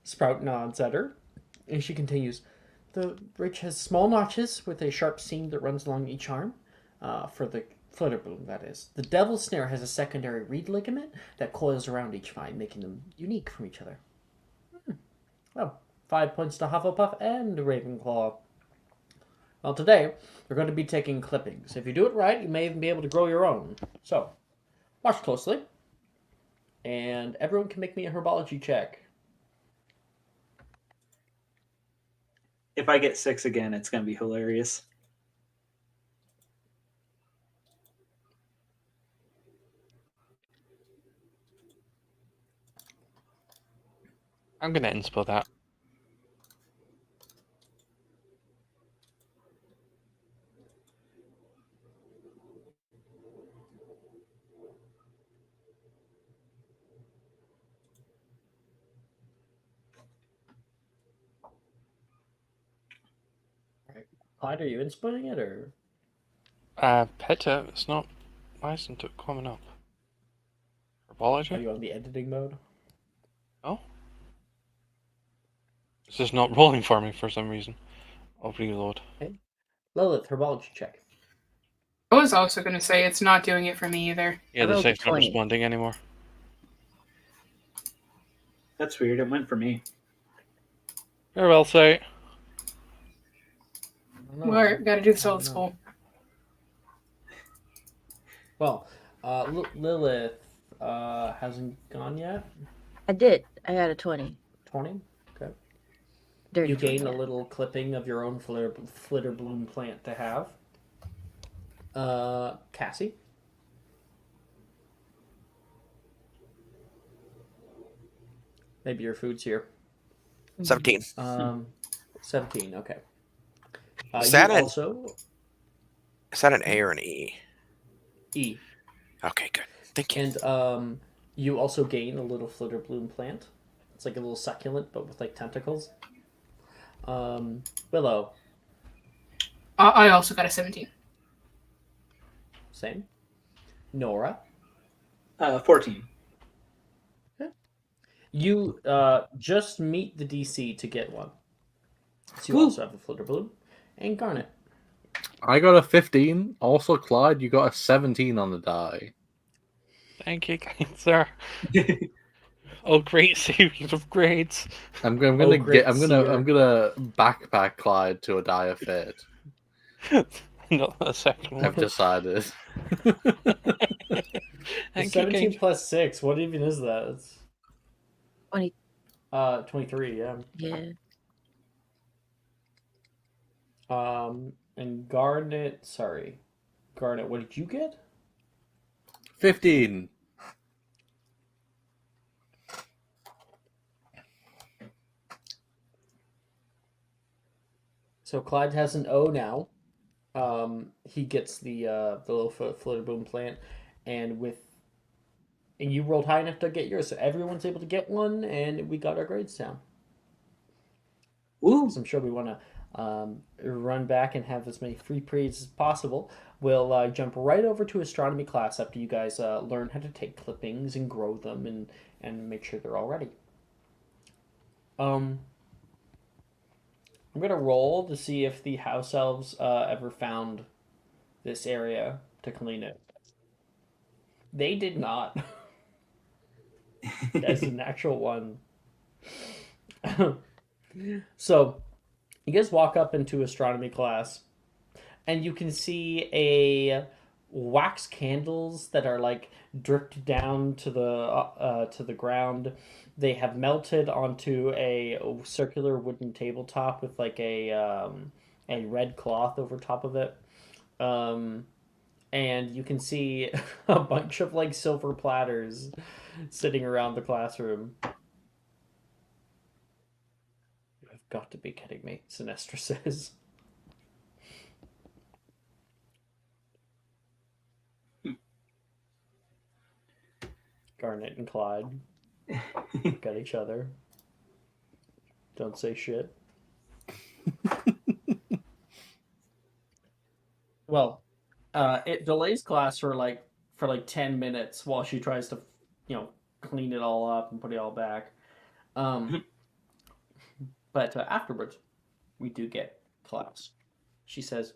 Sprout nods at her, and she continues, "The ridge has small notches with a sharp seam that runs along each arm, for the flitter bloom, that is. The devil's snare has a secondary reed ligament that coils around each vine, making them unique from each other." Well, 5 points to Hufflepuff and Ravenclaw. Well, today, we're going to be taking clippings. If you do it right, you may even be able to grow your own. So, watch closely. And everyone can make me a herbology check. If I get 6 again, it's going to be hilarious. I'm going to inspo that. Clyde, are you insplitting it, or? Peta, it's not. Why isn't it coming up? Herbology? Are you on the editing mode? Oh. It's just not rolling for me for some reason. I'll reload. Okay. Lilith, herbology check. I was also going to say it's not doing it for me either. Yeah, I the rolled a site's not 20. responding anymore. That's weird. It went for me. Very well, site. We're got to do this old school. Well, Lilith hasn't gone yet. I did. I got a 20. 20? Okay. Dirty You 20, gain a yeah. little clipping of your own flitter bloom plant to have. Cassie? Maybe your food's here. 17. 17, okay. Is You that an- also... Is that an A or an E? E. Okay, good. Thank you. And you also gain a little flitter bloom plant. It's like a little succulent, but with like tentacles. Willow, I also got a 17. same. Nora, 14. you just meet the DC to get one. So you Woo. also have a flitter bloom. And Garnet. I got a 15. Also, Clyde, you got a 17 on the die. Thank you, kind sir. Oh, great series of grades. I'm gonna backpack Clyde to a dire fate. Not a second I've one. decided. Thank you, 17 kind. plus 6, what even is that? It's 20. 23, yeah. Yeah. And Garnet, what did you get? 15. So Clyde has an O now. He gets the little flitter boom plant, and you rolled high enough to get yours, so everyone's able to get one, and we got our grades down. Woo! So I'm sure we want to run back and have as many free periods as possible. We'll jump right over to astronomy class after you guys learn how to take clippings and grow them and make sure they're all ready. I'm gonna roll to see if the house elves ever found this area to clean it. They did not. That's an actual one. So, you guys walk up into astronomy class, and you can see a wax candles that are like dripped down to the ground. They have melted onto a circular wooden tabletop with like a red cloth over top of it. Um, and you can see a bunch of like silver platters sitting around the classroom. You have got to be kidding me, Sinestra says. Garnet and Clyde look at each other. Don't say shit. Well, it delays class for like 10 minutes while she tries to, clean it all up and put it all back. But afterwards, we do get class. She says,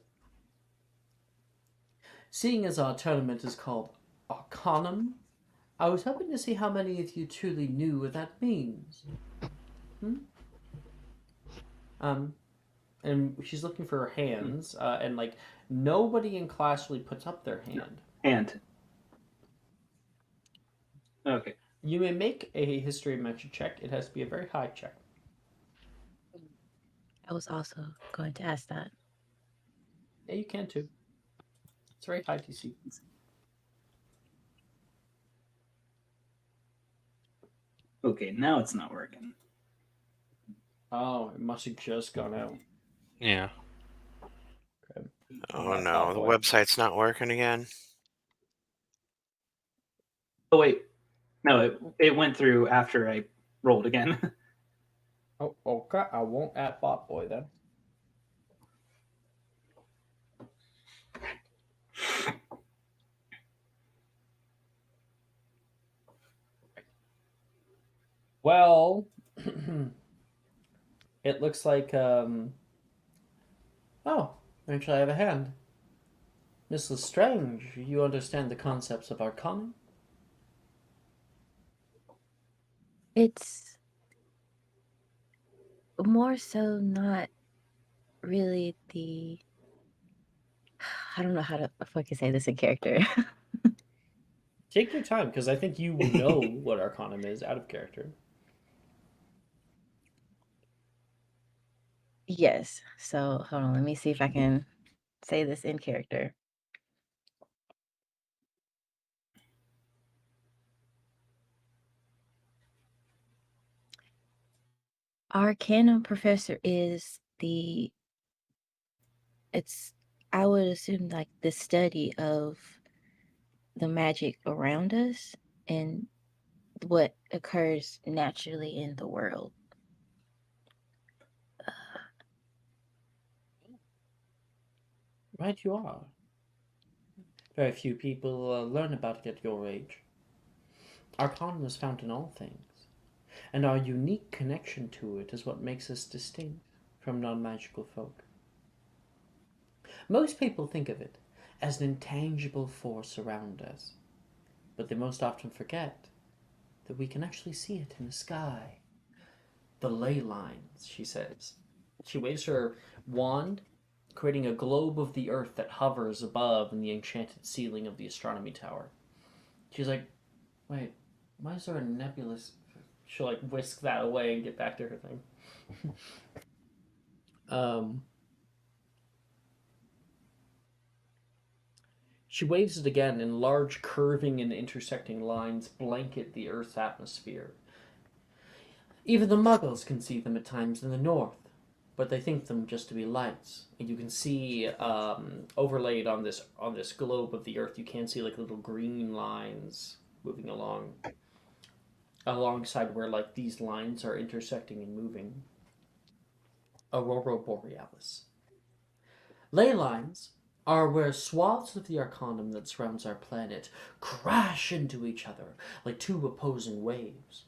"Seeing as our tournament is called Arcanum, I was hoping to see how many of you truly knew what that means." And she's looking for her hands, and like nobody in class really puts up their hand. Hand. Okay. You may make a history of magic check. It has to be a very high check. I was also going to ask that. Yeah, you can too. It's very high DC. Okay, now it's not working. Oh, it must have just gone out. Yeah. Okay. Oh no, the website's not working again. Oh wait, no, it went through after I rolled again. Oh, okay. I won't at Bot Boy then. Well, it looks like oh, actually I have a hand. Miss Lestrange, you understand the concepts of Arcana? It's more so not really the. I don't know how to fucking say this in character. Take your time, because I think you know what Arcanum is out of character. Yes. So hold on. Let me see if I can say this in character. Arcanum professor is it's I would assume like the study of the magic around us and what occurs naturally in the world. Right, you are. Very few people learn about it at your age. Arcanum is found in all things, and our unique connection to it is what makes us distinct from non-magical folk. Most people think of it as an intangible force around us, but they most often forget that we can actually see it in the sky. The ley lines, she says. She waves her wand, creating a globe of the earth that hovers above in the enchanted ceiling of the astronomy tower. She's like, wait, why is there a nebulous... She'll like whisk that away and get back to her thing. She waves it again, and large curving and intersecting lines blanket the Earth's atmosphere. Even the Muggles can see them at times in the north, but they think them just to be lights. And you can see overlaid on this globe of the Earth, you can see like little green lines moving alongside where like these lines are intersecting and moving. Aurora Borealis. Ley lines are where swaths of the Arcanum that surrounds our planet crash into each other like two opposing waves.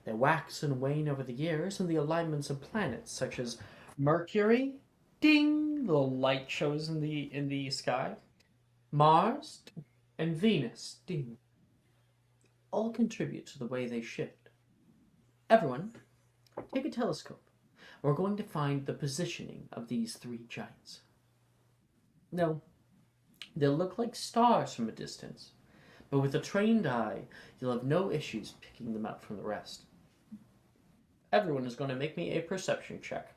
They wax and wane over the years in the alignments of planets such as Mercury, ding, little light shows in the sky, Mars, and Venus, ding. All contribute to the way they shift. Everyone, take a telescope. We're going to find the positioning of these three giants. No, They'll look like stars from a distance, but with a trained eye, you'll have no issues picking them out from the rest. Everyone is going to make me a perception check.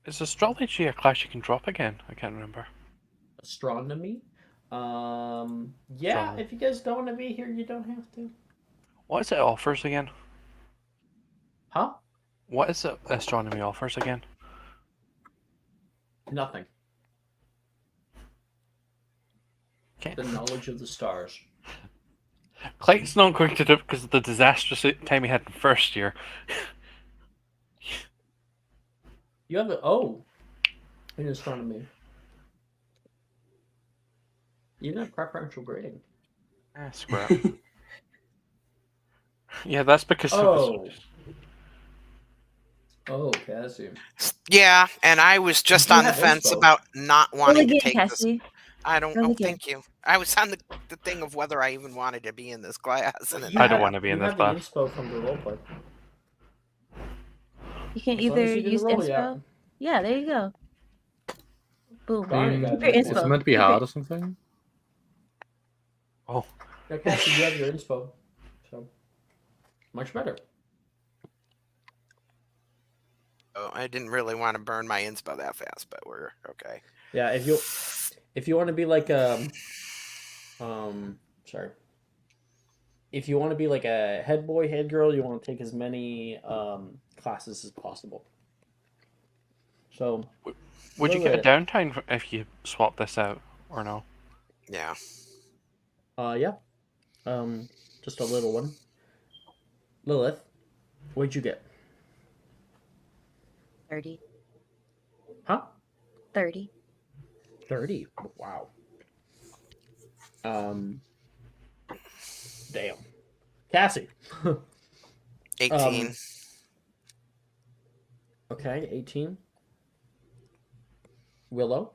Is astrology a class you can drop again? I can't remember. Astronomy? Yeah, Astronomy. if you guys don't want to be here, you don't have to. What is it offers again? Huh? What is it astronomy offers again? Nothing. Okay. The knowledge of the stars. Clayton's not going to do it because of the disastrous time he had in first year. You have a in astronomy. You have preferential grading. Ah, scrap. Yeah, that's because Okay, I see. Yeah, and I was just You on the have fence inspo. about not Roll wanting to again, take this. Cassie. I don't. Roll Oh, again. thank you. I was on the thing of whether I even wanted to be in this class, and You I don't have- want to be in you this have class. the inspo from the roleplay. You can As long as either you didn't use roll yet. inspo. Yeah, there you go. Boom. Darn, Keep got your an Is it inspo. meant to be Keep hard it. or something? Oh, Yeah, Cassie, you have your inspo. So, much better. oh, I didn't really want to burn my inspo that fast, but we're okay. Yeah, if you want to be like sorry. If you want to be like a head boy, head girl, you want to take as many classes as possible. So, would you get a Lilith. downtime if you swap this out or no? Yeah. Yeah. Just a little one. Lilith, what'd you get? 30. Huh? 30. 30. Wow. Damn. Cassie. 18. Okay, 18. Willow.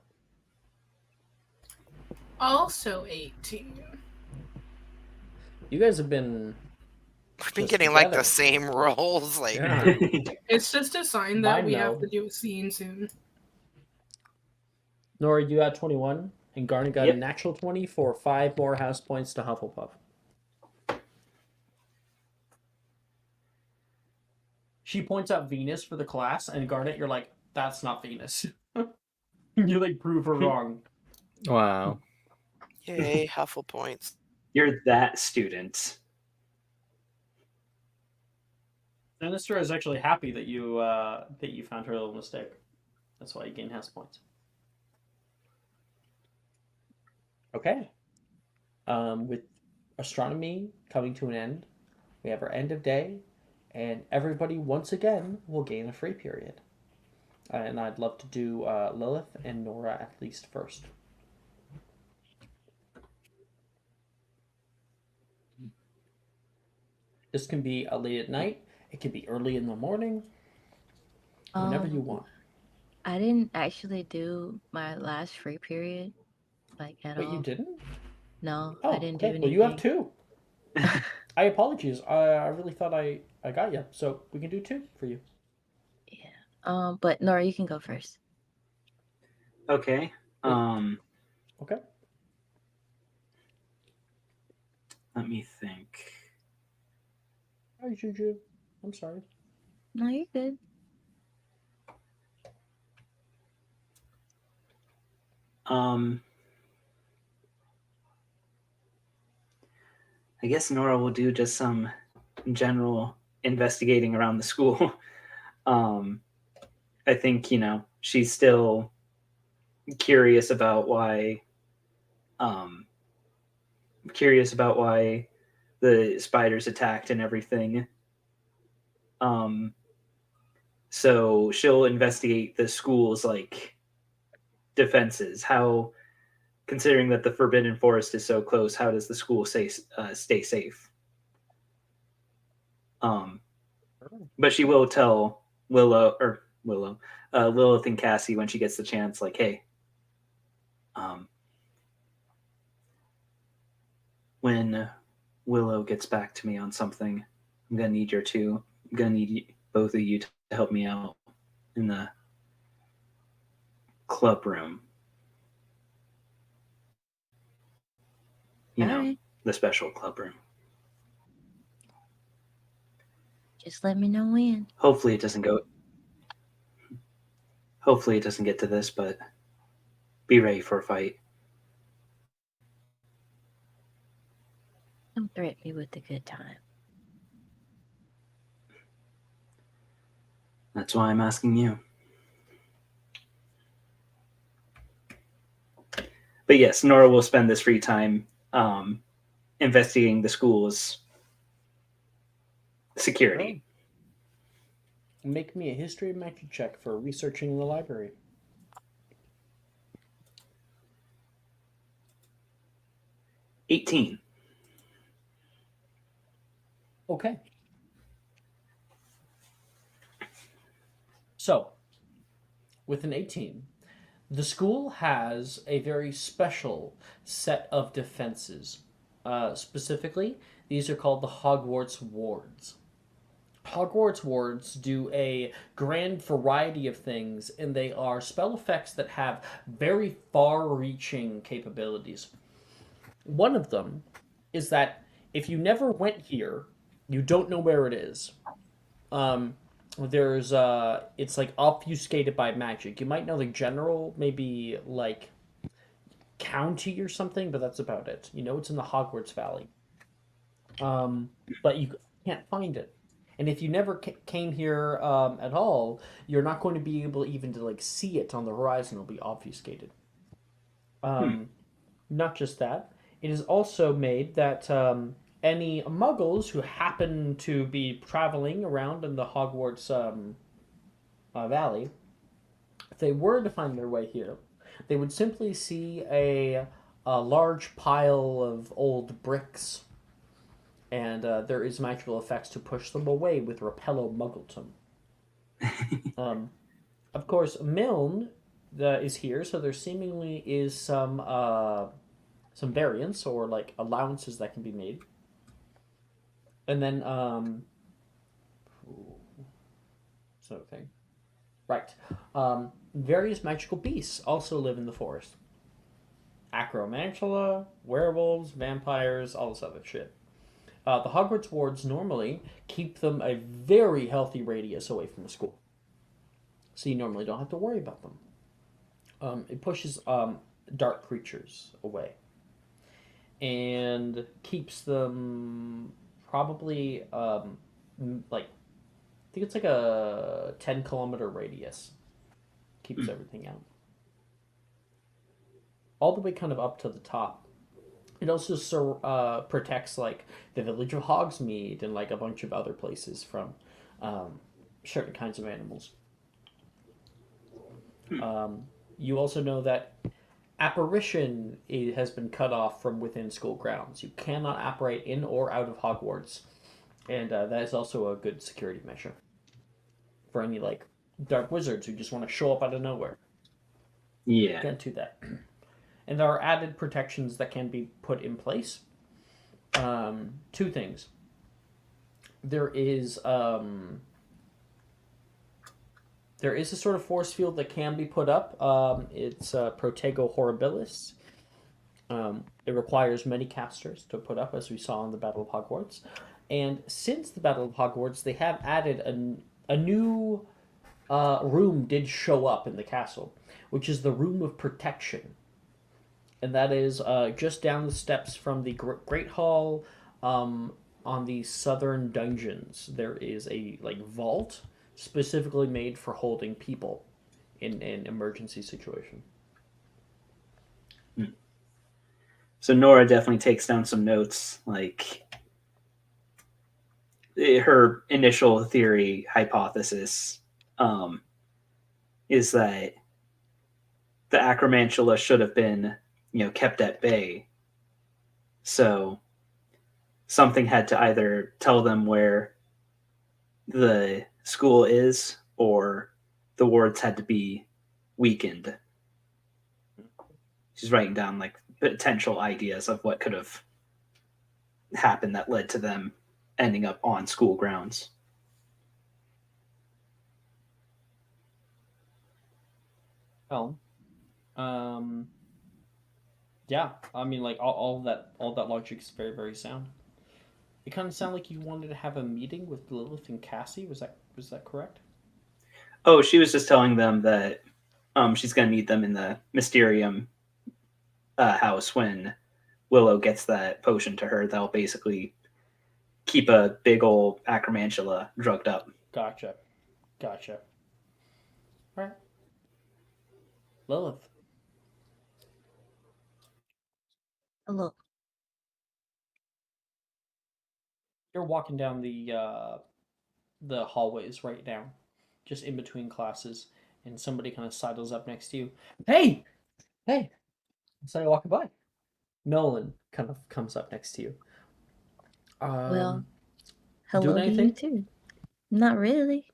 Also 18. You guys have been We've been just getting like together. the same rolls. Like, Yeah. It's just a sign that Mine we have now. to do a scene soon. Nora, you got 21, and Garnet got Yep. a natural 20 for 5 more house points to Hufflepuff. She points out Venus for the class, and Garnet, you're like, that's not Venus. You like prove her wrong. Wow. yay, Huffle points. You're that student. Sinister is actually happy that you found her little mistake. That's why you gain house points. Okay. With astronomy coming to an end, we have our end of day, and everybody once again will gain a free period. And I'd love to do Lilith and Nora at least first. This can be late at night. It can be early in the morning. Whenever you want. I didn't actually do my last free period, like at Wait, all. you didn't? No, Oh, I didn't okay. do anything. Well, you have 2. I apologize. I really thought I got you. So we can do 2 for you. Yeah. But Nora, you can go first. Okay. Okay. Let me think. Hi, Juju. I'm sorry. No, you're good. I guess Nora will do just some general investigating around the school. I think, she's still curious about why the spiders attacked and everything. So she'll investigate the school's like defenses. How, considering that the Forbidden Forest is so close, how does the school stay safe? But she will tell Lilith and Cassie when she gets the chance, like, hey, when Willow gets back to me on something, I'm gonna need both of you to help me out in the club room. You All know, right. the special club room. Just let me know when. Hopefully it doesn't go. Hopefully it doesn't get to this, but be ready for a fight. Don't threaten me with a good time. That's why I'm asking you. But yes, Nora will spend this free time investigating the school's security. Make me a history and magic check for researching the library. 18. Okay. So, with an 18, the school has a very special set of defenses. Specifically, these are called the Hogwarts Wards. Hogwarts Wards do a grand variety of things, and they are spell effects that have very far reaching capabilities. One of them is that if you never went here, you don't know where it is. There's it's like obfuscated by magic. You might know the general, maybe like county or something, but that's about it. You know it's in the Hogwarts Valley. But you can't find it. And if you never came here at all, you're not going to be able even to like see it on the horizon. It'll be obfuscated. Not just that, it is also made that any Muggles who happen to be traveling around in the Hogwarts Valley, if they were to find their way here, they would simply see a large pile of old bricks, and there is magical effects to push them away with Repello Muggleton. Of course, Milne is here, so there seemingly is some variants or like allowances that can be made. And then sort of thing. Right. Various magical beasts also live in the forest. Acromantula, werewolves, vampires, all this other shit. The Hogwarts wards normally keep them a very healthy radius away from the school. So you normally don't have to worry about them. It pushes dark creatures away. And keeps them probably like I think it's like a 10-kilometer radius. Keeps everything out. All the way kind of up to the top. It also protects like the village of Hogsmeade and like a bunch of other places from certain kinds of animals. You also know that apparition has been cut off from within school grounds. You cannot apparate in or out of Hogwarts, and that is also a good security measure for any like dark wizards who just want to show up out of nowhere. Yeah. Can't do that. And there are added protections that can be put in place. Two things. There is a sort of force field that can be put up. It's Protego Horribilis. It requires many casters to put up, as we saw in the Battle of Hogwarts. And since the Battle of Hogwarts, they have added a new room did show up in the castle, which is the Room of Protection. And that is just down the steps from the Great Hall on the southern dungeons. There is a like vault specifically made for holding people in an emergency situation. So Nora definitely takes down some notes. Like her initial theory hypothesis is that the Acromantula should have been, kept at bay. So something had to either tell them where the school is, or the wards had to be weakened. She's writing down like potential ideas of what could have happened that led to them ending up on school grounds. Well, yeah. I mean, like all that logic is very, very sound. It kind of sounded like you wanted to have a meeting with Lilith and Cassie. Was that correct? Oh, she was just telling them that she's going to meet them in the Mysterium house when Willow gets that potion to her. That'll basically keep a big old acromantula drugged up. Gotcha. Gotcha. All right. Lilith. Look, You're walking down the hallways right now, just in between classes, and somebody kind of sidles up next to you. Hey, hey! I saw you walking by. Nolan kind of comes up next to you. well, Doing hello to you anything? too. Not really.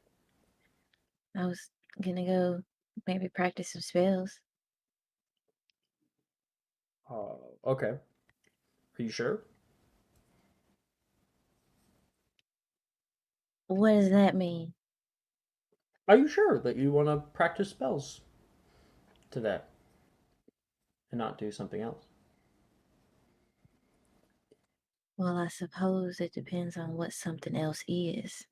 I was gonna go maybe practice some spells. Okay. Are you sure? What does that mean? Are you sure that you want to practice spells today and not do something else? Well, I suppose it depends on what something else is.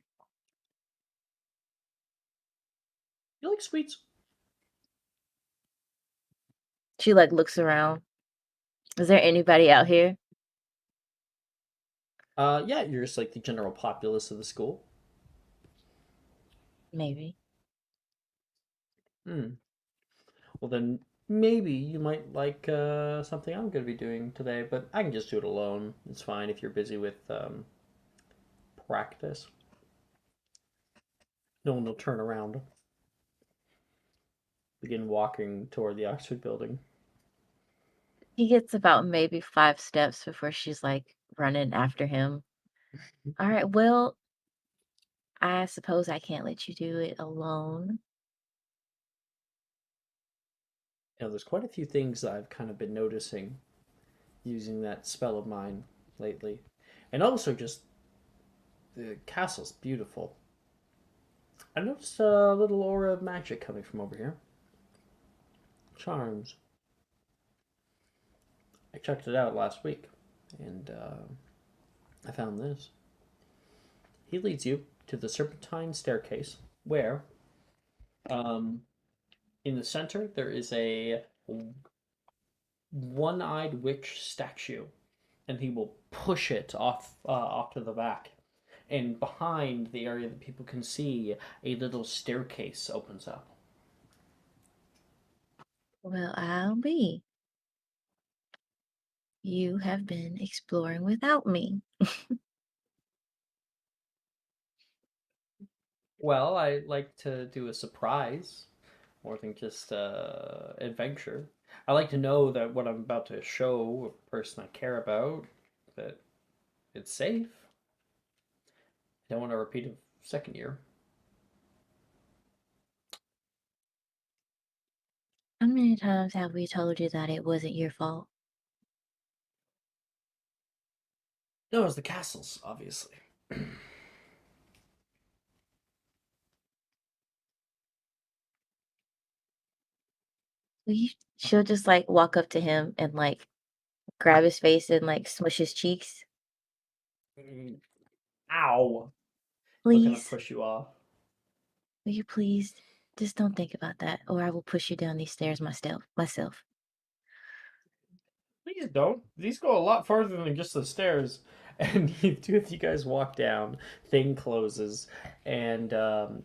You like sweets? She like looks around. Is there anybody out here? Yeah, you're just like the general populace of the school. Maybe. Hmm. Well, then maybe you might like something I'm going to be doing today, but I can just do it alone. It's fine if you're busy with practice. No one will turn around. Begin walking toward the Oxford building. He gets about maybe 5 steps before she's like running after him. All right, well, I suppose I can't let you do it alone. There's quite a few things that I've kind of been noticing using that spell of mine lately. And also just the castle's beautiful. I noticed a little aura of magic coming from over here. Charms. I checked it out last week, and I found this. He leads you to the serpentine staircase, where, um, in the center, there is a one-eyed witch statue, and he will push it off to the back. And behind the area that people can see, a little staircase opens up. Well, I'll be. You have been exploring without me. Well, I like to do a surprise more than just adventure. I like to know that what I'm about to show a person I care about, that it's safe. I don't want to repeat it second year. How many times have we told you that it wasn't your fault? No, it's the castles, obviously. She'll just like walk up to him and like grab his face and like smush his cheeks. Ow! He'll kind of Please, push you off. will you please just don't think about that, or I will push you down these stairs myself. Please don't. These go a lot farther than just the stairs. And you two of you guys walk down. Thing closes, and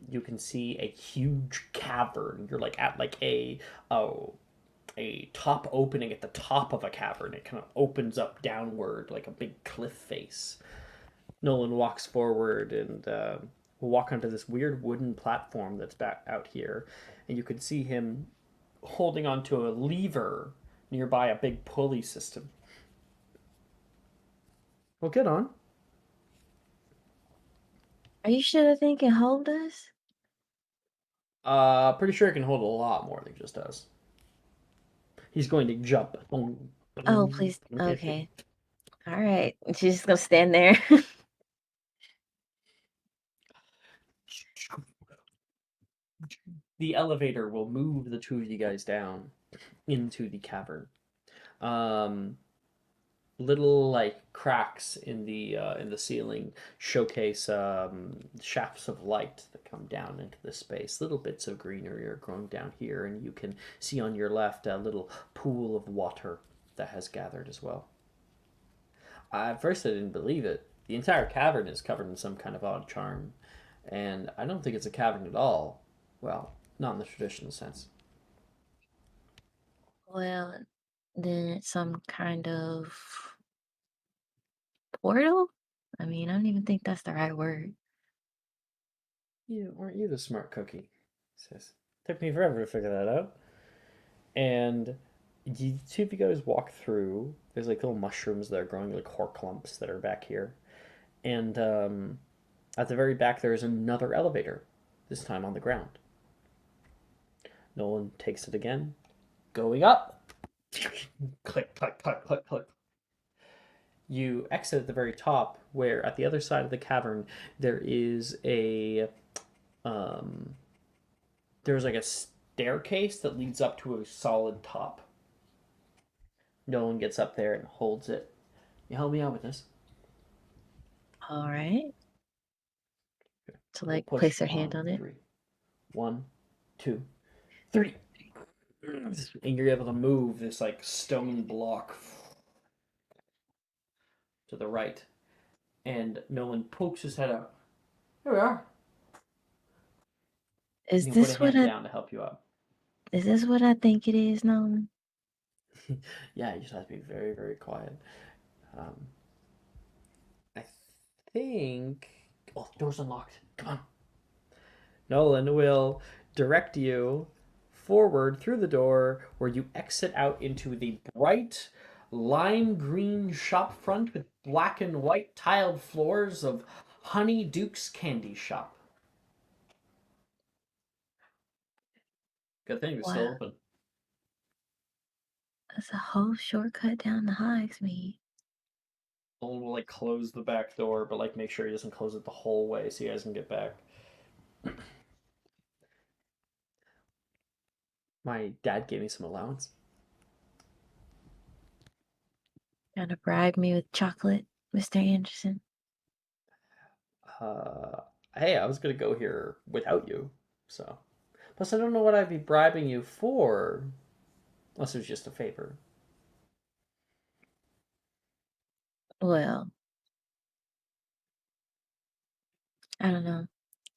you can see a huge cavern. You're like at like a top opening at the top of a cavern. It kind of opens up downward like a big cliff face. Nolan walks forward and will walk onto this weird wooden platform that's back out here, and you can see him holding onto a lever nearby a big pulley system. Well, get on. Are you sure the thing can hold us? Pretty sure it can hold a lot more than just us. He's going to jump. Oh, please. Okay. All right. She's just gonna stand there. the elevator will move the two of you guys down into the cavern. Um, Little like cracks in the ceiling showcase shafts of light that come down into the space. Little bits of greenery are growing down here, and you can see on your left a little pool of water that has gathered as well. At first, I didn't believe it. The entire cavern is covered in some kind of odd charm, and I don't think it's a cavern at all. Well, not in the traditional sense. Well, then it's some kind of portal? I mean, I don't even think that's the right word. You aren't you the smart cookie? He says. Took me forever to figure that out. And you two of you guys walk through. There's like little mushrooms that are growing, like hor clumps that are back here. And at the very back, there is another elevator, this time on the ground. Nolan takes it again, going up. Click, click, click, click, click. You exit at the very top, where at the other side of the cavern there is a there's like a staircase that leads up to a solid top. Nolan gets up there and holds it. You help me out with this. All right. To We'll like push place her hand on it. 3. 1, 2, 3. And you're able to move this like stone block to the right. And Nolan pokes his head out. Here we are. Is And he'll put a this what hand I down to help you out. is this what I think it is, Nolan? Yeah, you just have to be very, very quiet. I think. Oh, the door's unlocked. Come on. Nolan will direct you forward through the door where you exit out into the bright lime green shop front with black and white tiled floors of Honey Duke's Candy Shop. Good thing it's still Wow, open. that's a whole shortcut down the Hogsmeade. Nolan will like close the back door, but like make sure he doesn't close it the whole way so you guys can get back. My dad gave me some allowance. Trying to bribe me with chocolate, Mr. Anderson. Uh, hey, I was gonna go here without you, so. Plus, I don't know what I'd be bribing you for, unless it was just a favor. Well, I don't know.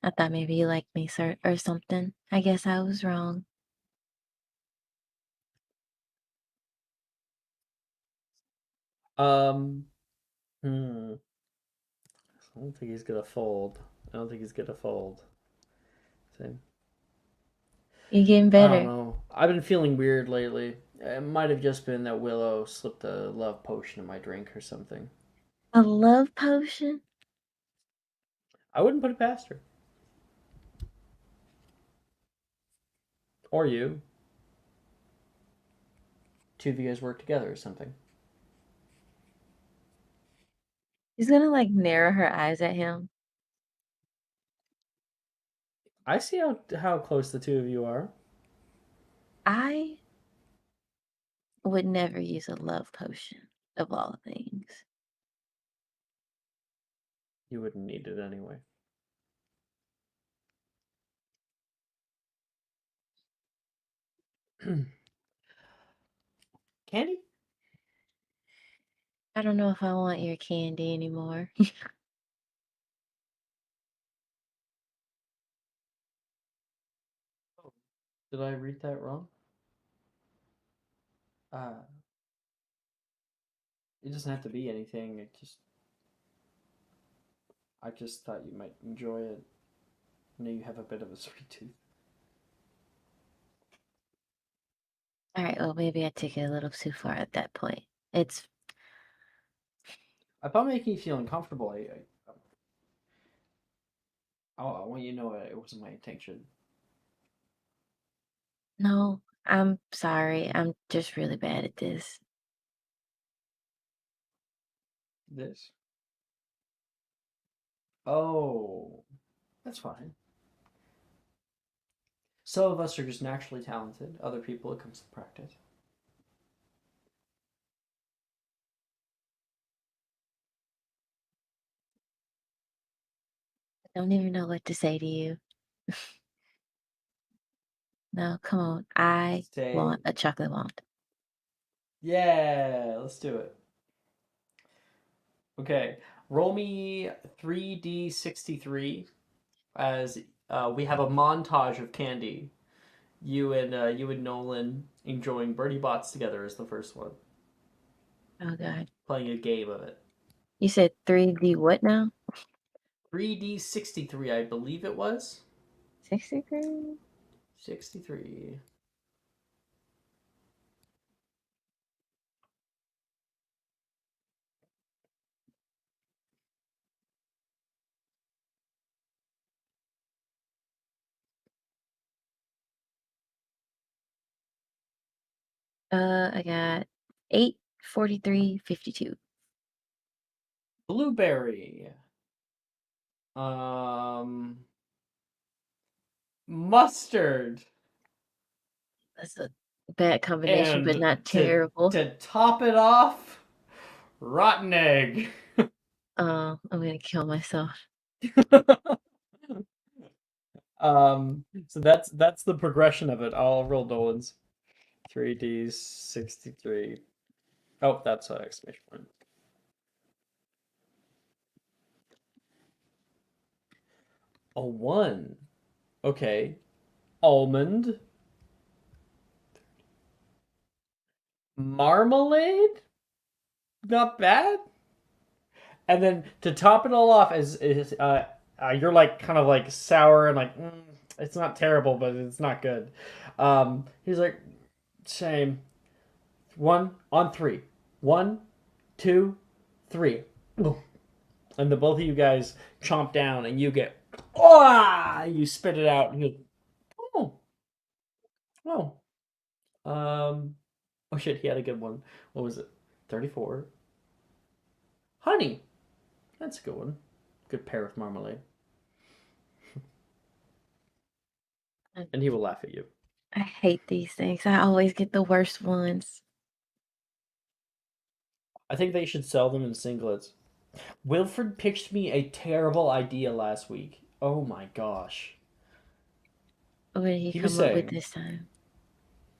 I thought maybe you liked me, sir, or something. I guess I was wrong. Um, hmm. I don't think he's gonna fold. I don't think he's gonna fold. Same. You're getting I don't better. know. I've been feeling weird lately. It might have just been that Willow slipped a love potion in my drink or something. A love potion? I wouldn't put it past her. Or you. Two of you guys work together or something. She's gonna like narrow her eyes at him. I see how close the two of you are. I would never use a love potion, of all things. You wouldn't need it anyway. Candy? I don't know if I want your candy anymore. Did I read that wrong? Uh, it doesn't have to be anything. I just thought you might enjoy it. I know you have a bit of a sweet tooth. All right, well, maybe I took it a little too far at that point. It's I thought making you feel uncomfortable. I want you to know it wasn't my intention. no, I'm sorry. I'm just really bad at this. This? Oh, that's fine. Some of us are just naturally talented. Other people, it comes to practice. I don't even know what to say to you. No, come on. I Say, want a chocolate wand. yeah, let's do it. Okay, roll me 3d63 as we have a montage of candy. You and Nolan enjoying Birdie Bots together is the first one. Oh god. Playing a game of it. You said 3D what now? 3d63, I believe it was. 63? 63. I got 8, 43, 52. Blueberry. Mustard. That's a bad combination, but And not terrible. to top it off, rotten egg. I'm gonna kill myself. So that's the progression of it. I'll roll Dolan's. 3d63. Oh, that's an exclamation point. A 1. Okay. Almond. Marmalade? Not bad. And then to top it all off you're like kind of like sour and like it's not terrible, but it's not good. He's like, same. One on three. One, two, three. And the both of you guys chomp down, and you get you spit it out, and you oh oh oh shit, he had a good one. What was it? 34. Honey. That's a good one. Good pair with marmalade. And he will laugh at you. I hate these things. I always get the worst ones. I think they should sell them in singlets. Wilfred pitched me a terrible idea last week. Oh my gosh. What did he He was come up with saying this time?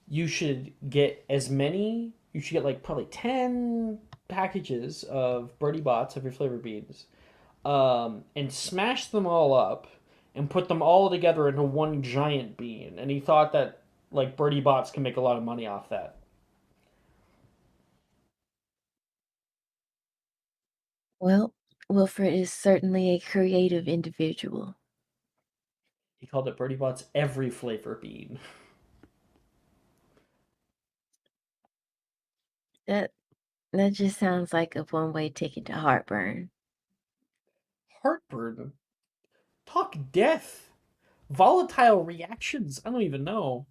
you should get as many, you should get like probably 10 packages of Birdie Bots of your flavor beans, and smash them all up and put them all together into one giant bean. And he thought that like Birdie Bots can make a lot of money off that. Well, Wilfred is certainly a creative individual. He called it Birdie Bots every flavor bean. That that just sounds like a one-way ticket to heartburn. Heartburn. Talk death. Volatile reactions. I don't even know.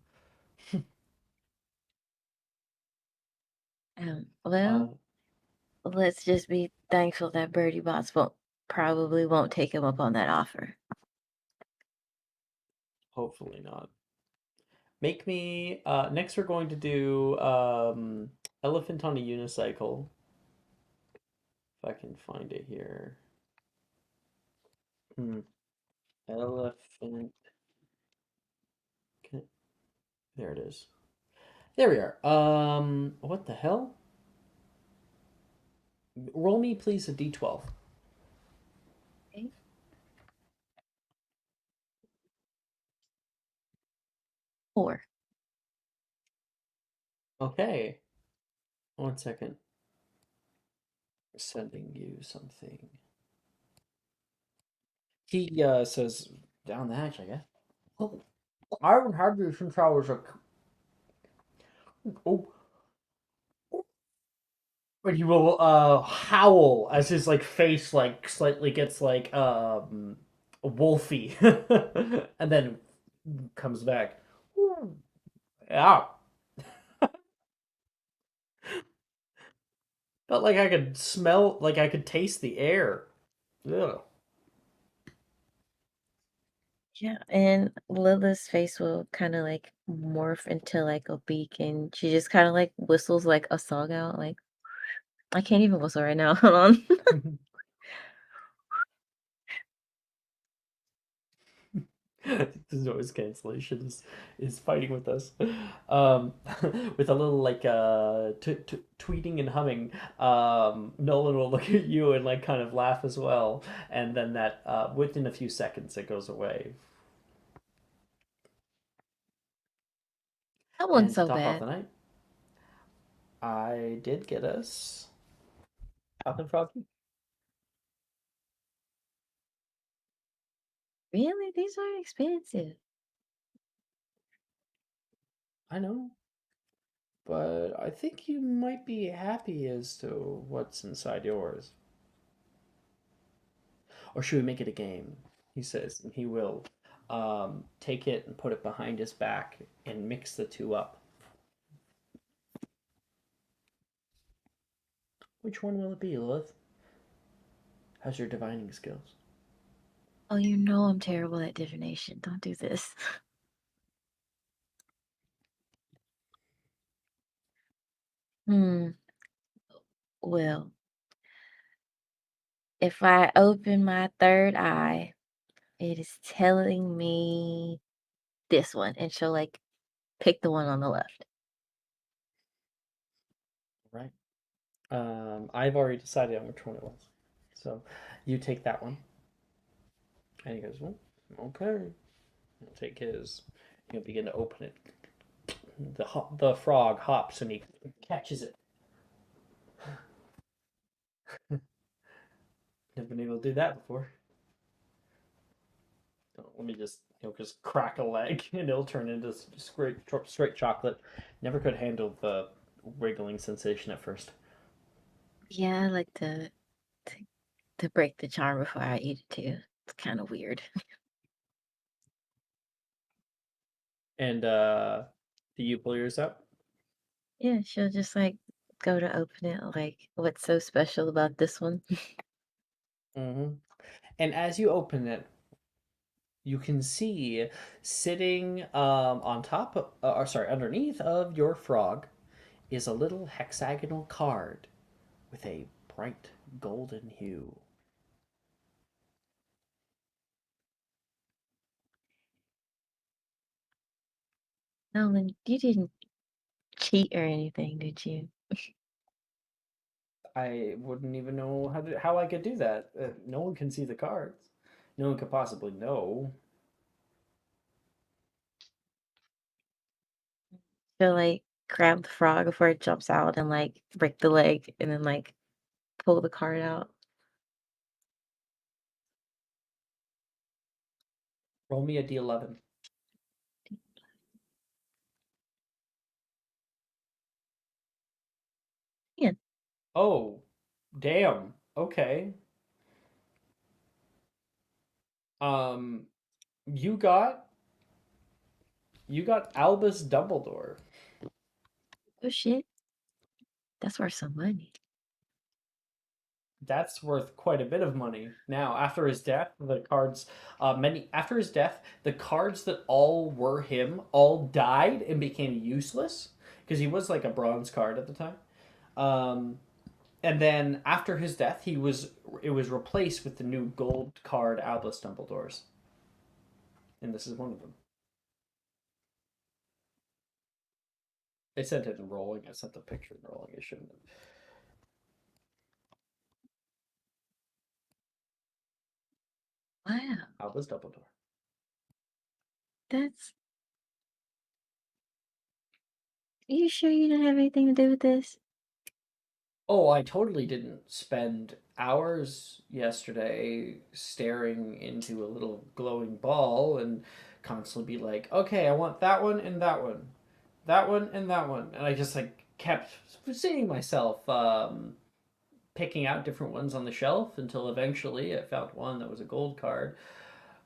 Well, let's just be thankful that Birdie Bots probably won't take him up on that offer. Hopefully not. Make me next we're going to do elephant on a unicycle. If I can find it here. Elephant. There it is. There we are. What the hell? Roll me please a d12. Okay. 4. Okay. 1 second. Sending you something. He says down the hatch, I guess. Oh, I haven't had these since I was a. Oh, but he will howl as his like face like slightly gets like wolfy, and then comes back. Yeah, felt like I could smell, like I could taste the air. Ugh. Yeah, and Lila's face will kind of like morph into like a beak, and she just kind of like whistles like a song out. Like I can't even whistle right now. Hold on. This noise cancellation is fighting with us. With a little like tweeting and humming. Nolan will look at you and like kind of laugh as well, and then that within a few seconds it goes away. That wasn't And to so top off bad. the night, I did get us Falcon Froggy. Really, these are expensive. I know, but I think you might be happy as to what's inside yours. Or should we make it a game? He says, and he will take it and put it behind his back and mix the two up. Which one will it be, Lilith? How's your divining skills? Oh, you know I'm terrible at divination. Don't do this. Hmm. Well, if I open my third eye, it is telling me this one, and she'll like pick the one on the left. Right. I've already decided on which one it was. So you take that one. And he goes, well, okay. He'll take his. He'll begin to open it. The frog hops and he catches it. Never been able to do that before. Let me just, he'll just crack a leg and it'll turn into straight chocolate. Never could handle the wriggling sensation at first. Yeah, I like to, to break the charm before I eat it too. It's kind of weird. And do you pull yours up? Yeah, she'll just like go to open it. Like, what's so special about this one? Mm-hmm. And as you open it, you can see sitting on top of, or sorry, underneath of your frog is a little hexagonal card with a bright golden hue. Nolan, you didn't cheat or anything, did you? I wouldn't even know how I could do that. No one can see the cards. No one could possibly know. She'll like grab the frog before it jumps out and like break the leg and then like pull the card out. Roll me a d11. Yeah. Oh, damn. Okay. Um, you got Albus Dumbledore. Oh shit. That's worth some money. That's worth quite a bit of money. Now, after his death, the cards, after his death, the cards that all were him all died and became useless because he was like a bronze card at the time. Um, and then after his death, it was replaced with the new gold card Albus Dumbledores, and this is one of them. I sent it in rolling. I sent the picture in rolling. I shouldn't have. Wow. Albus Dumbledore. That's. Are you sure you didn't have anything to do with this? Oh, I totally didn't spend hours yesterday staring into a little glowing ball and constantly be like, okay, I want that one and that one, that one and that one. And I just like kept seeing myself picking out different ones on the shelf until eventually I found one that was a gold card.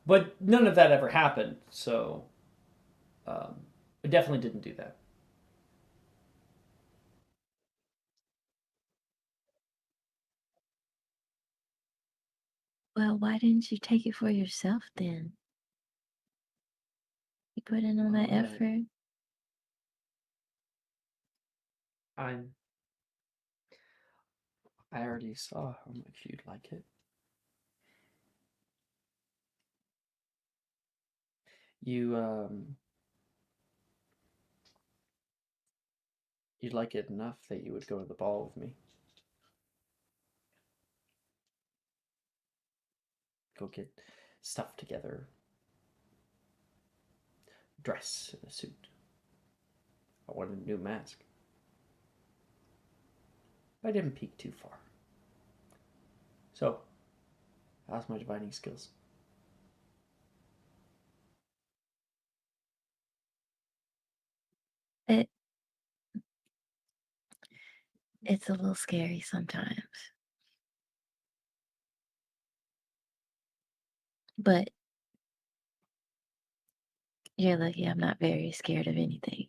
But none of that ever happened, so um, I definitely didn't do that. Well, why didn't you take it for yourself then? You put in all that Alright. effort. I already saw how much you'd like it. You'd like it enough that you would go to the ball with me. Go get stuff together. Dress in a suit. I wanted a new mask. I didn't peek too far. So, how's my divining skills? It it's a little scary sometimes. But you're lucky I'm not very scared of anything.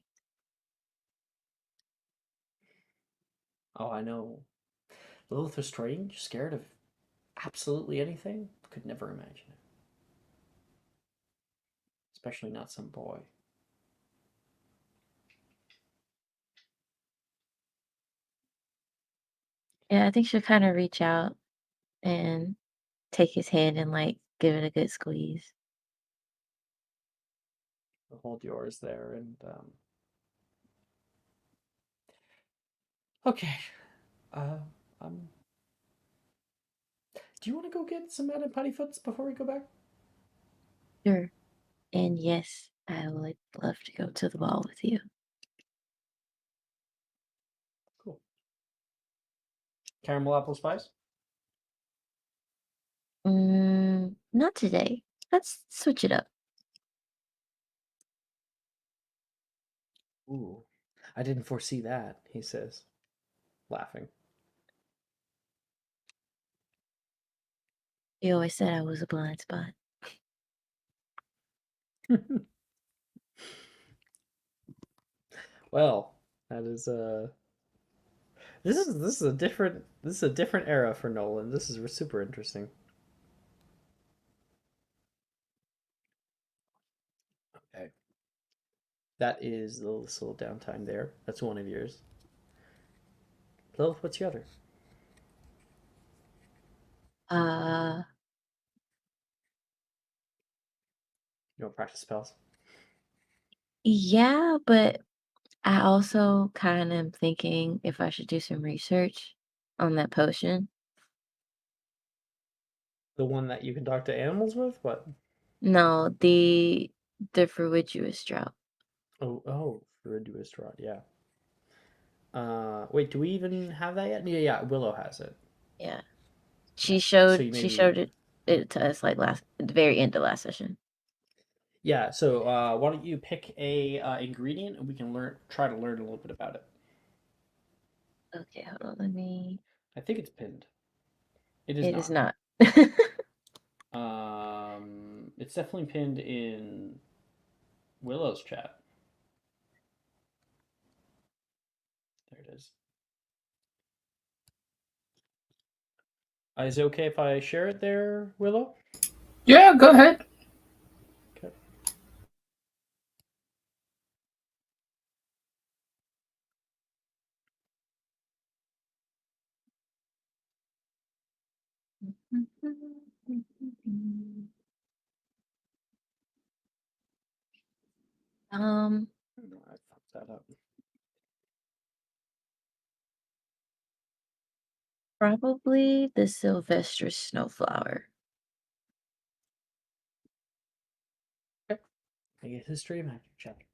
Oh, I know. Lilith was strange, scared of absolutely anything. Could never imagine it. Especially not some boy. Yeah, I think she'll kind of reach out and take his hand and like give it a good squeeze. I'll hold yours there and okay. Uh um do you want to go get some Madame Puttyfoots before we go back? Sure. And yes, I would love to go to the ball with you. Cool. Caramel apple spice? Not today. Let's switch it up. Ooh. I didn't foresee that, he says, laughing. You always said I was a blind spot. Well, that is this is a different era for Nolan. This is super interesting. Okay. That is this little downtime there. That's one of yours. Lilith, what's your other? Uh, You don't practice spells? yeah, but I also kind of am thinking if I should do some research on that potion. The one that you can talk to animals with? What? No, the fruituous drought. Oh, Iridius Rod, yeah. Wait, do we even have that yet? Yeah, Willow has it. Yeah. Yeah. She So showed you she maybe showed it to us like last at the very end of last session. yeah. So why don't you pick a ingredient and we can try to learn a little bit about it. Okay, hold on, let me. I think it's pinned. It is It is not. not. It's definitely pinned in Willow's chat. There it is. Is it okay if I share it there, Willow? Yeah, go ahead. Okay. Um, I fucked that up. Probably the Sylvester snowflower. Okay. I get history magic check.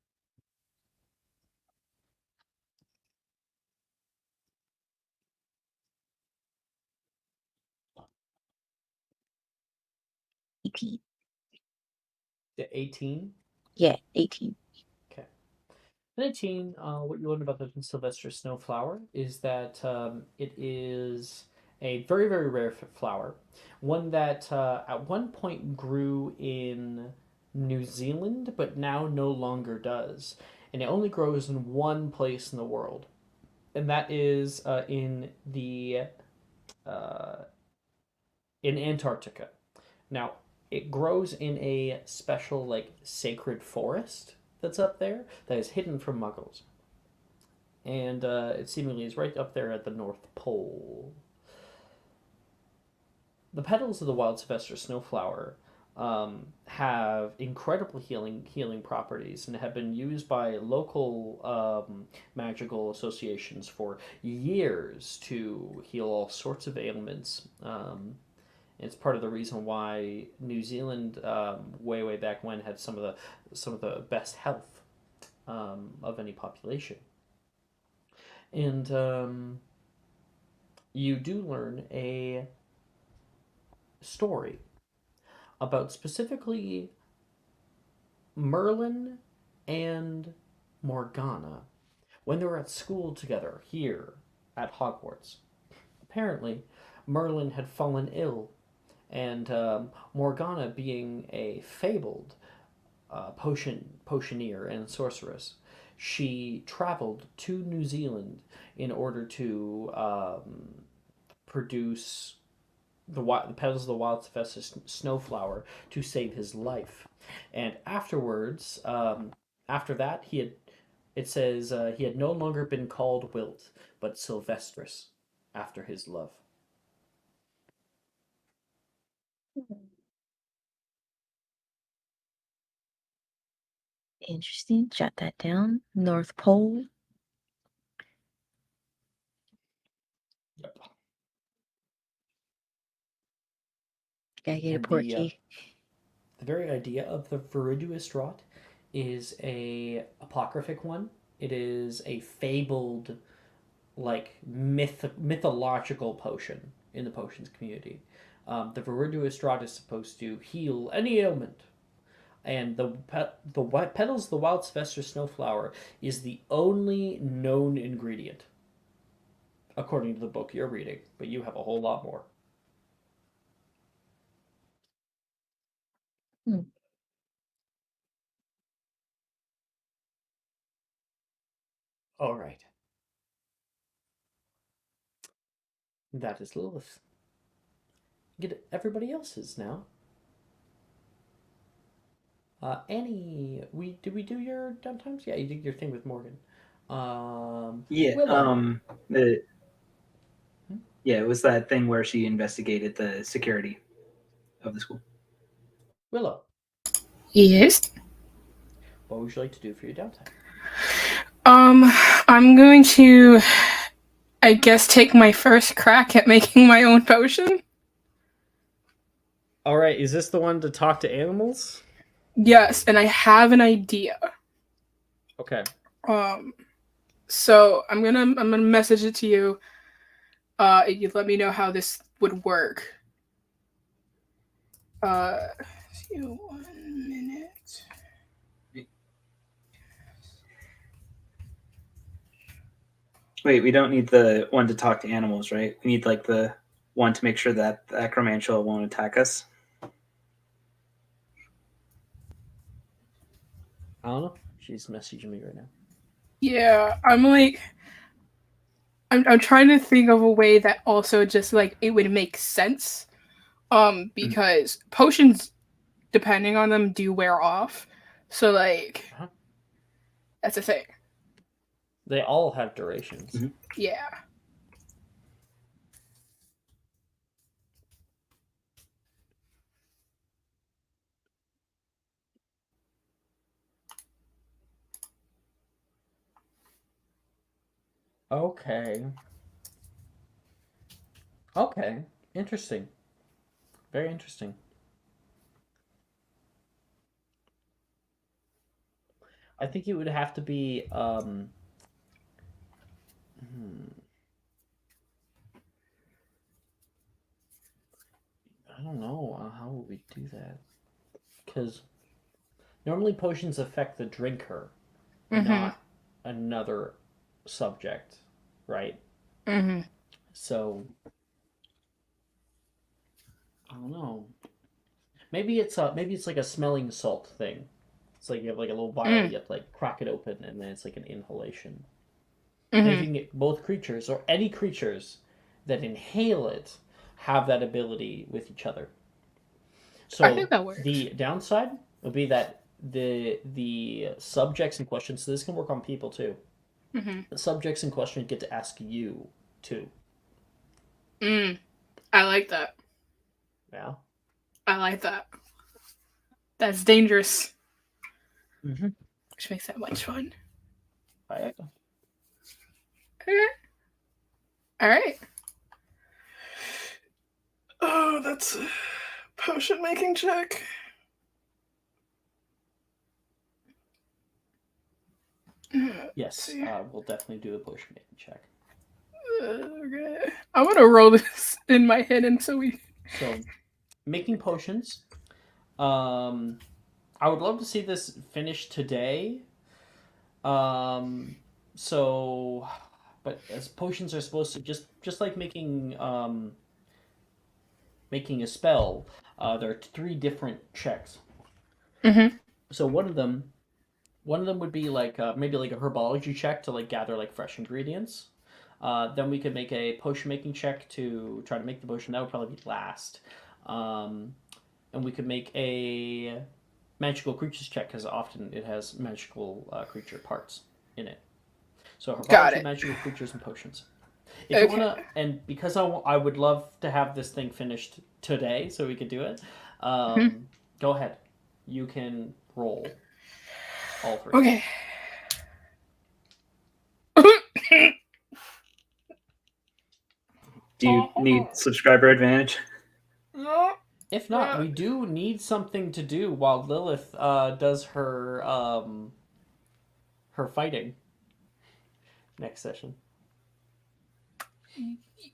EP. The 18. Yeah, 18. Okay. 19, what you learn about the Sylvester snowflower is that it is a very, very rare flower. One that at one point grew in New Zealand, but now no longer does. And it only grows in one place in the world. And that is uh, in Antarctica. Now, It grows in a special, like, sacred forest that's up there that is hidden from muggles. And it seemingly is right up there at the North Pole. The petals of the wild Sylvester snowflower have incredible healing properties and have been used by local magical associations for years to heal all sorts of ailments. It's part of the reason why New Zealand, way back when, had some of the best health of any population. And you do learn a story about specifically Merlin and Morgana when they were at school together here at Hogwarts. Apparently, Merlin had fallen ill, and Morgana, being a fabled potioneer and sorceress, she traveled to New Zealand in order to produce the petals of the wild Sylvester snowflower to save his life. And afterwards, after that, it says he had no longer been called Wilt, but Sylvestris, after his love. Interesting. Jot that down. North Pole. Yep. Gotta get a And portkey. the very idea of the Viriduous Draught is a apocryphic one. It is a fabled, like, mythological potion in the potions community. The Viriduous Draught is supposed to heal any ailment, and the petals of the wild Sylvester snowflower is the only known ingredient, according to the book you're reading. But you have a whole lot more. All right. That is Lilith. Get everybody else's now. Annie, did we do your downtimes? Yeah, you did your thing with Morgan. Yeah. Willow. Yeah, it was that thing where she investigated the security of the school. Willow, Yes. what would you like to do for your downtime? I'm going to, I guess, take my first crack at making my own potion. All right, is this the one to talk to animals? Yes, and I have an idea. Okay. So I'm gonna message it to you. You let me know how this would work. 1 minute. Wait, we don't need the one to talk to animals, right? We need like the one to make sure that the acromantula won't attack us. I don't know. She's messaging me right now. Yeah, I'm trying to think of a way that also just like it would make sense. Because potions, depending on them, do wear off. So like, that's a thing. They all have durations. Mm-hmm. Yeah. Okay. Okay. Interesting. Very interesting. I think it would have to be I don't know. How would we do that? Because normally potions affect the drinker, not another subject, right? So I don't know. Maybe it's like a smelling salt thing. It's like you have like a little vial, you have to like crack it open, and then it's like an inhalation. And you can get both creatures or any creatures that inhale it have that ability with each other. So I think that works. the downside would be that the subjects in question. So this can work on people too. Mm-hmm. The subjects in question get to ask you too. I like that. Yeah. I like that. That's dangerous. Mm-hmm. Which makes that much fun. Right. Okay. All right. Oh, that's a potion making check. Yes, we'll definitely do a potion making check. Okay. I'm gonna roll this in my head until we. So, making potions. I would love to see this finished today. So, but as potions are supposed to just like making making a spell, there are 3 different checks. Mm-hmm. So one of them would be like maybe like a herbology check to like gather like fresh ingredients. Then we could make a potion making check to try to make the potion. That would probably be last. And we could make a magical creatures check because often it has magical creature parts in it. So herbology, magical creatures, and potions. If you wanna, and because I would love to have this thing finished today, so we could do it. Go ahead, you can roll all 3. Okay. Do you need subscriber advantage? If not, we do need something to do while Lilith does her her fighting next session.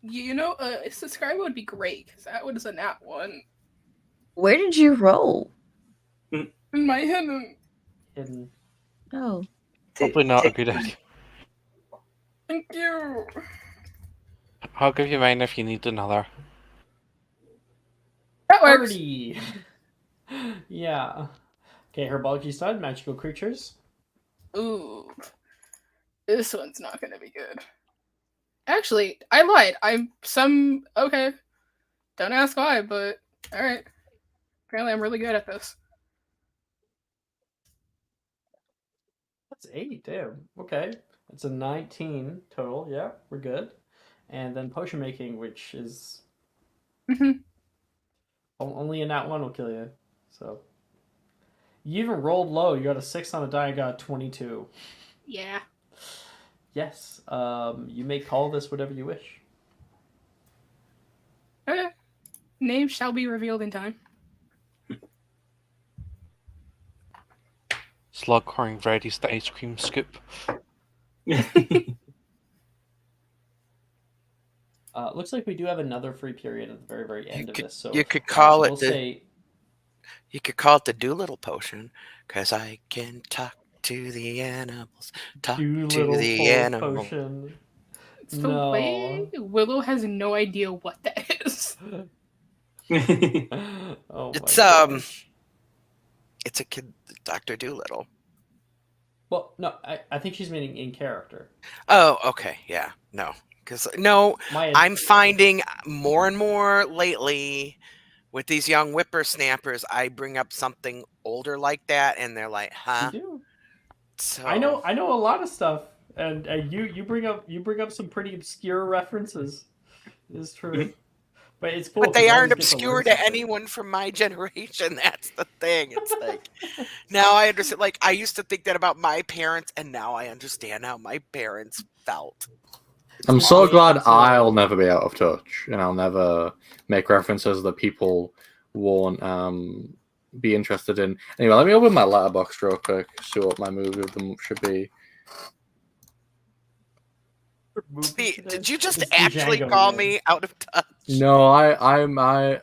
You know, a subscriber would be great because that was a nat 1. Where did you roll? In my head. Hidden. Oh. Probably not a good idea. Thank you. I'll give you mine if you need another. That works. Party. Yeah. Okay, herbology side, magical creatures. Ooh. This one's not gonna be good. Actually, I lied. Okay. Don't ask why, but alright. Apparently I'm really good at this. That's 8, damn. Okay. That's a 19 total. Yeah, we're good. And then potion making, which is only a nat 1 will kill you. So you even rolled low. You got a 6 on a die and got a 22. Yeah. Yes. You may call this whatever you wish. Okay. Name shall be revealed in time. Slughorn ready's the ice cream scoop. Looks like we do have another free period at the very, very end of this. So you could call it we'll say. You could call it the Doolittle potion, because I can talk to the animals. Talk to the animals. Potion. It's the way Willow has no idea what that is. Oh It's gosh. it's a kid, Dr. Doolittle. Well, no, I think she's meaning in character. Oh, okay, yeah, no. Because I'm finding more and more lately with these young whippersnappers, I bring up something older like that, and they're like, "Huh?" You do. So I know a lot of stuff, and you bring up some pretty obscure references. It's true, but it's cool. But they I aren't always get to learn obscure to something. anyone from my generation. That's the thing. It's like now I understand. Like I used to think that about my parents, and now I understand how my parents felt. I'm so glad I'll never be out of touch, and I'll never make references that people won't be interested in. Anyway, let me open my letterbox real quick, see what my movie of them should be. Did you just actually call me out of touch? No, I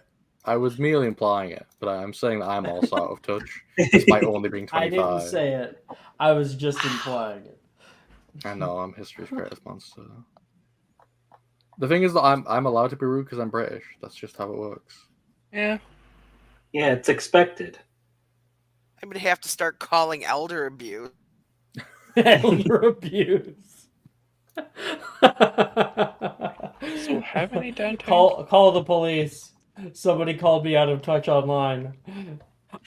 was merely implying it, but I'm saying that I'm also out of touch, despite only being 25. I didn't say it. I was just implying it. I know, I'm history's greatest monster. The thing is that I'm allowed to be rude because I'm British. That's just how it works. Yeah. Yeah, it's expected. I'm gonna have to start calling elder abuse. Elder abuse. So how many downtown? Call the police. Somebody called me out of Touch Online.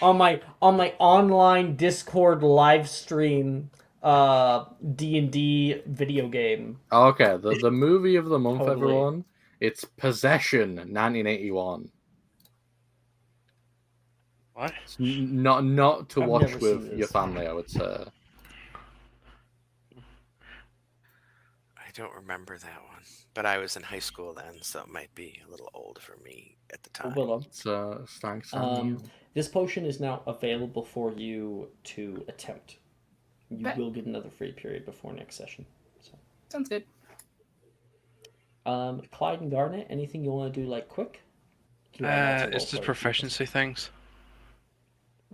On my online Discord live stream D&D video game. Okay, the movie of the month, Totally. everyone. It's Possession, 1981. What? It's not to I've watch never seen with your this. family, I would say. I don't remember that one, but I was in high school then, so it might be a little old for me at the time. Willow. It's starring Sam Neill. This potion is now available for you to attempt. You Bet. will get another free period before next session. So, Sounds good. Clyde and Garnet, anything you want to do like quick? You are allowed to It's roll just for proficiency things.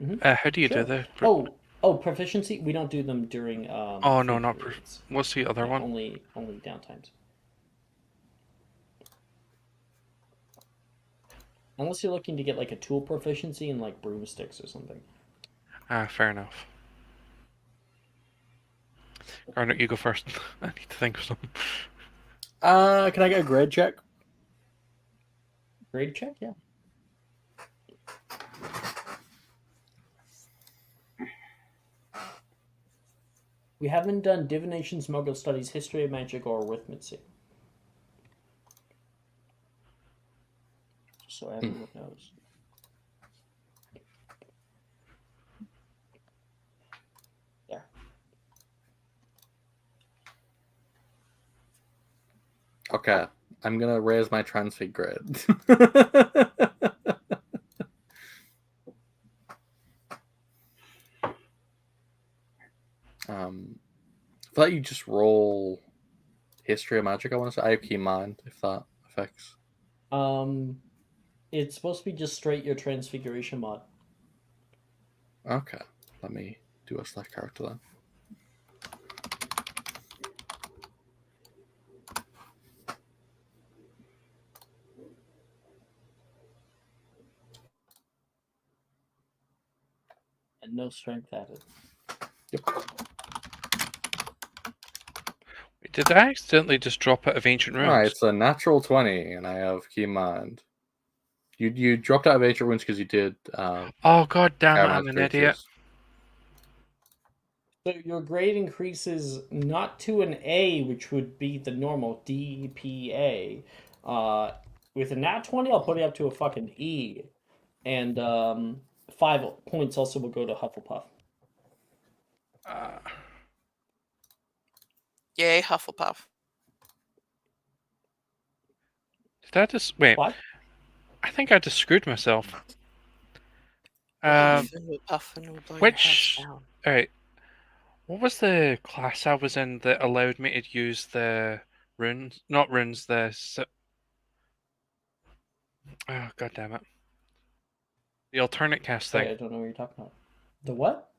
Mhm. How do you Sure. do the? Oh, proficiency. We don't do them during. Oh no, free not. periods. What's the other Yeah, one? only downtimes. Unless you're looking to get like a tool proficiency in like broomsticks or something. Fair enough. Garnet, you go first. I need to think of something. Can I get a grade check? Grade check, yeah. We haven't done divination, smuggle studies, history of magic, or arithmancy. So everyone knows. Yeah. Okay, I'm gonna raise my transfig grade. I thought you just roll history of magic. I want to say I have key mind if that affects. It's supposed to be just straight your transfiguration mod. Okay, let me do a select character then. And no strength added. Yep. Did I accidentally just drop out of Ancient Runes? Alright, it's a natural 20, and I have key mind. You dropped out of Ancient Runes because you did. Oh god damn it! Paramount I'm an creatures. idiot. So your grade increases not to an A, which would be the normal DPA. With a nat 20, I'll put it up to a fucking E. And 5 points also will go to Hufflepuff. Yay, Hufflepuff. Did I just wait? What? I think I just screwed myself. Huffin' will puffin' will blow your Which? house down. All right. What was the class I was in that allowed me to use the runes? Not runes. Oh god damn it! The alternate cast Sorry, thing. I don't know what you're talking about. The what?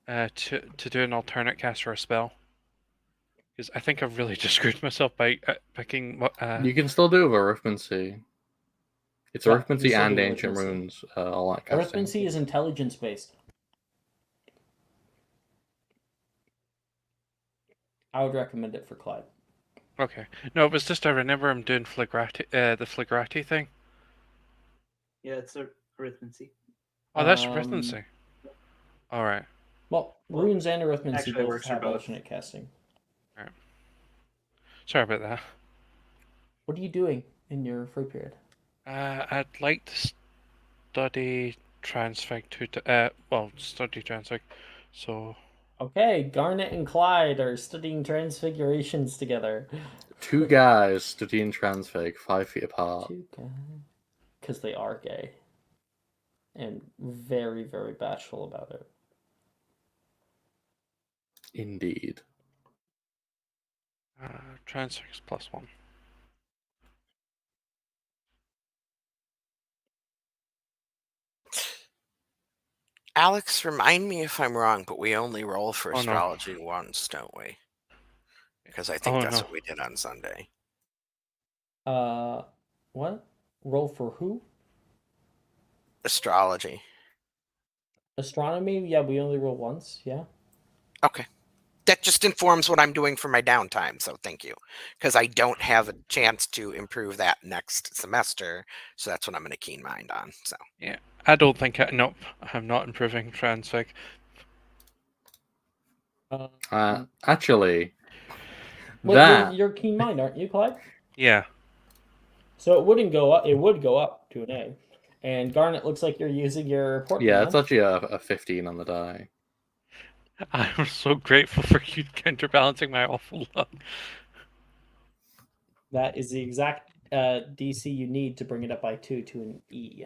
To do an alternate cast for a spell. Because I think I've really just screwed myself by picking. You can still do arithmancy. It's Yeah, you arithmancy can still and do ancient arithmancy. runes. All that casting. Arithmancy is intelligence based. I would recommend it for Clyde. Okay. No, it was just I remember I'm doing the flagrati thing. Yeah, it's a arithmancy. Oh, that's rhythmancy. All right. Well, runes and arithmancy Actually, it both works for have both. alternate casting. All right. Sorry about that. What are you doing in your free period? I'd like to study transfig study transfig. So. Okay, Garnet and Clyde are studying transfigurations together. Two guys studying transfig, 5 feet apart. Two guys. Because they are gay. And very, very bashful about it. Indeed. Transfix +1. Alex, remind me if I'm wrong, but we only roll for Oh, no. astrology once, don't we? Because I think Oh, that's no. what we did on Sunday. What? Roll for who? Astrology. Astronomy? Yeah, we only roll once, yeah. Okay. that just informs what I'm doing for my downtime. So thank you, because I don't have a chance to improve that next semester. So that's what I'm going to keen mind on. So Yeah, I don't think nope, I'm not improving transfig. Actually, Well, that you're keen mind, aren't you, Clyde? Yeah, So it wouldn't go up. It would go up to an A. And Garnet, looks like you're using your portman yeah, now. it's actually a 15 on the die. I'm so grateful for you counterbalancing my awful luck. That is the exact DC you need to bring it up by 2 to an E.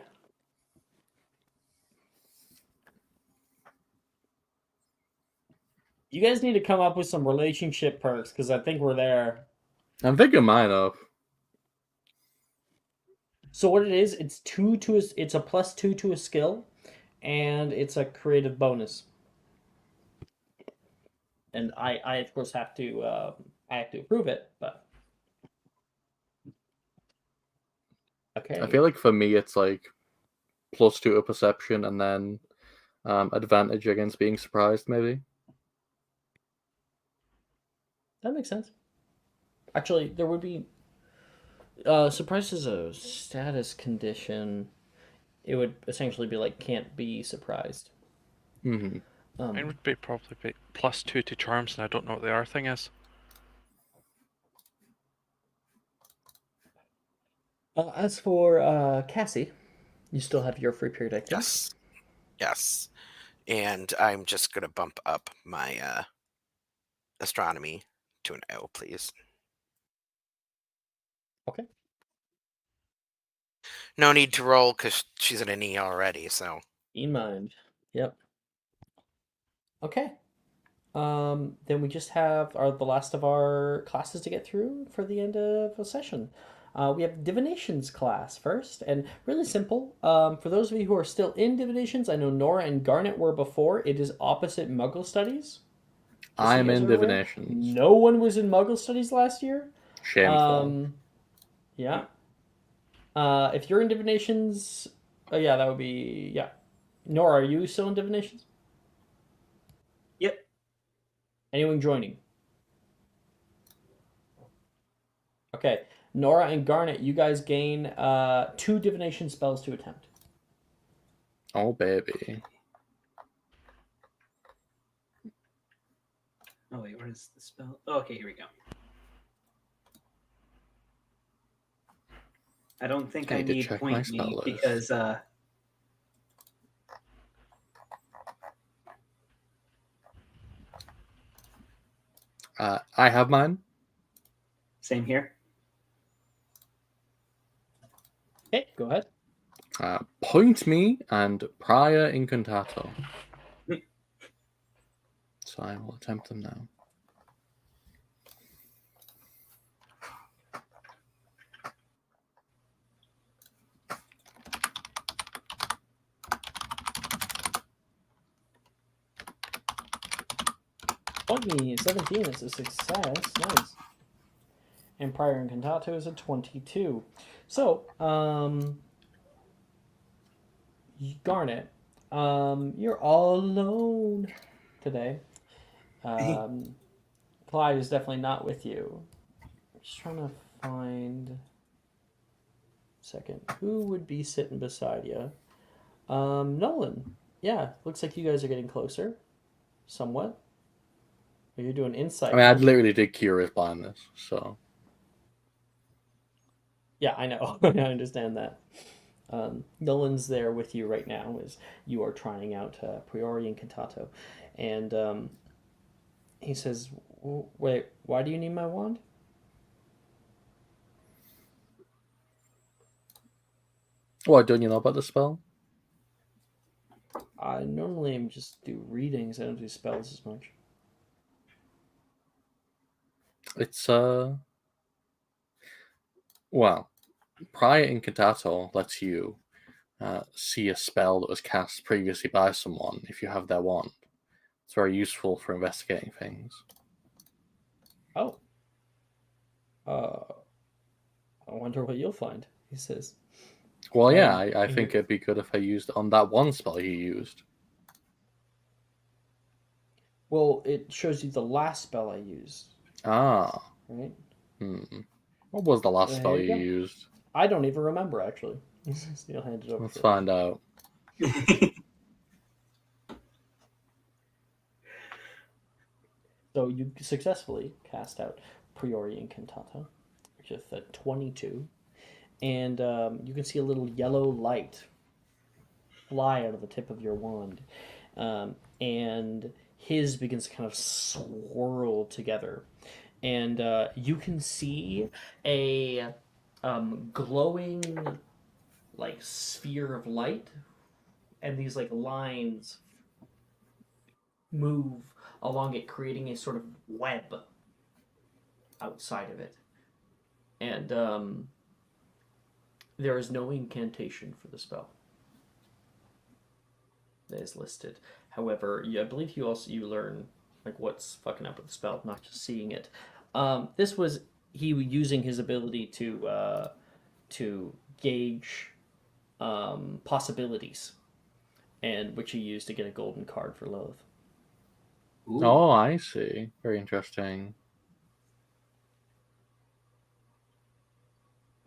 You guys need to come up with some relationship perks because I think we're there. I'm thinking mine up. So what it is, it's it's a +2 to a skill, and it's a creative bonus. And I of course have to approve it, but okay. I feel like for me, it's like +2 to perception and then advantage against being surprised, maybe. That makes sense. Actually, there would be surprise is a status condition. It would essentially be like can't be surprised. Mm-hmm. Mine would be probably be +2 to charms, and I don't know what the other thing is. As for Cassie, you still have your free period activity. yes, and I'm just gonna bump up my astronomy to an O, please. Okay. No need to roll because she's at an E already. So In mind. Yep. Okay. Then we just have the last of our classes to get through for the end of the session. We have divinations class first, and really simple. For those of you who are still in divinations, I know Nora and Garnet were before. It is opposite Muggle studies. I'm in divinations. No one was in Muggle studies last year. Shameful. Yeah. If you're in divinations, yeah, that would be yeah. Nora, are you still in divinations? Yep. Anyone joining? Okay. Nora and Garnet, you guys gain 2 divination spells to attempt. Oh, baby. Oh wait, where is the spell? Oh, okay, here we go. I don't think I need to need check my point spell me list. because I have mine. same here. Okay, go ahead. Point me and Prior Incantato. So I will attempt them now. Point me 17 is a success. Nice. And Prior Incantato is a 22. So, Garnet, you're all alone today. Clyde is definitely not with you. Just trying to find second who would be sitting beside you. Nolan. Yeah, looks like you guys are getting closer, somewhat. You're doing insight. I mean, I literally did Curious Blindness, so. Yeah, I know. I understand that. Nolan's there with you right now as you are trying out Priori Incantato. And he says, wait, why do you need my wand? What, don't you know about the spell? I normally just do readings. I don't do spells as much. It's, well, Prior Incantato lets you see a spell that was cast previously by someone if you have their wand. It's very useful for investigating things. Oh. I wonder what you'll find, he says. Well, yeah, I think it'd be good if I used on that one spell you used. Well, it shows you the last spell I used, Ah. right? What was the last spell There you you go. used? I don't even remember, actually. You'll hand it over Let's to find out. So you successfully cast out Priori Incantata, which is a 22. And you can see a little yellow light fly out of the tip of your wand. And his begins to kind of swirl together. And you can see a glowing like sphere of light, and these like lines move along it, creating a sort of web outside of it. And there is no incantation for the spell that is listed. However, I believe you learn like what's fucking up with the spell, not just seeing it. This was he using his ability to gauge possibilities, and which he used to get a golden card for Lilith. Ooh. Oh, I see. Very interesting.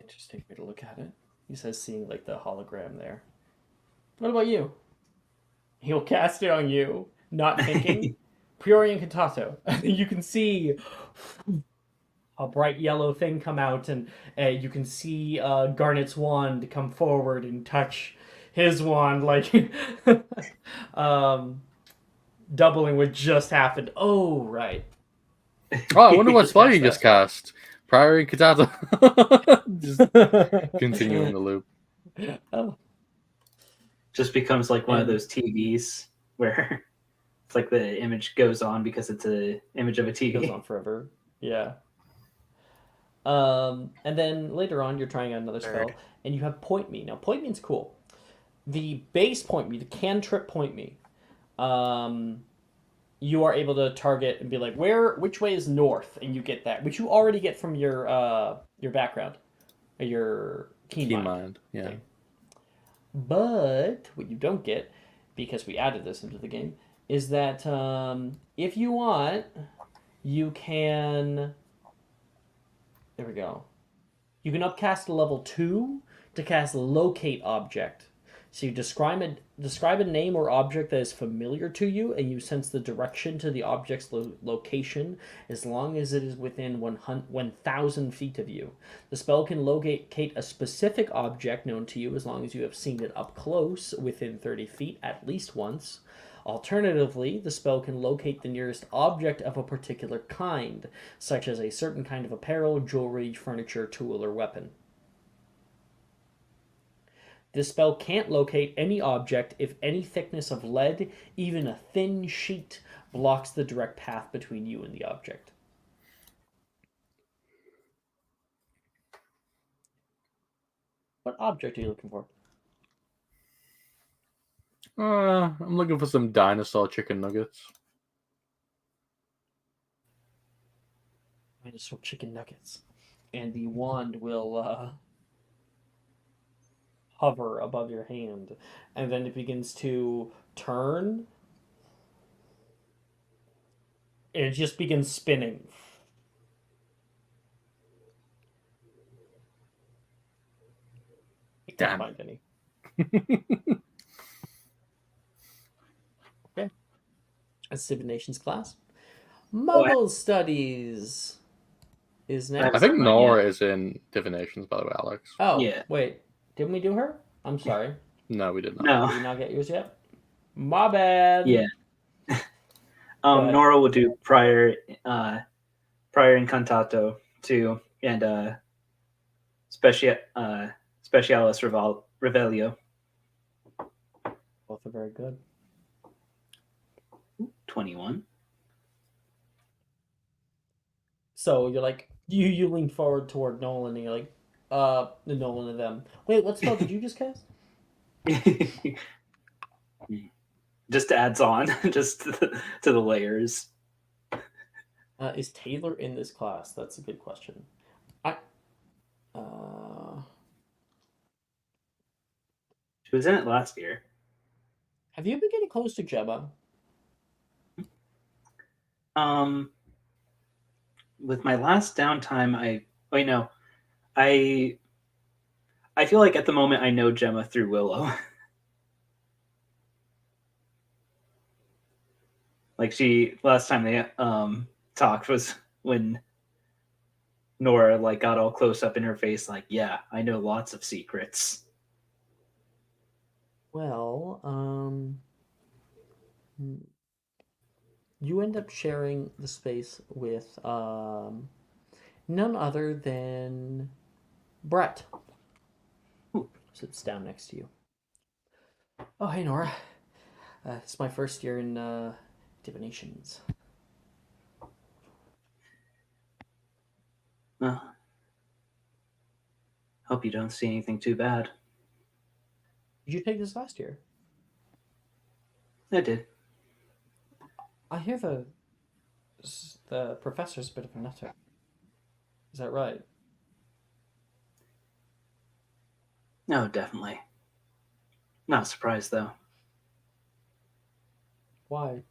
Interesting way to look at it. He says, seeing like the hologram there. What about you? He'll cast it on you, not thinking. Priori Incantato. You can see a bright yellow thing come out, and you can see Garnet's wand come forward and touch his wand, like doubling what just happened. Oh, right. Oh, I wonder what Just spell cast you that just spell. cast. Priori Katata. Just continuing the loop. Oh. Just becomes like one of And- those TVs where it's like the image goes on because it's an image of a TV. Goes on forever. Yeah. And then later on, you're trying out another spell, and you have Point Me. Now, Point Me's cool. The base Point Me, the cantrip Point Me, you are able to target and be like, which way is north, and you get that, which you already get from your background, your keen mind. Yeah. thing. But what you don't get, because we added this into the game, is that if you want, you can. There we go. You can upcast to level 2 to cast Locate Object. So you describe a name or object that is familiar to you, and you sense the direction to the object's location as long as it is within 1,000 feet of you. The spell can locate a specific object known to you as long as you have seen it up close within 30 feet at least once. Alternatively, the spell can locate the nearest object of a particular kind, such as a certain kind of apparel, jewelry, furniture, tool, or weapon. This spell can't locate any object if any thickness of lead, even a thin sheet, blocks the direct path between you and the object. What object are you looking for? I'm looking for some dinosaur chicken nuggets. Dinosaur chicken nuggets. And the wand will hover above your hand, and then it begins to turn, and it just begins spinning. I can't Damn. find any. Okay. That's Divinations class. Muggle Studies is I next. think Mine, Nora is in divinations, by the way, Alex. Oh, Yeah. wait. Didn't we do her? I'm sorry. No, we did not. No. Did we not get yours yet? My bad. Yeah. But- Nora will do prior Incantato too, and Specialis Revelio. Both are very good. 21. So you're like, you lean forward toward Nolan, and you're like, the Nolan of them. Wait, what spell did you just cast? Just adds on, just to the layers. Is Taylor in this class? That's a good question. She was in it last year. Have you been getting close to Gemma? Um, with my last downtime, wait no, I I feel like at the moment I know Gemma through Willow. Like she last time they talked was when Nora like got all close up in her face, like, yeah, I know lots of secrets. Well, you end up sharing the space with none other than Brett. Ooh. Sits down next to you. Oh, hey, Nora. It's my first year in divinations. Well, hope you don't see anything too bad. Did you take this last year? I did. I hear the professor's a bit of a nutter. Is that right? No, definitely. Not surprised though. Why?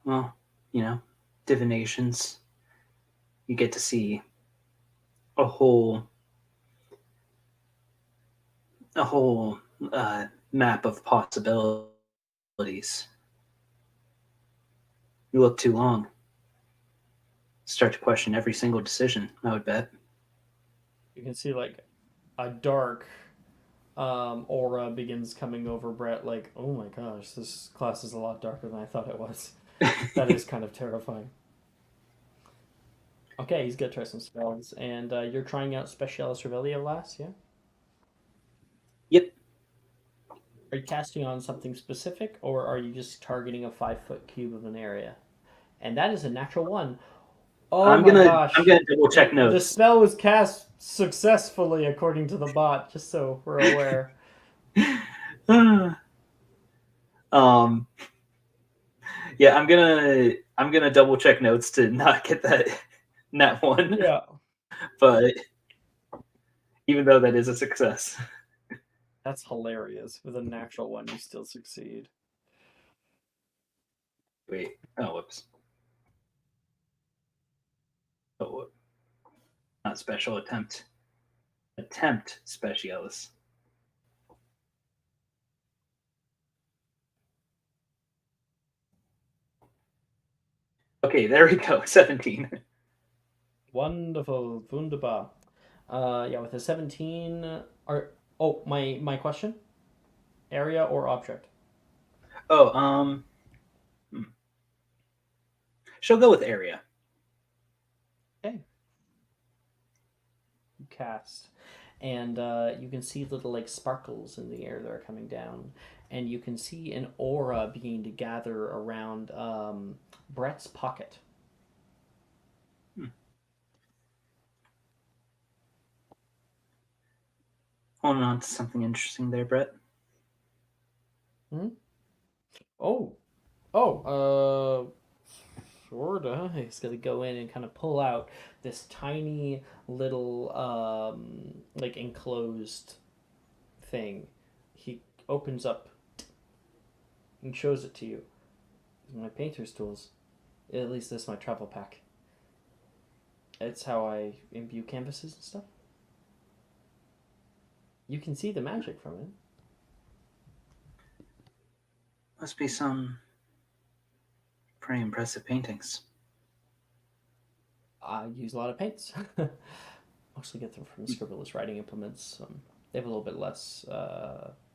Well, divinations. You get to see a whole a whole map of possibilities. You look too long, start to question every single decision, I would bet. You can see like a dark aura begins coming over Brett. Like, oh my gosh, this class is a lot darker than I thought it was. That is kind of terrifying. Okay, he's gonna try some spells, and you're trying out Specialis Revelia last, yeah? Yep. Are you casting on something specific, or are you just targeting a 5-foot cube of an area? And that is a natural one. Oh I'm my gonna gosh! I'm gonna double check The notes. spell was cast successfully, according to the bot. Just so we're aware. um yeah, I'm gonna double check notes to not get that one. Yeah. But even though that is a success. That's hilarious. With a natural one, you still succeed. Wait. Oh, whoops. Oh, not special attempt. Attempt specialis. Okay, there we go. 17. Wonderful, wunderbar. Yeah, with a 17, my question: area or object? Oh, she'll go with area. Okay. You cast, and you can see little like sparkles in the air that are coming down, and you can see an aura beginning to gather around Brett's pocket. Holding on to something interesting there, Brett. Hmm? Oh, sorta. He's gonna go in and kind of pull out this tiny little like enclosed thing. He opens up and shows it to you. These are my painter's tools. At least this is my travel pack. It's how I imbue canvases and stuff. You can see the magic from it. Must be some pretty impressive paintings. I use a lot of paints. Mostly get them from scribblers writing implements. They have a little bit less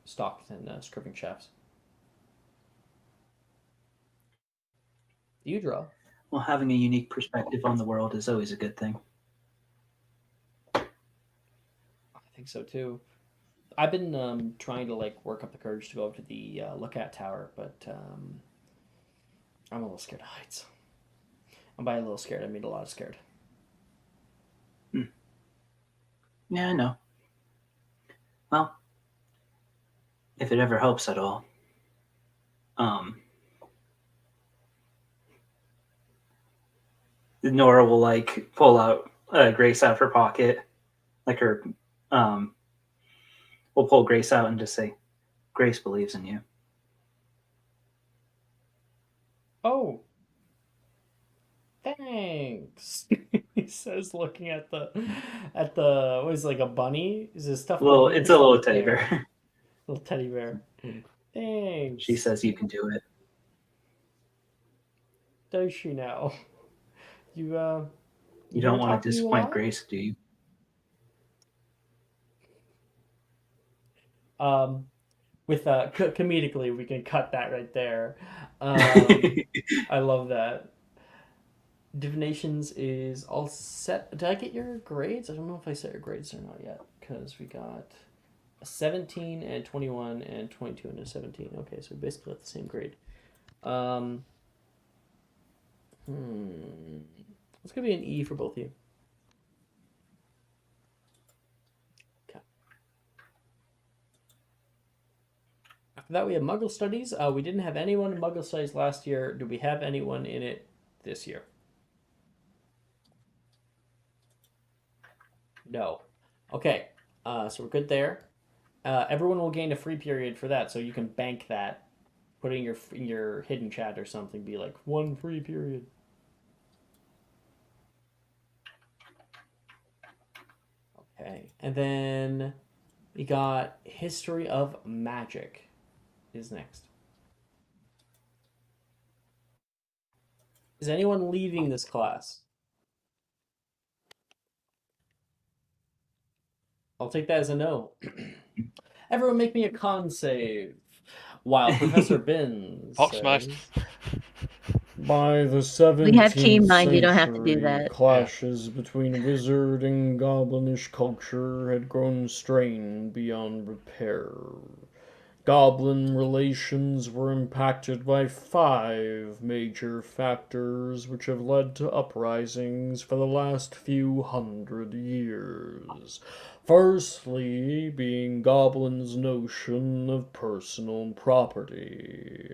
stock than scribbing shafts. You draw. Well, having a unique perspective on the world is always a good thing. I think so too. I've been trying to like work up the courage to go up to the lookout tower, but I'm a little scared of heights. And by a little scared, I mean a lot of scared. Yeah, I know. Well, if it ever helps at all, Nora will like pull out Grace out of her pocket, like her, will pull Grace out and just say, "Grace believes in you." Oh, thanks. He says, looking at the what is it, like a bunny? Is this stuffed Well, bunny? it's Or a little stuffed teddy bear? bear. Little teddy bear. Thanks. She says you can do it. Does she now? You You hear her don't want to talking to you a disappoint lot? Grace, do you? With comedically, we can cut that right there. I love that. Divinations is all set. Did I get your grades? I don't know if I set your grades or not yet, because we got a 17 and 21 and 22 and a 17. Okay, so we basically got the same grade. It's gonna be an E for both of you. Okay. After that, we have Muggle Studies. We didn't have anyone in Muggle Studies last year. Do we have anyone in it this year? No. Okay, so we're good there. Everyone will gain a free period for that, so you can bank that. Put it in your hidden chat or something. Be like 1 free period. Okay, and then we got History of Magic is next. Is anyone leaving this class? I'll take that as a no. Everyone make me a con save. While Professor Bin Box smashed. says, by the We have 17th keen mind, you don't have to do century, that. clashes between wizard and goblinish culture had grown strained beyond repair. Goblin relations were impacted by 5 major factors which have led to uprisings for the last few hundred years. Firstly, being goblins' notion of personal property.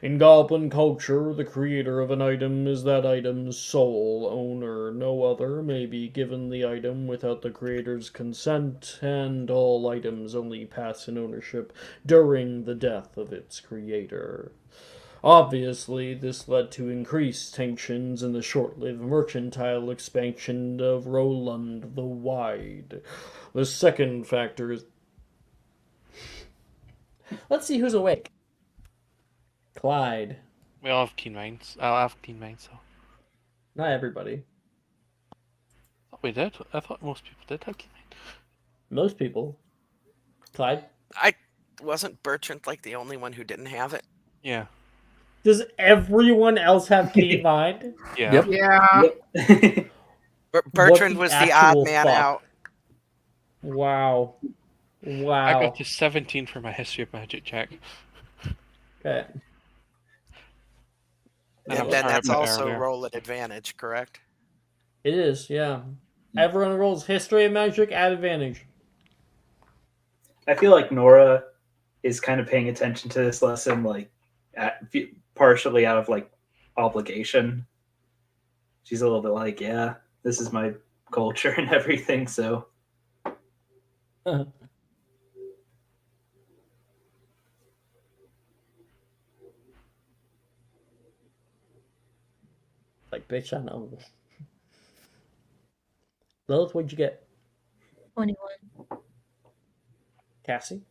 In goblin culture, the creator of an item is that item's sole owner. No other may be given the item without the creator's consent, and all items only pass in ownership during the death of its creator. Obviously, this led to increased tensions in the short-lived mercantile expansion of Roland the Wide. The second factor is... Let's see who's awake. Clyde. We all have keen minds. I have keen minds, so. Not everybody. I thought we did. I thought most people did have keen minds. Most people. Clyde? Wasn't Bertrand like the only one who didn't have it? Yeah. Does everyone else have keen mind? Yeah. Yep. Yeah. Yep. Bertrand What was the the odd actual man fuck? out. Wow. I Wow. got to 17 for my History of Magic check. Okay. And I And was then there a that's bit also earlier. roll at advantage, correct? It is, yeah. Everyone rolls History of Magic at advantage. I feel like Nora is kind of paying attention to this lesson, like partially out of like obligation. She's a little bit like, yeah, this is my culture and everything. So Like, bitch, I know. Lilith, what'd you get? 21. Cassie?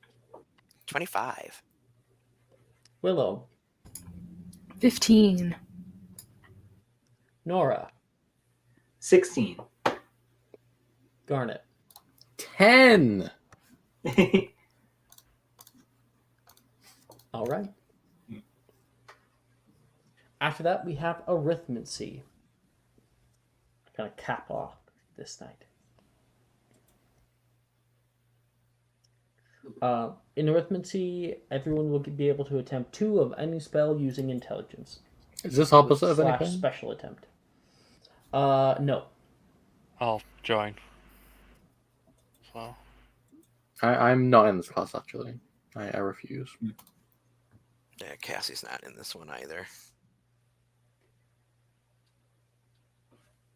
25. Willow? 15. Nora? 16. Garnet? 10. All right. After that, we have arithmancy. Gonna cap off this night. In arithmancy, everyone will be able to attempt 2 of any spell using intelligence. Is this opposite of / anything? special attempt. No. I'll join. So. I'm not in this class, actually. I refuse. Yeah, Cassie's not in this one either.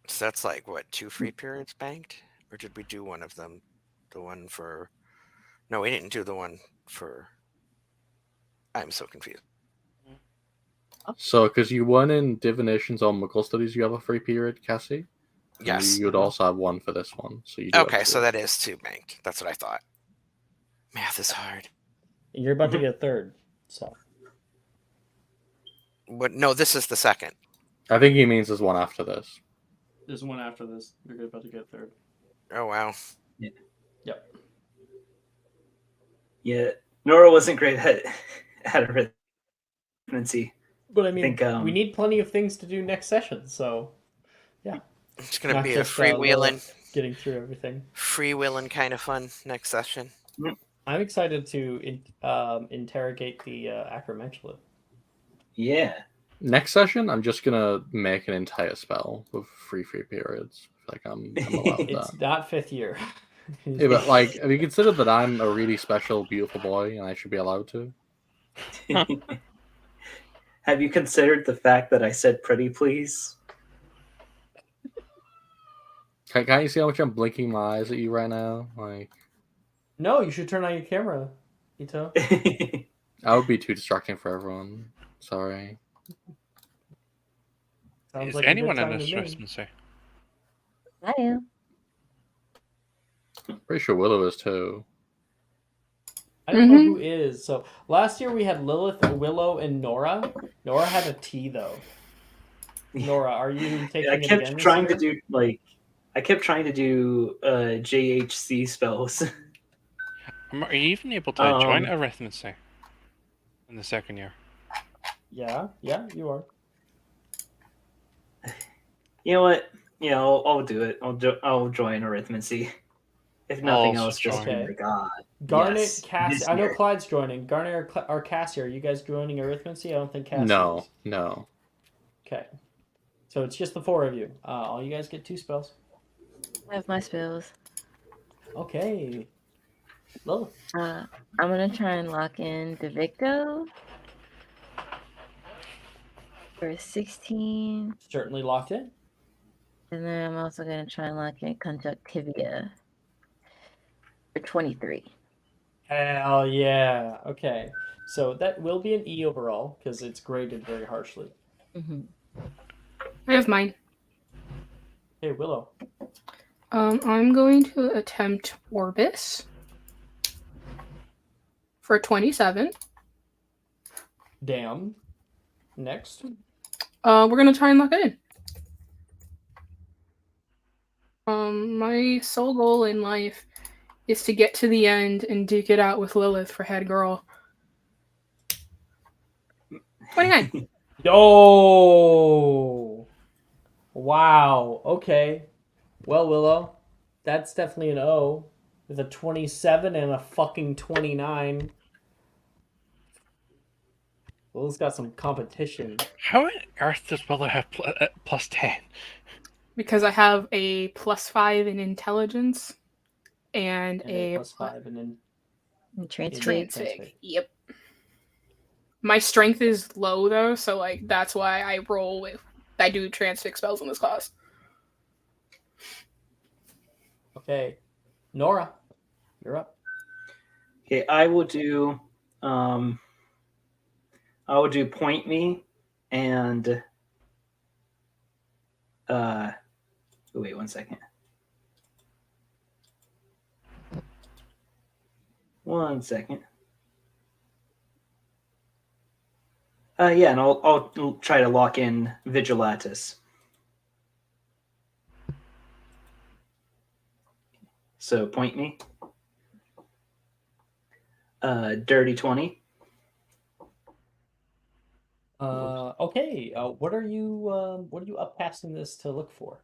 So that's like, what, 2 free periods banked? Or did we do one of them? The one for... No, we didn't do the one for... I'm so confused. So, because you won in divinations or Muggle studies, you have a free period, Cassie. And Yes. you would also have one for this one, so you do. Okay, have so two. that is 2 banked. That's what I thought. Math is hard. You're about to get a third, so. What? No, this is the second. I think he means there's one after this. There's one after this. You're about to get a third. Oh wow. Yep. Yeah, Nora wasn't great at arithmancy. But I mean, think, we need plenty of things to do next session, so yeah. It's gonna Not be a just freewheeling, Lilith getting through everything. freewheeling kind of fun next session. I'm excited to interrogate the acromentalid. Yeah. Next session, I'm just gonna make an entire spell with free periods. I feel like I'm allowed It's that. not 5th year. Yeah, but like, have you considered that I'm a really special, beautiful boy, and I should be allowed to? Have you considered the fact that I said pretty please? Can't you see how much I'm blinking my eyes at you right now? Like, No, you should turn on your camera, Ito. that would be too distracting for everyone. Sorry. Sounds Is like a good anyone in time this to me. residency? I am. Pretty sure Willow is too. I don't know who is. So last year we had Lilith, Willow, and Nora. Nora had a T though. Nora, are you taking I it kept again trying this to year? do JHC spells. Are you even able to join arithmancy in the second year? Yeah, you are. You know what? Yeah, I'll do it. I'll join arithmancy. If nothing Also else, just join. for the god. Garnet, Yes, Cassie. this I know year. Clyde's joining. Garnet or Cassie, are you guys joining arithmancy? I don't think Cassie No, is. no. Okay. So it's just the 4 of you. All you guys get 2 spells. I have my spells. Okay. Lilith. I'm gonna try and lock in Devicto for 16, Certainly locked in. and then I'm also gonna try and lock in Conjunctivia for 23. Hell yeah. Okay. So that will be an E overall because it's graded very harshly. I have mine. Hey, Willow. I'm going to attempt Orbis for 27. Damn. Next. We're gonna try and lock it in. My sole goal in life is to get to the end and duke it out with Lilith for head girl. 29. Yo! Wow. Okay. Well, Willow, that's definitely an O with a 27 and a fucking 29. Willow's got some competition. How on earth does Willow have plus 10? Because I have a +5 in intelligence and a +5 and then transfig. Yep. My strength is low though, so like that's why I roll with. I do transfix spells in this class. Okay, Nora, you're up. Okay, I will do point me and wait 1 second. 1 second. Yeah, and I'll try to lock in Vigilatus. So point me. Dirty 20. Okay. What are you upcasting this to look for?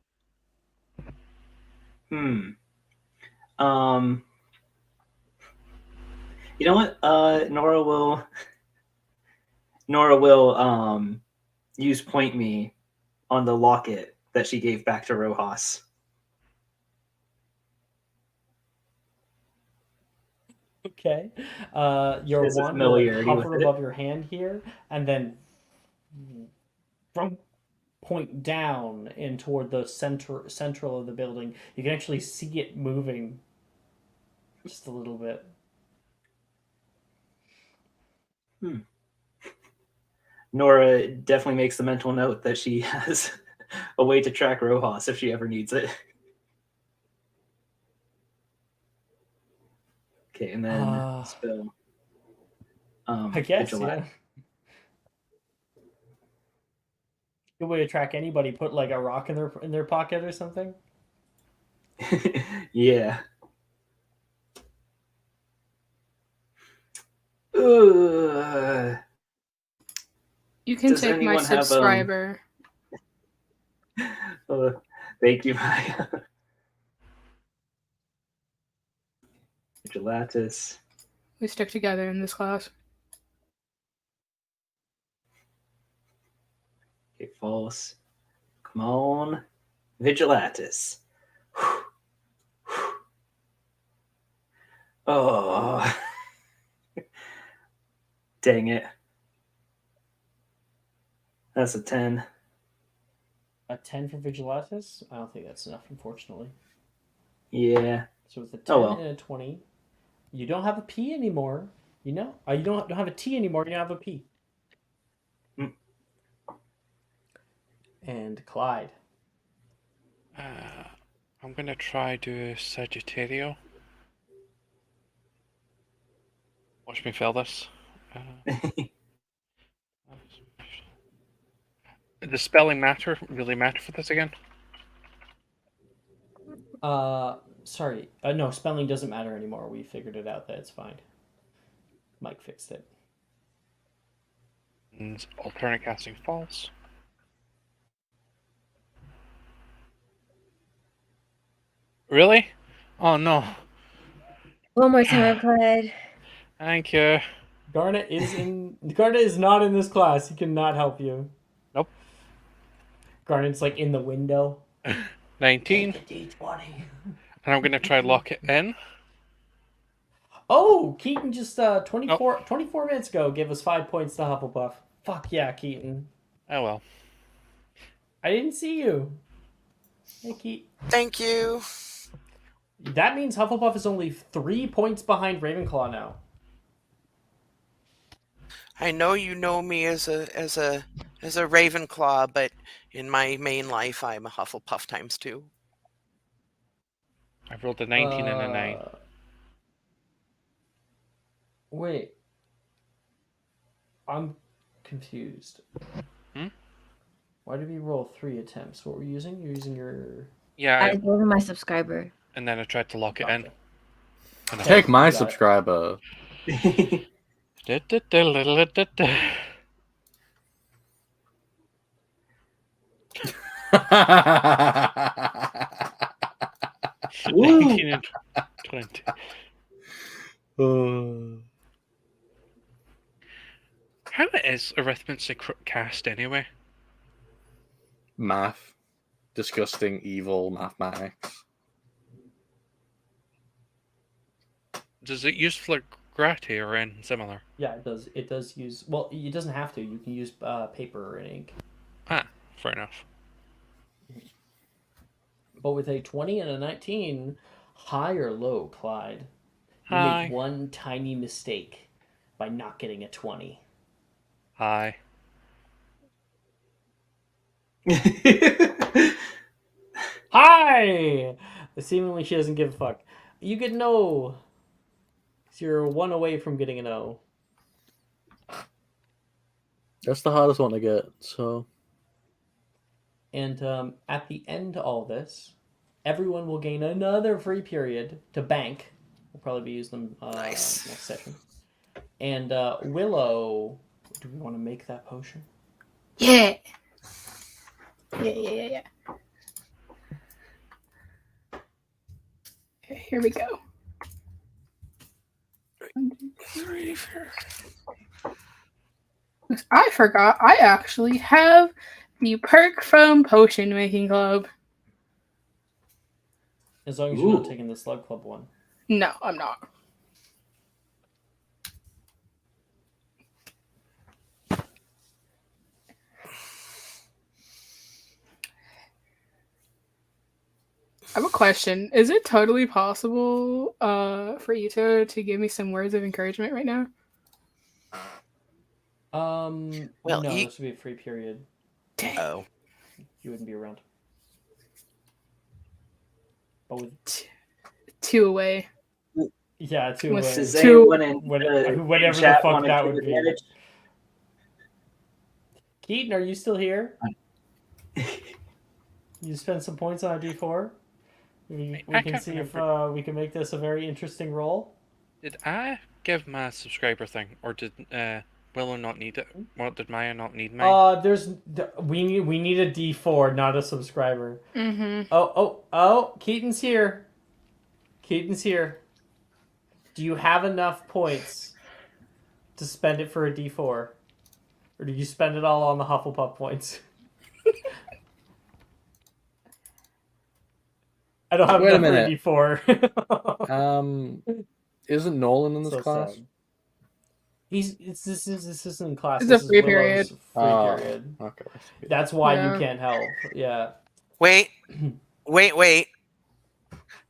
You know what? Nora will use point me on the locket that she gave back to Rojas. Okay. Your There's a wand will familiarity hover with it. above your hand here, and then from point down in toward the central of the building. You can actually see it moving just a little bit. Nora definitely makes the mental note that she has a way to track Rojas if she ever needs it. Okay, and then spell. I guess, Vigilante. Good way to track anybody. Put like a rock in their pocket or something. Yeah. Ugh. You can Does take my anyone have, subscriber. Thank you, Maya. Vigilatus. We stick together in this class. Okay, false. Come on. Vigilatus. Oh. Dang it. That's a 10. A 10 for Vigilatus? I don't think that's enough, unfortunately. Yeah. So with a 10 Oh, well. and a 20, you don't have a P anymore. You know? You don't have a T anymore, you have a P. Mm. And Clyde. I'm going to try do Sagittario. Watch me fail this. Does spelling really matter for this again? Sorry. No, spelling doesn't matter anymore. We figured it out that it's fine. Mike fixed it. And alternate casting false. Really? Oh no. One more time, Clyde. Thank you. Garnet is not in this class. He cannot help you. Nope. Garnet's like in the window. 19. Take the D20. And I'm going to try lock it in. Oh, Keaton just 24 minutes ago gave us 5 points to Hufflepuff. Fuck yeah, Keaton. Oh well. I didn't see you. Hey, Keaton. Thank you. That means Hufflepuff is only 3 points behind Ravenclaw now. I know you know me as a Ravenclaw, but in my main life, I'm a Hufflepuff times 2. I've rolled a 19 and a 9. Wait. I'm confused. Why did we roll 3 attempts? What were you using? You're using your... Yeah. I gave him my subscriber. And then I tried to lock it in. Take my subscriber. Ooh. 19 and 20. How is arithmetic cast anyway? Math. Disgusting, evil mathematics. Does it use Flagrati or anything similar? Yeah, it does. It does use... Well, it doesn't have to. You can use paper and ink. Ah, fair enough. But with a 20 and a 19, high or low, Clyde? You High. make one tiny mistake by not getting a 20. High. Hi! Seemingly she doesn't give a fuck. You get an O. So you're 1 away from getting an O. That's the hardest one to get, so... And at the end of all this, everyone will gain another free period to bank. We'll probably use them Nice. next session. And Willow, do we want to make that potion? Yeah. Yeah. Okay, here we go. 3, 4. I forgot I actually have the perk from Potion Making Club. As long as you're not taking the Slug Club one. No, I'm not. I have a question. Is it totally possible for Ito to give me some words of encouragement right now? Well, no, you- this would be a free period. Oh, You wouldn't be around. But with 2 away. yeah, 2 With away. Does Two- anyone in the Whatever the chat fuck want to that take would be. advantage? Keaton, are you still here? You spend some points on a D4. We I can can't see if remember. we can make this a very interesting roll. Did I give my subscriber thing, or did Willow not need it? What did Maya not need mine? We need a D4, not a subscriber. Mm-hmm. Oh, Keaton's here. Keaton's here. Do you have enough points to spend it for a D4? Or do you spend it all on the Hufflepuff points? I don't have Wait a enough minute. for a D4. Isn't Nolan in this So class? sad. This isn't class. It's This a is free Willow's period. free period. Okay. That's why Yeah. you can't help. Yeah. wait.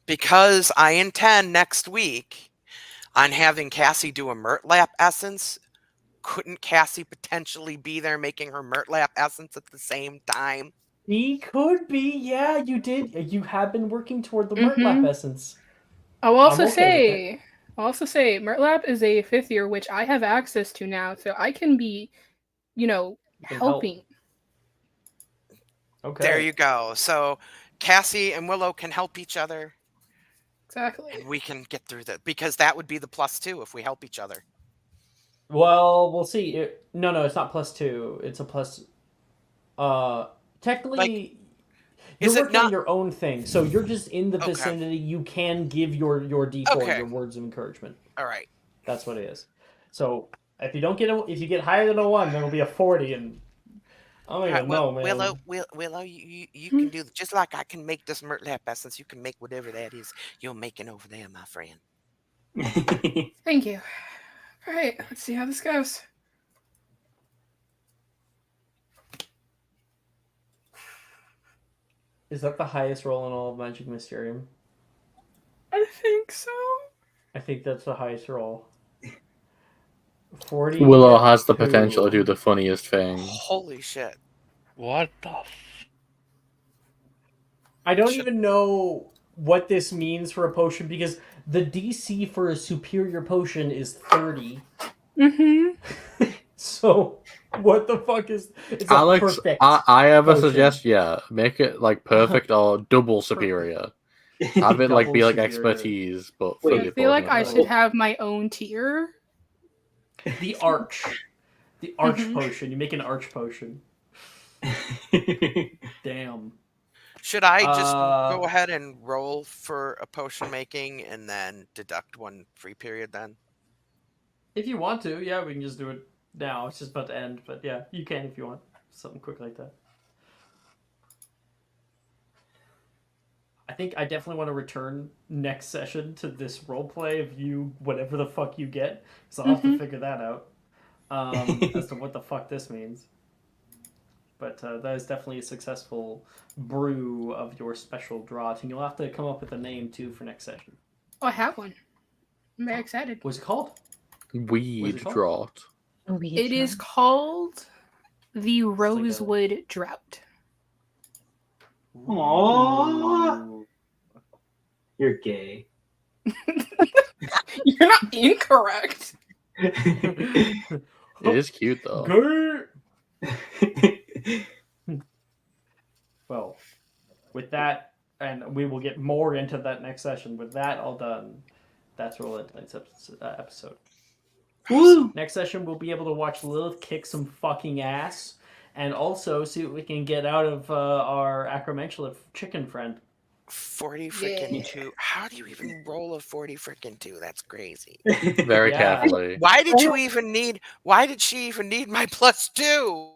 Because I intend next week on having Cassie do a Murtlap essence. Couldn't Cassie potentially be there making her Murtlap essence at the same time? He could be. Yeah, you did. You have been working toward the Mhm. Murtlap essence. I'll also okay with say, Murtlap is a 5th year, which I have access to now, so I can be, You can help. helping. Okay. There you go. So Cassie and Willow can help each other, Exactly. and we can get through that, because that would be the +2 if we help each other. Well, we'll see. No, it's not +2. It's a plus. Technically, you're is it working on not- your own thing, so you're just in the Okay. vicinity. You can give your D4, Okay. your words of encouragement. All right. That's what it is. So if you don't if you get higher than a 1, that'll be a 40, and I don't even know, man. Willow, you can do just like I can make this Murtlap essence. You can make whatever that is you're making over there, my friend. Thank you. All right, let's see how this goes. Is that the highest roll in all of Magic Mysterium? I think so. I think that's the highest roll. 40. Willow has the potential to do the funniest thing. Holy shit. What the I don't even know what this means for a potion, because the DC for a superior potion is 30. Mm-hmm. So what the fuck is it's Alex, a perfect I have a potion. suggestion. Yeah, make it like perfect or double superior. Have it like Double be like superior. expertise, but Wait, for I your feel like I potion. should have my own tier. The arch. The arch Mhm. potion. You make an arch potion. Damn. Should I just Uh, go ahead and roll for a potion making and then deduct one free period then? If you want to, yeah, we can just do it now. It's just about to end, but yeah, you can if you want. Something quick like that. I think I definitely want to return next session to this roleplay of you, whatever the fuck you get, because I'll have to figure that out as to what the fuck this means. But that is definitely a successful brew of your special draught, and you'll have to come up with a name too for next session. Oh, I have one. I'm very excited. What's it called? Weed called? drought. It is called the Rosewood Drought. Aww. You're gay. You're not incorrect. It is cute though. Well, with that, and we will get more into that next session. With that all done, that's Roll Tonight's episode. Woo! Next session, we'll be able to watch Lilith kick some fucking ass, and also see what we can get out of our acromantula chicken friend. 40 freaking 2. How do you even roll a 40 freaking 2? That's crazy. Very Yeah. carefully. Why did she even need my +2?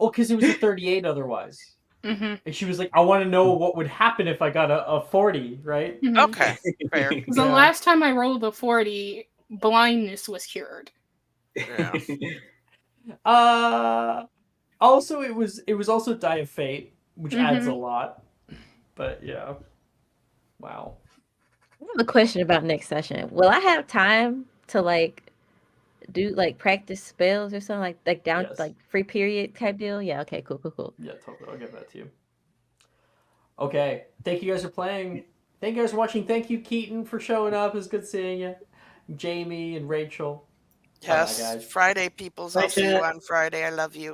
Oh, because it was a 38 otherwise. Mm-hmm. And she was like, I want to know what would happen if I got a 40, right? Okay, fair. The Yeah. last time I rolled a 40, blindness was cured. Yeah. Also it was also Die of Fate, which adds a lot. But yeah. Wow. I have a question about next session. Will I have time to like do like practice spells or something like down Yes. like free period type deal? Yeah. Okay. Cool. Yeah, totally. I'll give that to you. Okay. Thank you guys for playing. Thank you guys for watching. Thank you, Keaton, for showing up. It's good seeing you. Jamie and Rachel. Bye-bye, Yes, guys. Friday, peoples. Bye, I'll see you chat. on Friday. I love you.